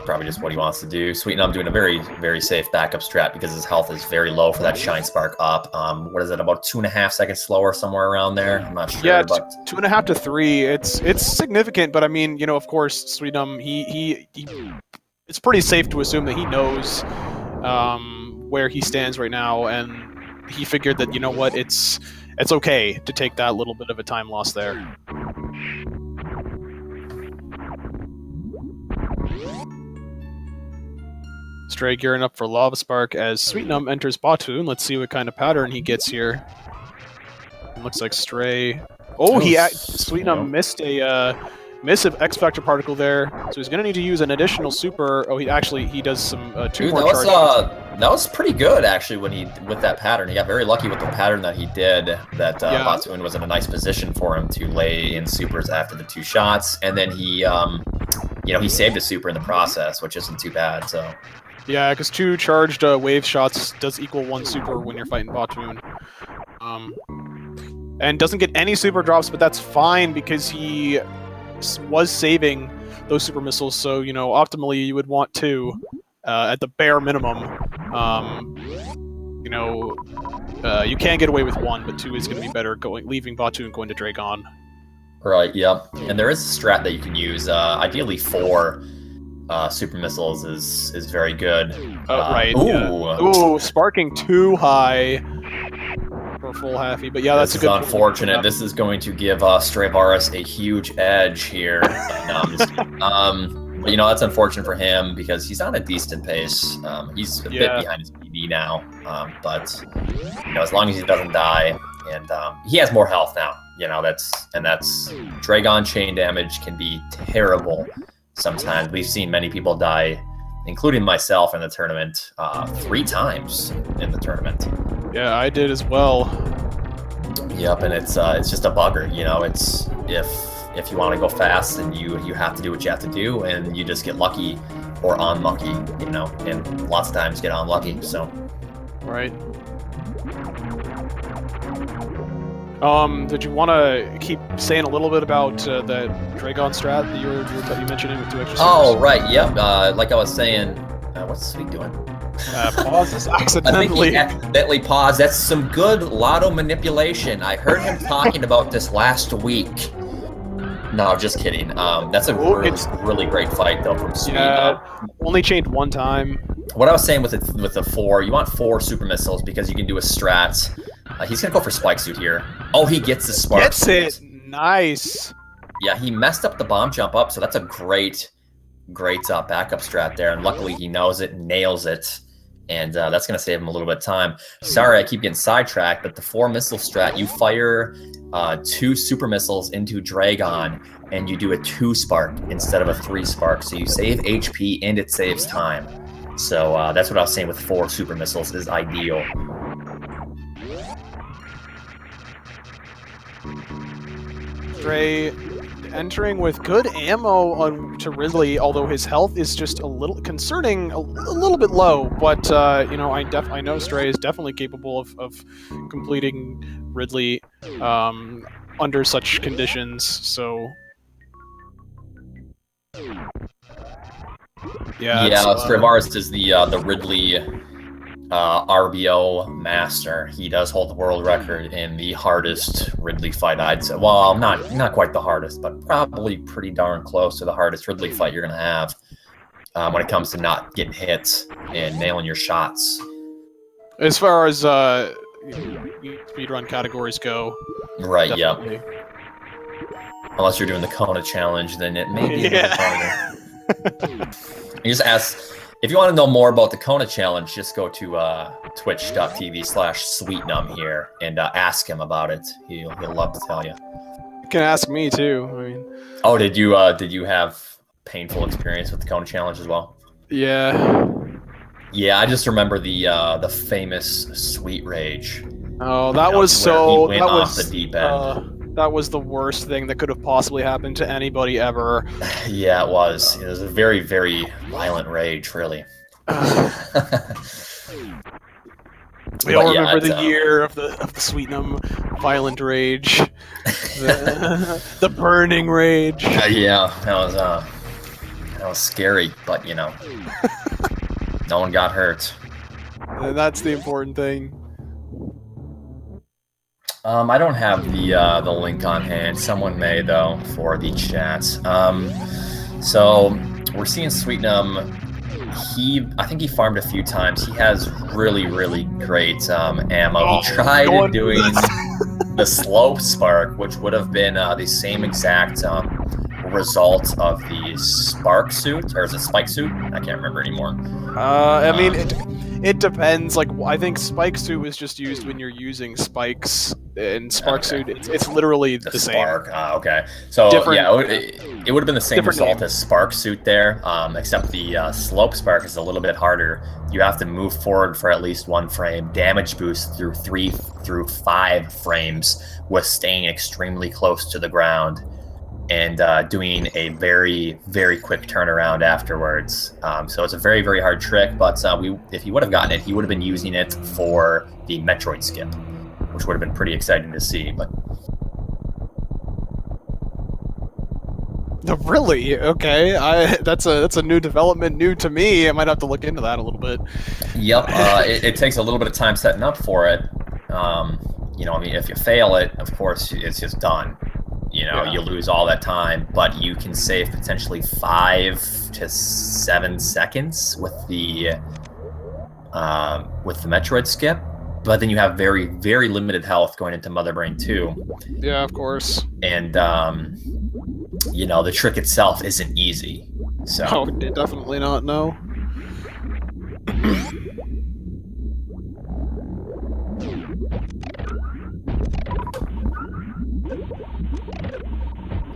S3: probably just what he wants to do. Sweetnum doing a very, very safe backup strat because his health is very low for that Shine Spark up. What is it, about 2.5 seconds slower, somewhere around there? I'm not sure.
S2: Yeah,
S3: but
S2: 2.5 to 3. It's significant, but I mean, of course, Sweetnum, he it's pretty safe to assume that he knows where he stands right now, and he figured that what, it's okay to take that little bit of a time loss there. Stray gearing up for Lava Spark as Sweetnum enters Batoon. Let's see what kind of pattern he gets here. It looks like Stray. Oh, Sweetnum missed a missive X Factor particle there, so he's gonna need to use an additional super. Oh, he does some 2 more charges.
S3: That was pretty good actually with that pattern. He got very lucky with the pattern that he did. That Batoon was in a nice position for him to lay in supers after the 2 shots, and then he he saved a super in the process, which isn't too bad. So.
S2: Yeah, because 2 charged wave shots does equal 1 super when you're fighting Batoon. And doesn't get any super drops, but that's fine because he was saving those super missiles, so, optimally you would want 2 at the bare minimum. You can get away with 1, but 2 is going to be better, leaving Batoon going to Dragon.
S3: Right, yep. And there is a strat that you can use, ideally 4 super missiles is very good.
S2: Right. Ooh, sparking too high for full halfy, but yeah, that's a good.
S3: This is unfortunate. This is going to give Stravaris a huge edge here. But that's unfortunate for him because he's on a decent pace. He's a bit behind his PB now, but as long as he doesn't die, and he has more health now. That's Dragon chain damage can be terrible. Sometimes we've seen many people die, including myself in the tournament, 3 times in the tournament.
S2: Yeah, I did as well.
S3: Yep, and it's just a bugger. It's if you want to go fast, then you have to do what you have to do, and you just get lucky or unlucky. And lots of times get unlucky. So. Right.
S2: Did you want to keep saying a little bit about that Dragon strat that you mentioned with 2 extra supers?
S3: Oh, right, yep. Like I was saying, what's Sweet doing?
S2: Pauses accidentally.
S3: I think he accidentally paused. That's some good lotto manipulation. I heard him talking about this last week. No, just kidding. That's a really great fight though from Sweet.
S2: Only chained 1 time.
S3: What I was saying with the 4, you want 4 super missiles because you can do a strat. He's gonna go for Spike Suit here. Oh, he gets the spark.
S2: Gets it. Nice.
S3: Yeah, he messed up the bomb jump up, so that's a great backup strat there. And luckily, he knows it, nails it, and that's gonna save him a little bit of time. Sorry, I keep getting sidetracked, but the 4 missile strat, you fire 2 super missiles into Dragon, and you do a 2 spark instead of a 3 spark, so you save HP and it saves time. So that's what I was saying with 4 super missiles is ideal.
S2: Stray entering with good ammo to Ridley, although his health is just a little concerning, a little bit low. But I know Stray is definitely capable of completing Ridley under such conditions. So
S3: Stravaris is the Ridley RBO master. He does hold the world record in the hardest Ridley fight, I'd say. Well, not quite the hardest, but probably pretty darn close to the hardest Ridley fight you're gonna have when it comes to not getting hit and nailing your shots.
S2: As far as speedrun categories go,
S3: right?
S2: Definitely.
S3: Yep. Unless you're doing the Kona challenge, then it may be a little harder. You just ask. If you want to know more about the Kona challenge, just go to twitch.tv/sweetnum here and ask him about it. He'll love to tell you.
S2: You can ask me too. I mean.
S3: Oh, did you have painful experience with the Kona challenge as well?
S2: Yeah.
S3: Yeah, I just remember the famous Sweet Rage.
S2: Oh, that was so.
S3: He went off the deep end.
S2: That was the worst thing that could have possibly happened to anybody ever.
S3: Yeah, it was. It was a very, very violent rage, really.
S2: We all remember the year of the Sweetnum violent rage, the burning rage.
S3: Yeah, that was That was scary, but you know, no one got hurt.
S2: And that's the important thing.
S3: I don't have the link on hand. Someone may though for the chat. So we're seeing Sweetnum. I think he farmed a few times. He has really, really great ammo. He tried doing the slope spark, which would have been the same exact result of the spark suit, or is it spike suit? I can't remember anymore.
S2: I mean, it depends. Like, I think spike suit was just used when you're using spikes. In spark suit, it's literally the
S3: spark.
S2: same.
S3: Okay, so
S2: Different,
S3: yeah, it would have been the same result
S2: name.
S3: as spark suit there, except the slope spark is a little bit harder. You have to move forward for at least 1 frame, damage boost through 3 through 5 frames with staying extremely close to the ground, and doing a very, very quick turnaround afterwards. So it's a very, very hard trick, but if he would have gotten it, he would have been using it for the Metroid skip, which would have been pretty exciting to see. But
S2: really, okay, that's a new development, new to me. I might have to look into that a little bit.
S3: Yep, it takes a little bit of time setting up for it. You know, I mean, if you fail it, of course, it's just done. You know, you lose all that time, but you can save potentially 5 to 7 seconds with the Metroid skip. But then you have very, very limited health going into Mother Brain 2.
S2: Yeah, of course.
S3: And, you know, the trick itself isn't easy. So.
S2: Oh, definitely not, no.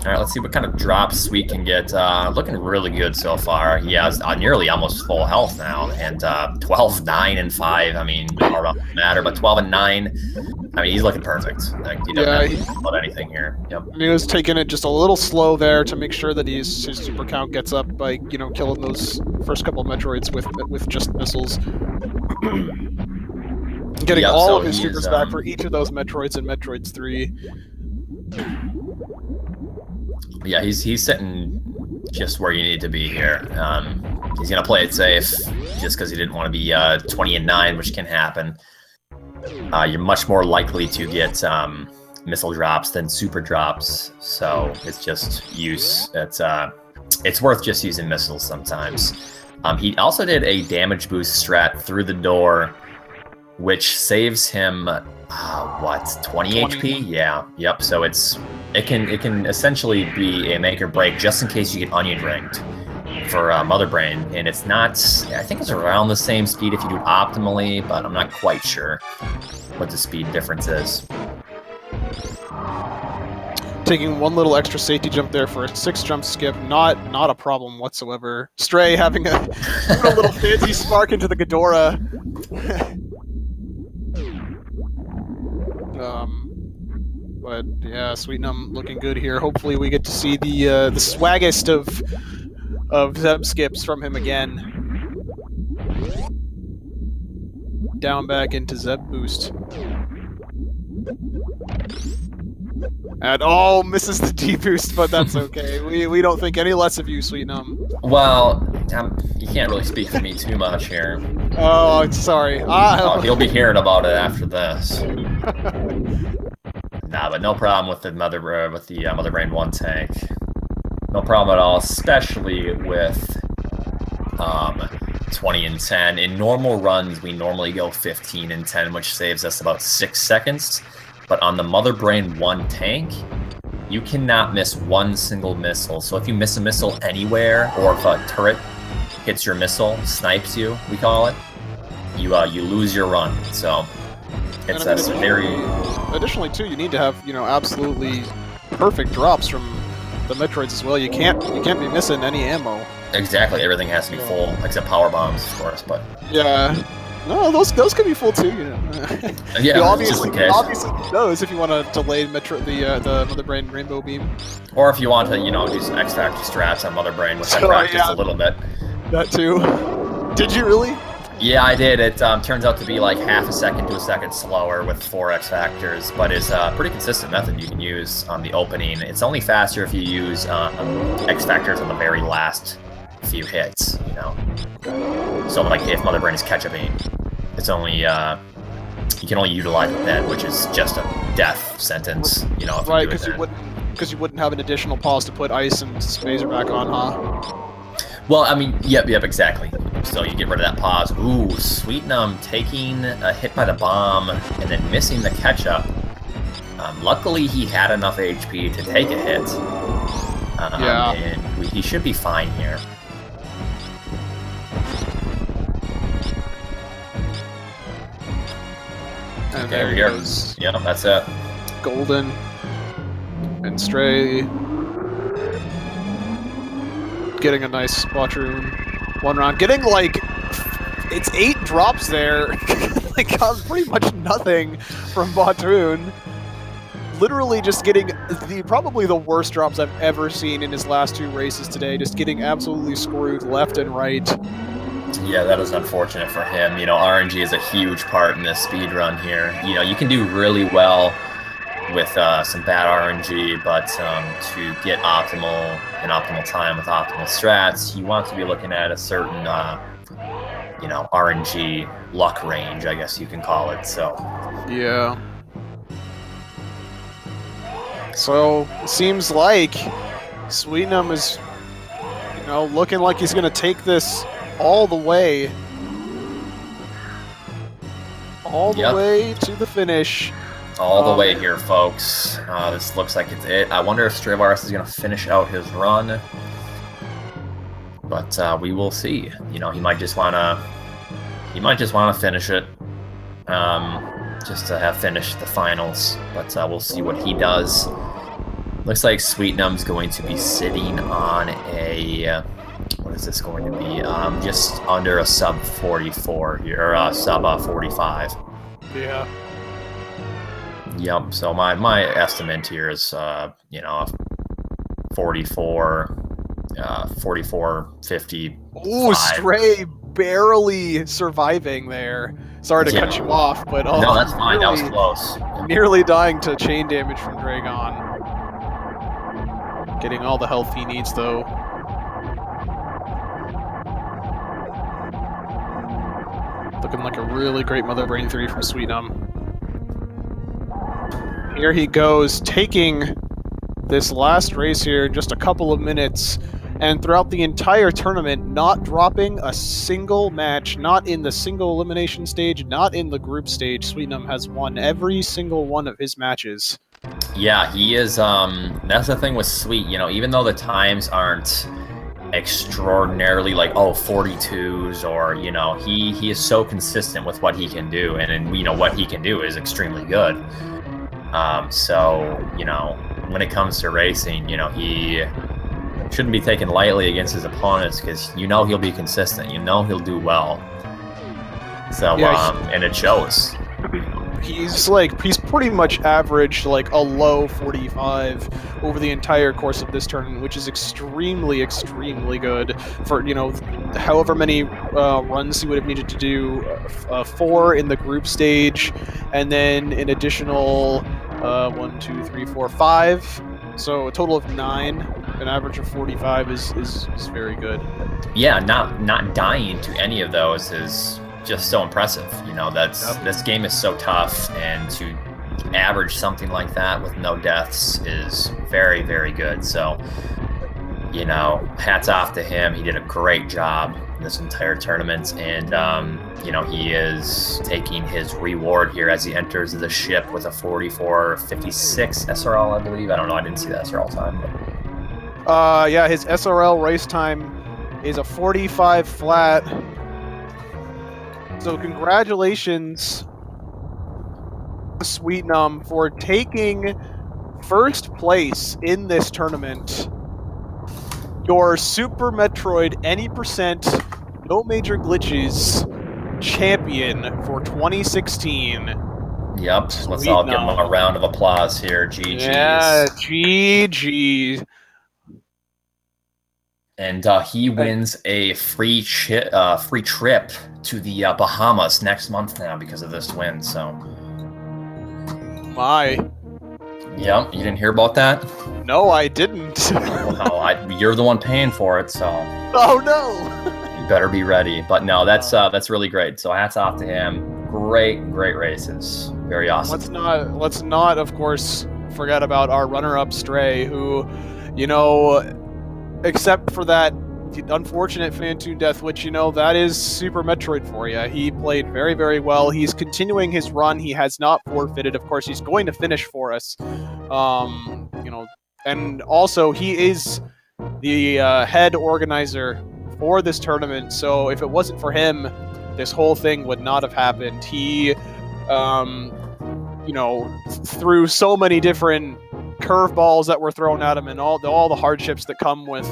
S3: All right, let's see what kind of drops we can get. Looking really good so far. He has nearly almost full health now, and 12, 9, and 5. I mean, all around matter, but 12 and 9. I mean, he's looking perfect. Like, he doesn't have to put anything here. Yep.
S2: He was taking it just a little slow there to make sure that his super count gets up by, you know, killing those first couple Metroids with just missiles. Getting all of his supers back for each of those Metroids and Metroids 3.
S3: Yeah, he's sitting just where you need to be here. He's gonna play it safe just because he didn't want to be 20 and 9, which can happen. You're much more likely to get missile drops than super drops, so it's just use. It's worth just using missiles sometimes. He also did a damage boost strat through the door, which saves him what, 20 HP? Yeah, yep. So it can essentially be a make or break just in case you get onion ringed for Mother Brain, and it's not. I think it's around the same speed if you do it optimally, but I'm not quite sure what the speed difference is.
S2: Taking one little extra safety jump there for a 6 jump skip, not a problem whatsoever. Stray having a little fancy spark into the Ghidorah. But yeah, Sweetnum looking good here. Hopefully we get to see the swaggest of Zeb skips from him again. Down back into Zeb boost. And misses the D boost, but that's okay. We don't think any less of you, Sweetnum.
S3: Well, you can't really speak for me too much here.
S2: Oh, sorry.
S3: He'll be hearing about it after this. Nah, but no problem with the Mother Brain 1 tank. No problem at all, especially with 20 and 10. In normal runs, we normally go 15 and 10, which saves us about 6 seconds. But on the Mother Brain 1 tank, you cannot miss one single missile. So if you miss a missile anywhere, or if a turret hits your missile, snipes you, we call it, you lose your run. So it's very.
S2: Additionally, too, you need to have absolutely perfect drops from the Metroids as well. You can't be missing any ammo.
S3: Exactly, everything has to be full except power bombs, of course. But
S2: yeah. No, those could be full too,
S3: Yeah,
S2: you obviously
S3: just in case.
S2: need those if you want to delay the Mother Brain Rainbow Beam.
S3: Or if you want to, do some X Factor strats on Mother Brain, which I practiced a little bit.
S2: That too. Did you really?
S3: Yeah, I did. It turns out to be like half a second to a second slower with 4 X Factors, but it's a pretty consistent method you can use on the opening. It's only faster if you use X Factors on the very last few hits, you know. So like if Mother Brain is catch-upping, it's only you can only utilize it then, which is just a death sentence, you know. If
S2: Right,
S3: you do it
S2: because you wouldn't have an additional pause to put ice and Spazer back on, huh?
S3: Well, I mean, yep, exactly. So you get rid of that pause. Ooh, Sweetnum taking a hit by the bomb and then missing the catch-up. Luckily, he had enough HP to take a hit.
S2: Yeah.
S3: And he should be fine here.
S2: And
S3: Okay,
S2: there he
S3: here.
S2: goes.
S3: Yep, that's it.
S2: Golden and Stray getting a nice Squatroon. One round. Getting like it's 8 drops there. Like pretty much nothing from Batoon. Literally just getting probably the worst drops I've ever seen in his last 2 races today. Just getting absolutely screwed left and right.
S3: Yeah, that is unfortunate for him. You know, RNG is a huge part in this speed run here. You know, you can do really well with some bad RNG, but to get optimal time with optimal strats, you want to be looking at a certain, you know, RNG luck range, I guess you can call it. So
S2: yeah. So it seems like Sweetnum is, you know, looking like he's gonna take this all the way. All the way to the finish.
S3: All the way here, folks. This looks like it's it. I wonder if Stravaris is going to finish out his run. But we will see. You know, he might just want to finish it. Just to have finished the finals. But we'll see what he does. Looks like Sweetnum's going to be sitting on a... what is this going to be? Just under a sub 44 here, or sub 45.
S2: Yeah.
S3: Yep. So my estimate here is you know, 44, 50.
S2: Ooh, Stray barely surviving there. Sorry to cut you off, but
S3: no, that's fine. That was close.
S2: Nearly dying to chain damage from Dragon. Getting all the health he needs though. Looking like a really great Mother Brain 3 from Sweetnum. Here he goes, taking this last race here in just a couple of minutes, and throughout the entire tournament, not dropping a single match, not in the single elimination stage, not in the group stage. Sweetnum has won every single one of his matches.
S3: Yeah, he is, that's the thing with Sweet, you know, even though the times aren't extraordinarily like 42s, or you know, he is so consistent with what he can do, and you know what he can do is extremely good. So you know, when it comes to racing, you know, he shouldn't be taken lightly against his opponents, because you know he'll be consistent, you know he'll do well. So
S2: yeah,
S3: and it shows.
S2: He's pretty much averaged like a low 45 over the entire course of this tournament, which is extremely, extremely good for, you know, however many runs he would have needed to do, 4 in the group stage, and then an additional 1, 2, 3, 4, 5. So a total of 9. An average of 45 is very good.
S3: Yeah, not dying to any of those is just so impressive. You know, this game is so tough, and to average something like that with no deaths is very, very good. So, you know, hats off to him. He did a great job this entire tournament, and you know, he is taking his reward here as he enters the ship with a 44.56 SRL, I believe. I don't know, I didn't see the SRL time. But...
S2: yeah, his SRL race time is a 45 flat. So congratulations, Sweetnum, for taking first place in this tournament. Your Super Metroid any percent, no major glitches champion for 2016.
S3: Yep, let's all give him a round of applause here. GG's.
S2: Yeah, GG.
S3: And he wins a free trip to the Bahamas next month now because of this win. So,
S2: my,
S3: Yep, you didn't hear about that?
S2: No, I didn't.
S3: Well, you're the one paying for it, so
S2: Oh no!
S3: you better be ready. But no, that's really great. So hats off to him. Great races. Very awesome.
S2: Let's not, of course, forget about our runner-up Stray, who, you know, except for that unfortunate Phantoon death, which, you know, that is Super Metroid for you. He played very, very well. He's continuing his run. He has not forfeited. Of course, he's going to finish for us. You know, and also he is the head organizer for this tournament. So if it wasn't for him, this whole thing would not have happened. He, you know, through so many different curveballs that were thrown at him and all the hardships that come with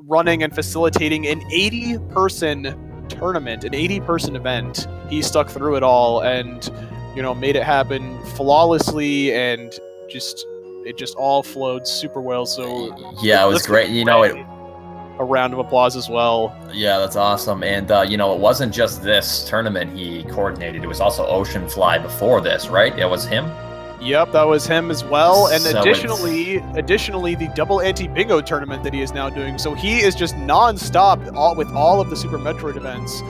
S2: running and facilitating an 80-person tournament, an 80-person event. He stuck through it all and, you know, made it happen flawlessly, and it just all flowed super well. So
S3: yeah, it was great. You know,
S2: a round of applause as well.
S3: Yeah, that's awesome. And you know, it wasn't just this tournament he coordinated. It was also Ocean Fly before this, right? It was him.
S2: Yep, that was him as well. And
S3: So
S2: additionally, the double anti-bingo tournament that he is now doing. So he is just non-stop with all of the Super Metroid events,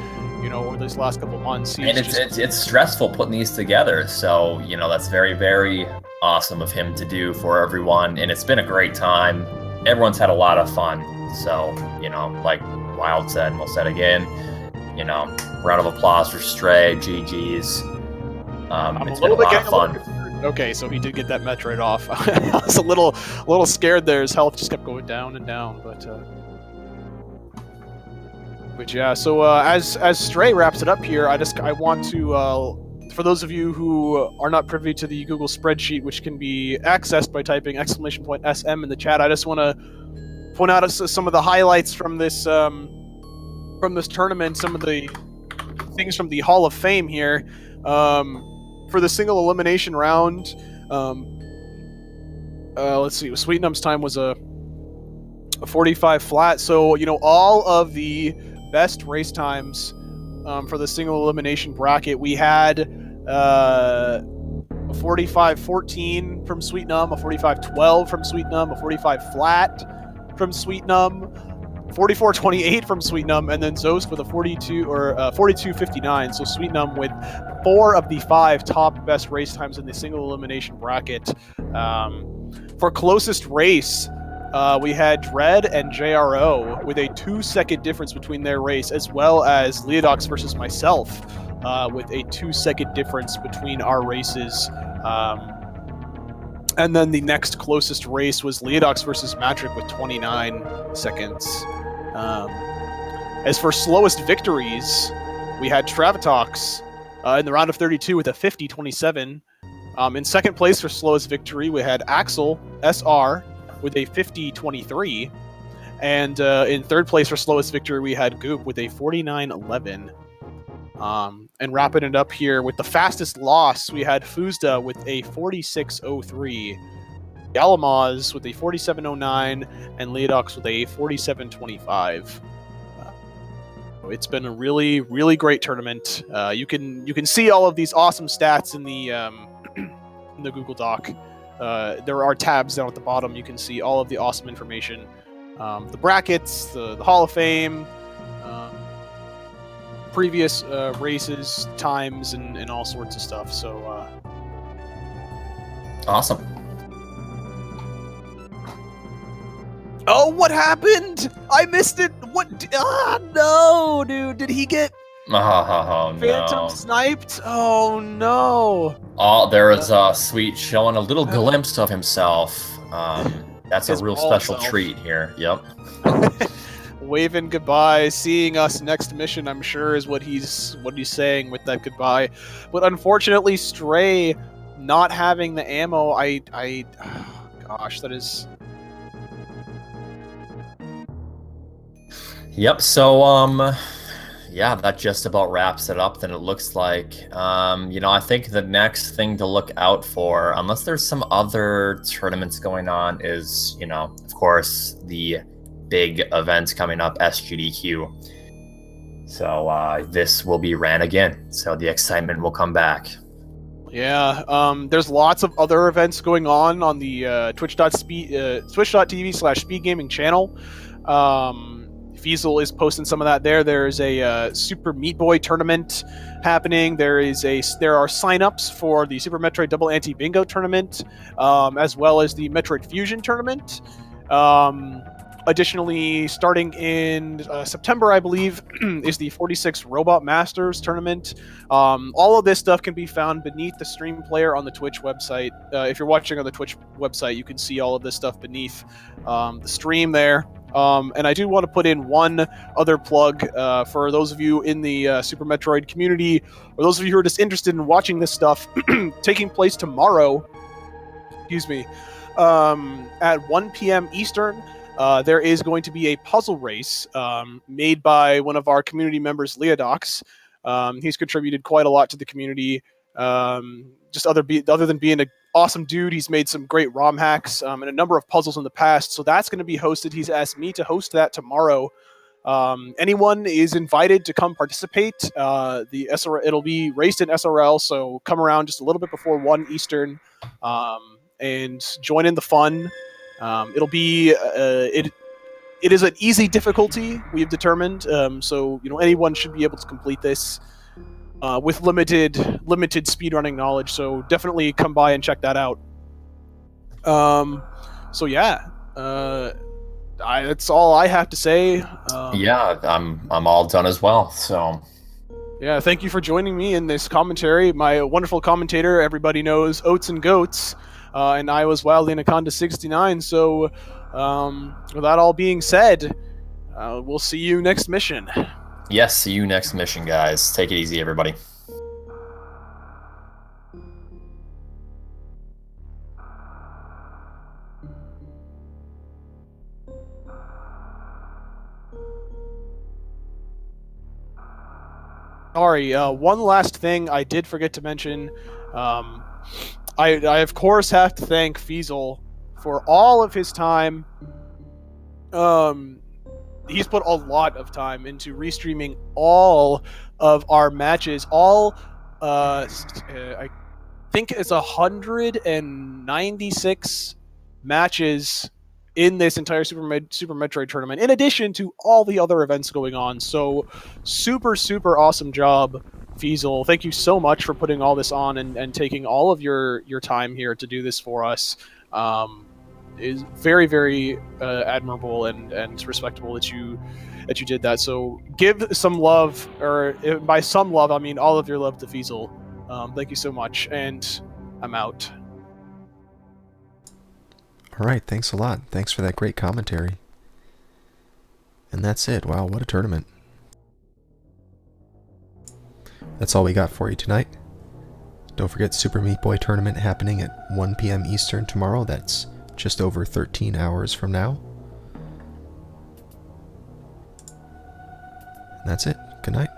S2: you know, over these last couple months.
S3: And it's stressful putting these together. So, you know, that's very, very awesome of him to do for everyone. And it's been a great time. Everyone's had a lot of fun. So, you know, like Wild said, and we'll say it again, you know, round of applause for Stray, GG's. It's been a lot of fun.
S2: Okay, so he did get that Metroid off. I was a little scared there. His health just kept going down and down, but yeah. So as Stray wraps it up here, I want to for those of you who are not privy to the Google spreadsheet, which can be accessed by typing !SM in the chat, I just want to point out some of the highlights from this tournament, some of the things from the Hall of Fame here. For the single elimination round, let's see, Sweet Numb's time was a 45 flat. So, you know, all of the best race times for the single elimination bracket, we had a 45-14 from Sweet Numb, a 45-12 from Sweet Numb, a 45 flat from Sweet Numb, 44-28 from Sweet Numb, and then Zost with a 42-59. So Sweet Numb with 4 of the 5 top best race times in the single elimination bracket. For closest race, we had Dread and JRO with a 2-second difference between their race, as well as Leodox versus myself with a 2-second difference between our races. And then the next closest race was Leodox versus Matrick with 29 seconds. As for slowest victories, we had Travatox in the round of 32 with a 50-27. In second place for slowest victory, we had Axel SR with a 50-23. And in third place for slowest victory, we had Goop with a 49-11. And wrapping it up here with the fastest loss, we had Fuzda with a 46.03, Yalamaz with a 47.09, and Leodox with a 47.25. It's been a really, really great tournament. You can see all of these awesome stats in the Google Doc. There are tabs down at the bottom. You can see all of the awesome information, the brackets, the Hall of Fame, previous races, times, and all sorts of stuff. So
S3: awesome.
S2: Oh, what happened? I missed it. What? No, dude. Did he get Phantom sniped? Oh no.
S3: Oh, there is Sweet showing a little glimpse of himself. That's a real special treat here. Yep.
S2: Waving goodbye, seeing us next mission, I'm sure, is what he's saying with that goodbye. But unfortunately, Stray not having the ammo, gosh, that is.
S3: Yep. So yeah, that just about wraps it up. Then it looks like. You know, I think the next thing to look out for, unless there's some other tournaments going on, is, you know, of course, the big events coming up, SGDQ. So this will be ran again. So the excitement will come back.
S2: Yeah, there's lots of other events going on the twitch.tv/speed gaming channel. Fiesel is posting some of that there. There's a Super Meat Boy tournament happening. There are signups for the Super Metroid Double Anti Bingo tournament, as well as the Metroid Fusion tournament. Additionally, starting in September, I believe, is the 46 Robot Masters tournament. All of this stuff can be found beneath the stream player on the Twitch website. If you're watching on the Twitch website, you can see all of this stuff beneath the stream there. And I do want to put in one other plug for those of you in the Super Metroid community, or those of you who are just interested in watching this stuff, taking place tomorrow, at 1 p.m. Eastern. There is going to be a puzzle race made by one of our community members, Leodox. He's contributed quite a lot to the community. Just other than being an awesome dude, he's made some great ROM hacks and a number of puzzles in the past. So that's going to be hosted. He's asked me to host that tomorrow. Anyone is invited to come participate. It'll be raced in SRL, so come around just a little bit before 1 Eastern and join in the fun. It'll be it is an easy difficulty we have determined, so anyone should be able to complete this with limited speedrunning knowledge. So definitely come by and check that out. So yeah, that's all I have to say.
S3: Yeah, I'm all done as well. So
S2: yeah, thank you for joining me in this commentary. My wonderful commentator, everybody knows Oats and Goats. And I was Wildly Anaconda 69. So, with that all being said, we'll see you next mission.
S3: yes, see you next mission, guys. Take it easy, everybody.
S2: Sorry, one last thing I did forget to mention. I of course have to thank Fiesel for all of his time. He's put a lot of time into restreaming all of our matches. I think it's 196 matches in this entire Super Metroid tournament, in addition to all the other events going on. So super awesome job, Fiesel. Thank you so much for putting all this on and taking all of your time here to do this for us. Is very admirable and respectable that you did that. So give some love, or by some love I mean all of your love, to Fiesel. Thank you so much, and I'm out.
S4: All right, thanks a lot. Thanks for that great commentary. And that's it. Wow, what a tournament. That's all we got for you tonight. Don't forget Super Meat Boy tournament happening at 1 p.m. Eastern tomorrow. That's just over 13 hours from now. And that's it. Good night.